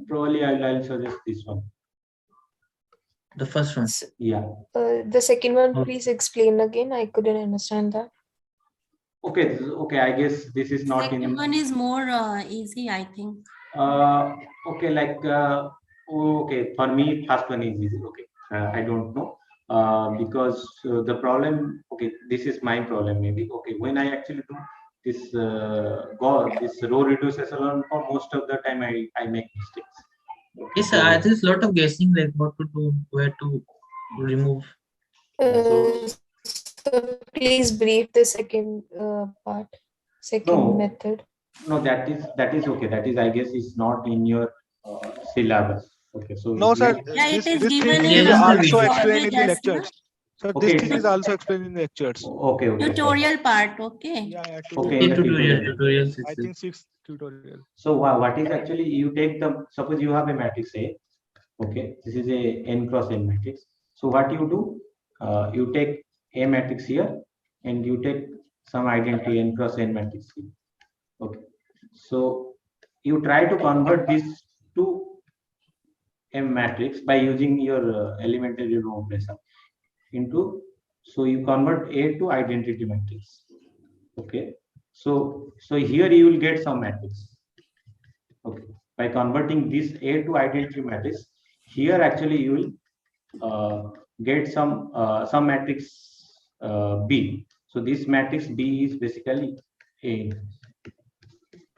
Probably I'll suggest this one. The first one. Yeah. The second one, please explain again. I couldn't understand that. Okay. Okay. I guess this is not Second in. one is more easy, I think. Okay. Like. Okay. For me, first one is easy. Okay. I don't know. Because the problem. Okay. This is my problem. Maybe. Okay. When I actually do this this row reduce echelon, for most of the time I make mistakes. Okay, Yes, sir. There's a lot of guessing, like what to do, where to remove. So please brief the second part, second method. No, that is okay. That is, I guess, is not in your syllabus. Okay, so No, sir. Yeah, it is This given thing in is also Homogeneous, explained in the lectures. So Okay, this thing is also explained in the lectures. Okay. tutorial part. Okay. Yeah. Okay, in the tutorial. I think 6th tutorial. So what is actually, you take the, suppose you have a matrix A. Okay, this is a n cross n matrix. So what you do, you take a matrix here, and you take some identity n cross n matrix here. Okay, so you try to convert this to a matrix by using your elementary row operator into. So you convert A to identity matrix. Okay, so here you will get some matrix. Okay, by converting this A to identity matrix, here actually you will get some matrix B. So this matrix B is basically A.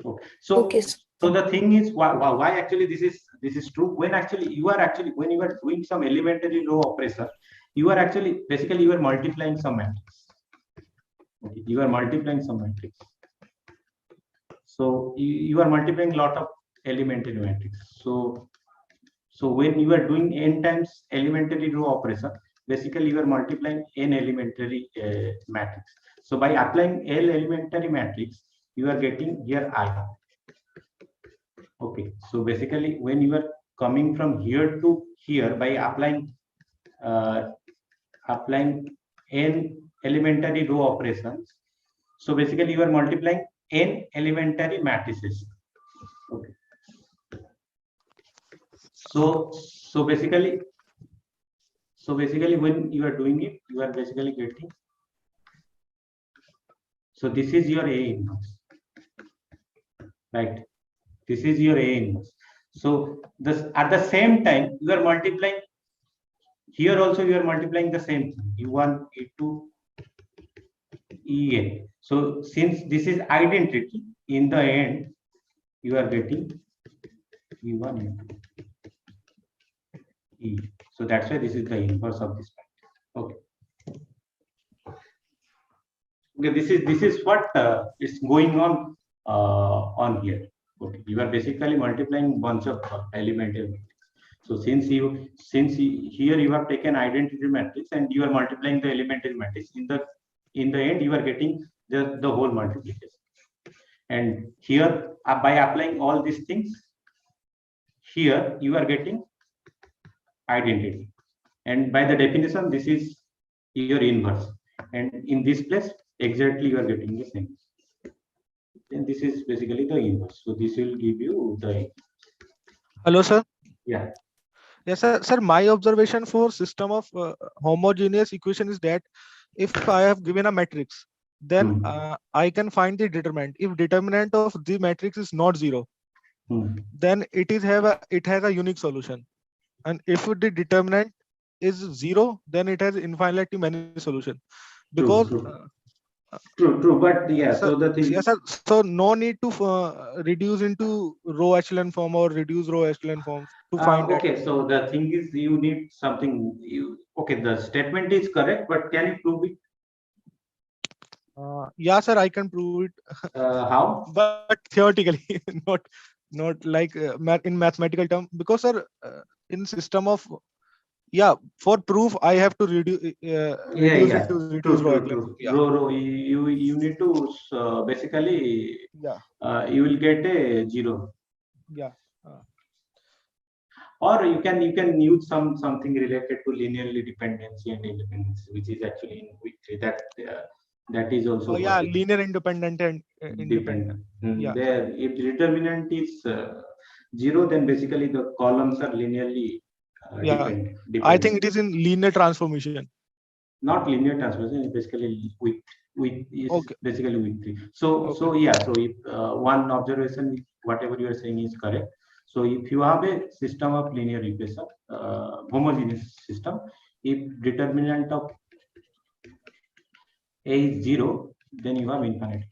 Okay. So the thing is, why actually this is true? When actually you are doing some elementary row operation, you are actually basically you are multiplying some matrix. Okay, you are multiplying some matrix. So you are multiplying a lot of elementary matrix. So when you are doing n times elementary row operation, basically you are multiplying n elementary matrix. So by applying L elementary matrix, you are getting here I. Okay, so basically when you are coming from here to here by applying n elementary row operations, so basically you are multiplying n elementary matrices. Okay. So basically when you are doing it, you are basically getting. So this is your A inverse, right? This is your A inverse. So this at the same time you are multiplying. Here also you are multiplying the same thing. U1, E2, En. So since this is identity, in the end you are getting E1, E2, E. So that's why this is the inverse of this matrix. Okay, this is what is going on here. Okay, you are basically multiplying bunch of elementary matrix. So since here you have taken identity matrix and you are multiplying the elementary matrix, in the end you are getting the whole multiplication. And here by applying all these things, here you are getting identity. And by the definition, this is your inverse. And in this place, exactly you are getting the same. And this is basically the inverse. So this will give you the. Hello, sir. Yeah. Yes, sir. Sir, my observation for system of homogeneous equation is that if I have given a matrix, then I can find the determinant. If determinant of the matrix is not 0, then it has a unique solution. And if the determinant is 0, then it has infinitely many solutions. Because True, but yeah. So the thing. Yes, sir. So no need to reduce into row echelon form or reduce row echelon form to find that. Okay, so the thing is, you need something. Okay, the statement is correct, but can you prove it? Yeah, sir, I can prove it. How? But theoretically, not like in mathematical term. Because, sir, in system of for proof I have to reduce reduce row echelon. Yeah. Row. You need to basically. You will get a 0. Yeah. or you can use something related to linearly dependency and independence, which is actually in week 3. That is also Yeah, possible. linear independent and independent. Yeah. There, if the determinant is 0, then basically the columns are linearly dependent. I think it is in linear transformation. Not linear transformation, it's basically weak is basically weak 3. So yeah, so if one observation, whatever you are saying is correct. So if you have a system of linear equation, homogeneous system, if determinant of A is 0, then you have infinite.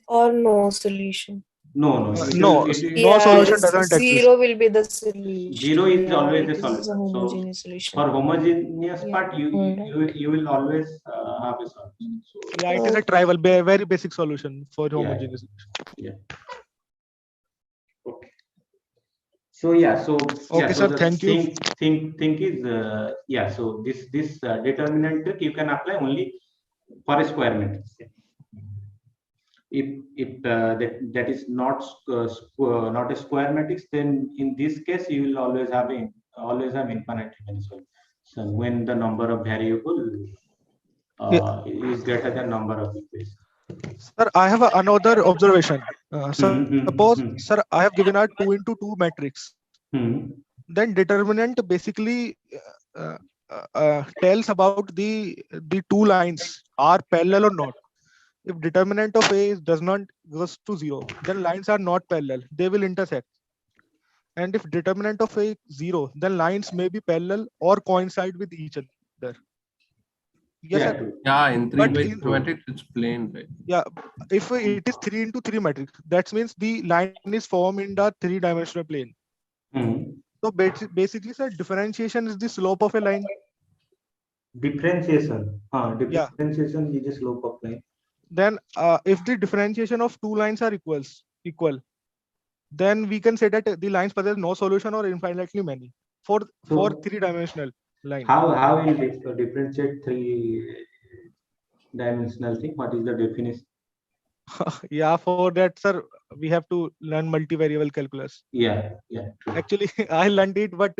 Or no solution. No solution doesn't exist. 0 will be the solution. 0 is always it a is solution. a homogeneous solution. For homogeneous part, you will always have a solution. So, yeah, it is a trivial, very basic solution for homogeneous. Yeah. Okay. So yeah, so okay, so sir. Thank you. Thing is yeah. So this determinant trick you can apply only for a square matrix. If that is not not a square matrix, then in this case you will always have infinite dimension. So when the number of variable is greater than number of equations. Sir, I have another observation. Suppose, sir, I have given a 2 into 2 matrix. Then determinant basically tells about the two lines are parallel or not. If determinant of A does not goes to 0, then lines are not parallel. They will intersect. And if determinant of A is 0, then lines may be parallel or coincide with each other. Yes, sir. Yeah, in 3 by 3 matrix, it's plain, right? Yeah, if it is 3 into 3 matrix, that means the line is formed in the 3-dimensional plane. So basically, sir, differentiation is the slope of a line. Differentiation. Differentiation is the slope of line. Then, if the differentiation of two lines are equal, then we can say that the lines possess no solution or infinitely many for 3-dimensional line. How will differentiate 3-dimensional thing? What is the definition? Yeah, for that, sir, we have to learn multivariable calculus. Yeah. Actually, I learned it, but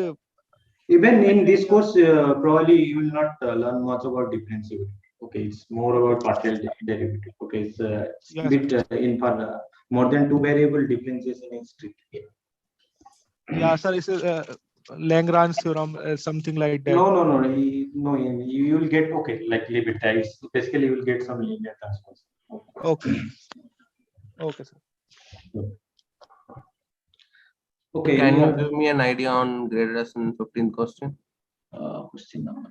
even in this course, probably you will not learn much about differentiability. Okay, it's more about partial derivative. Okay, it's a bit in for more than 2 variable differentiation is tricky. Yeah, sir, it's Lagrange theorem, something like that. No. You will get like leave it. Basically, you will get some linear transforms. Okay, sir. Okay. Can you give me an idea on greater than 15th question? Question number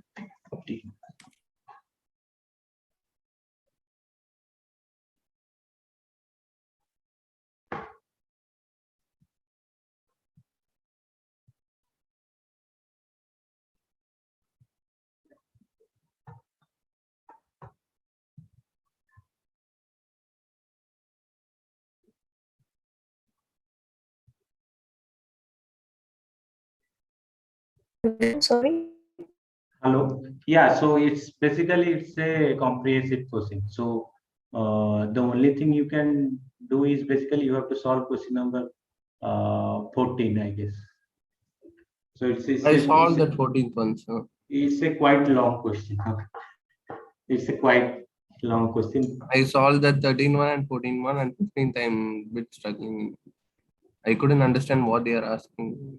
15. Sorry. Hello. Yeah. So it's a comprehensive question. So the only thing you can do is basically you have to solve question number 14, I guess. So I solved that 14th one, sir. It's a quite long question. It's a quite long question. I solved that 13 one and 14 one, and 15th I'm a bit struggling. I couldn't understand what they are asking.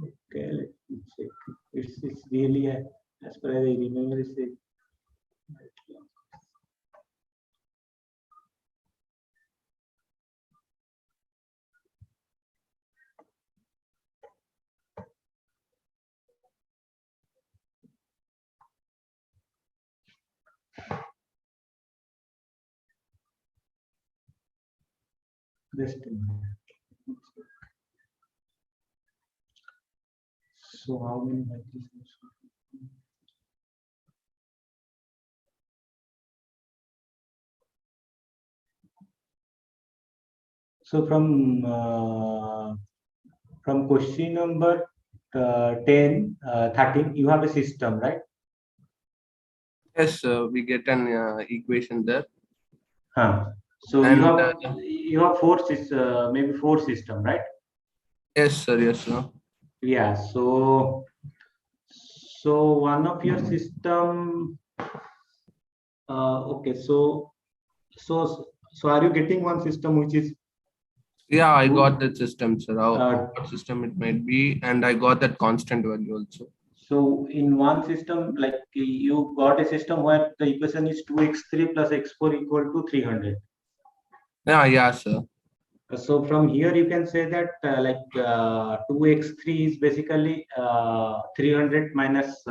Okay, let me check. It's really as per I remember, it's a just a minute. So how many matrices? So from question number 10, 13, you have a system, right? Yes, we get an equation there. So And you have maybe four system, right? yes, sir. Yes, sir. Yeah. So one of your system. Okay. So are you getting one system which is? Yeah, I got that system, sir. What system it might be, and I got that constant value also. So in one system, like you got a system where the equation is 2x3 plus x4 equal to 300. Yeah, sir. So from here you can say that 2x3 is basically 300 minus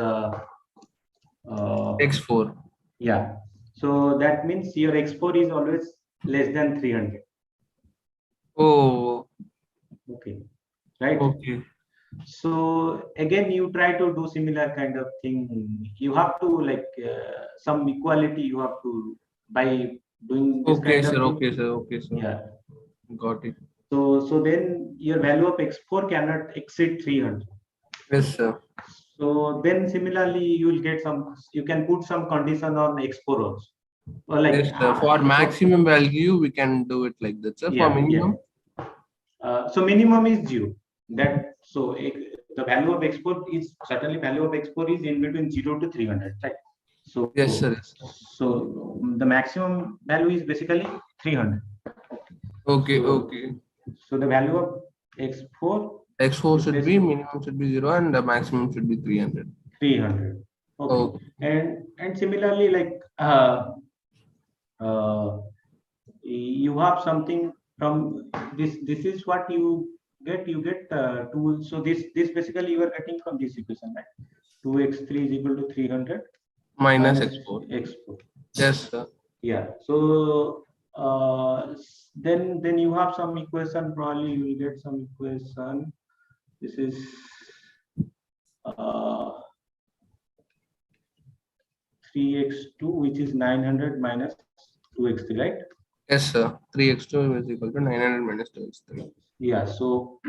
x4. Yeah. So that means your x4 is always less than 300. Oh. Okay. Right. Okay. So again, you try to do similar kind of thing. You have to some equality. You have to by doing this Okay, kind sir. of thing. Okay, sir. Okay, sir. Yeah. Got it. So then your value of x4 cannot exceed 300. Yes, sir. So then similarly, you will get you can put some condition on x4 also. Or Yes, sir. For maximum value, we can do it like that, sir. Yeah, For minimum? So minimum is 0. The value of x4 is certainly value of x4 is in between 0 to 300, right? So yes, sir. Yes, sir. So the maximum value is basically 300. Okay, okay. So the value of x4 should be minimum should be 0 and the maximum should be 300. 300. Okay. And similarly, you have something from this. This is what you get. You get 2. So this basically you are getting from this equation, right? 2x3 is equal to 300 minus x4. Yes, sir. Yeah. So then you have some equation. Probably you will get some equation. This is 3x2, which is 900 minus 2x3, right? Yes, sir. 3x2 is equal to 900 minus 2x3. Yeah. So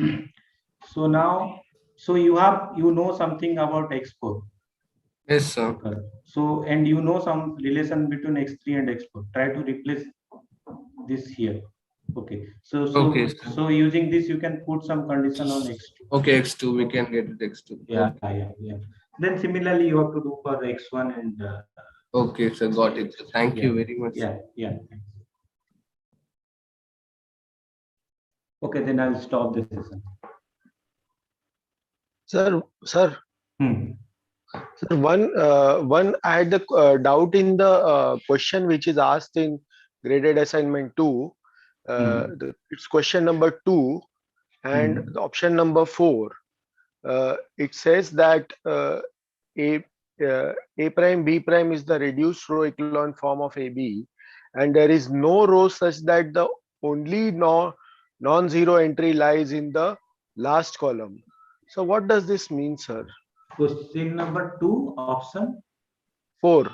now you know something about x4. Yes, sir. So and you know some relation between x3 and x4. Try to replace this here. Okay. So using this you can put some condition on x2. Okay, x2 we can get it x2. Yeah, okay. Yeah. Then similarly you have to do for x1 and. Okay, sir. Got it. Thank you very much. Yeah. Okay, then I'll stop this session. Sir. Sir, one I had the doubt in the question which is asked in graded assignment 2. It's question number 2 and the option number 4. It says that A prime B prime is the reduced row echelon form of AB, and there is no row such that the only non-zero entry lies in the last column. So what does this mean, sir? Question number 2, option 4.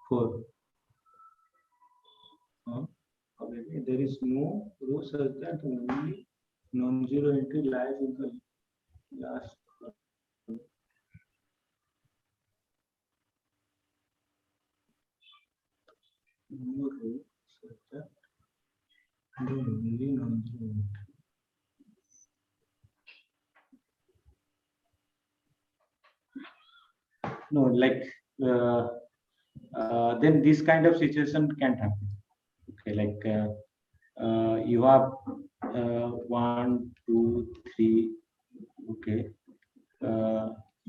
4. There is no row such that only non-zero entry lies in the last column. No row such that the only non-zero entry. No, then this kind of situation can't happen. Okay, you have 1, 2, 3. Okay.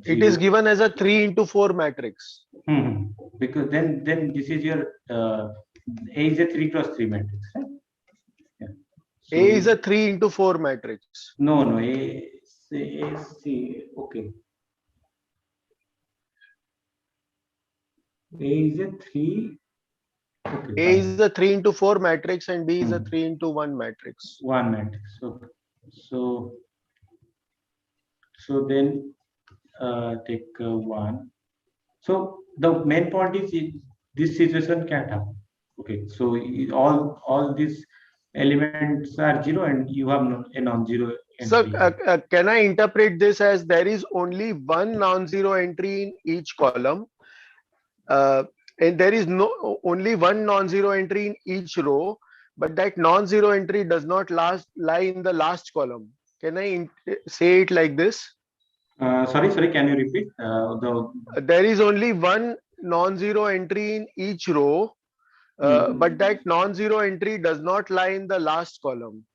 It is given as a 3 into 4 matrix. Because then this is your A is a 3 cross 3 matrix, right? Yeah. So, A is a 3 into 4 matrix. No, A C. Okay. A is a 3. Okay, A is a 3 into 4 matrix and B is a 3 into 1 matrix. 1 matrix. Okay. So then take 1. So the main point is this situation can't happen. Okay. So all these elements are 0 and you have a non-zero entry. So can I interpret this as there is only one non-zero entry in each column? And there is only one non-zero entry in each row, but that non-zero entry does not lie in the last column. Can I say it like this? Sorry, can you repeat? There is only one non-zero entry in each row, but that non-zero entry does not lie in the last column.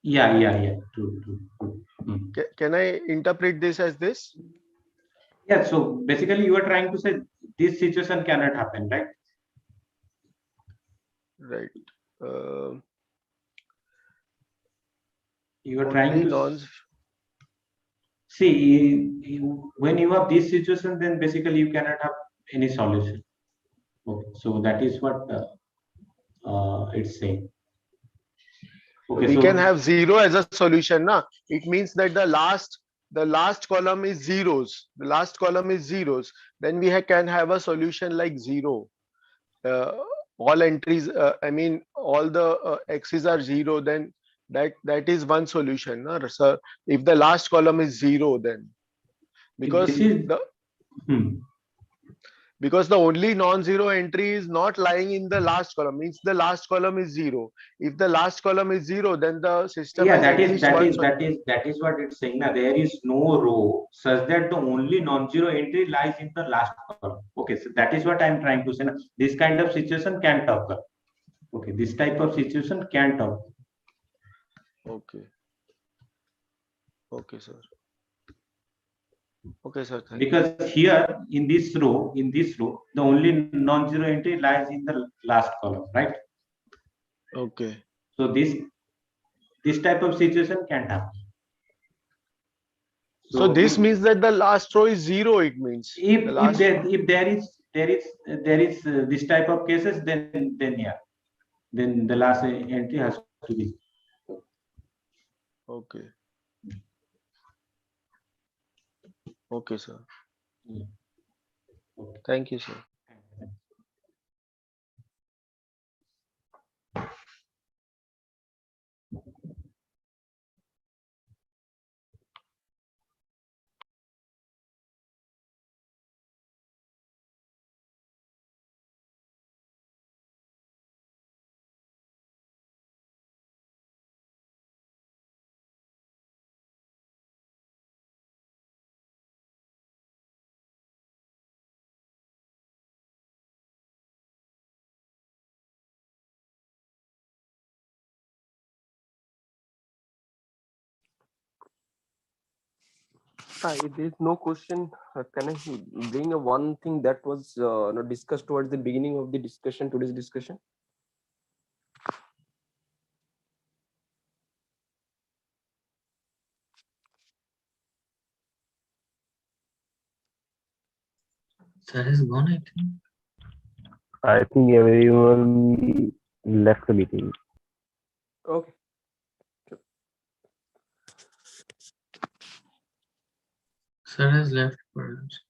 Yeah. True. Can I interpret this as this? Yeah, so basically you are trying to say this situation cannot happen, right? Right. You are trying to non see when you have this situation, then basically you cannot have any solution. Okay, so that is what it's saying. Okay, we so can have 0 as a solution, na? It means that the last column is zeros. The last column is zeros. Then we can have a solution like 0. All entries, I mean, all the x's are 0. Then that is one solution, na? So if the last column is 0, then because because the only non-zero entry is not lying in the last column, means the last column is 0. If the last column is 0, then the system has that at is least one that is what it's saying. Now there is no row such that the only non-zero entry lies in the last column. Okay, so that is what I'm trying to say. Now, this kind of situation can't occur. Okay, this type of situation can't occur. Okay, sir. Okay, sir. Because here in this row, the only non-zero entry lies in the last column, right? Okay. So this type of situation can't happen. So this means that the last row is 0. It means if there is this type of cases, then the last entry has to be. Okay. Okay, sir. Okay. Thank you, sir. If there is no question, can I bring one thing that was discussed towards the beginning of the discussion, today's discussion? Sir is gone, I think. I think everyone left the meeting. Okay. Sir has left for us.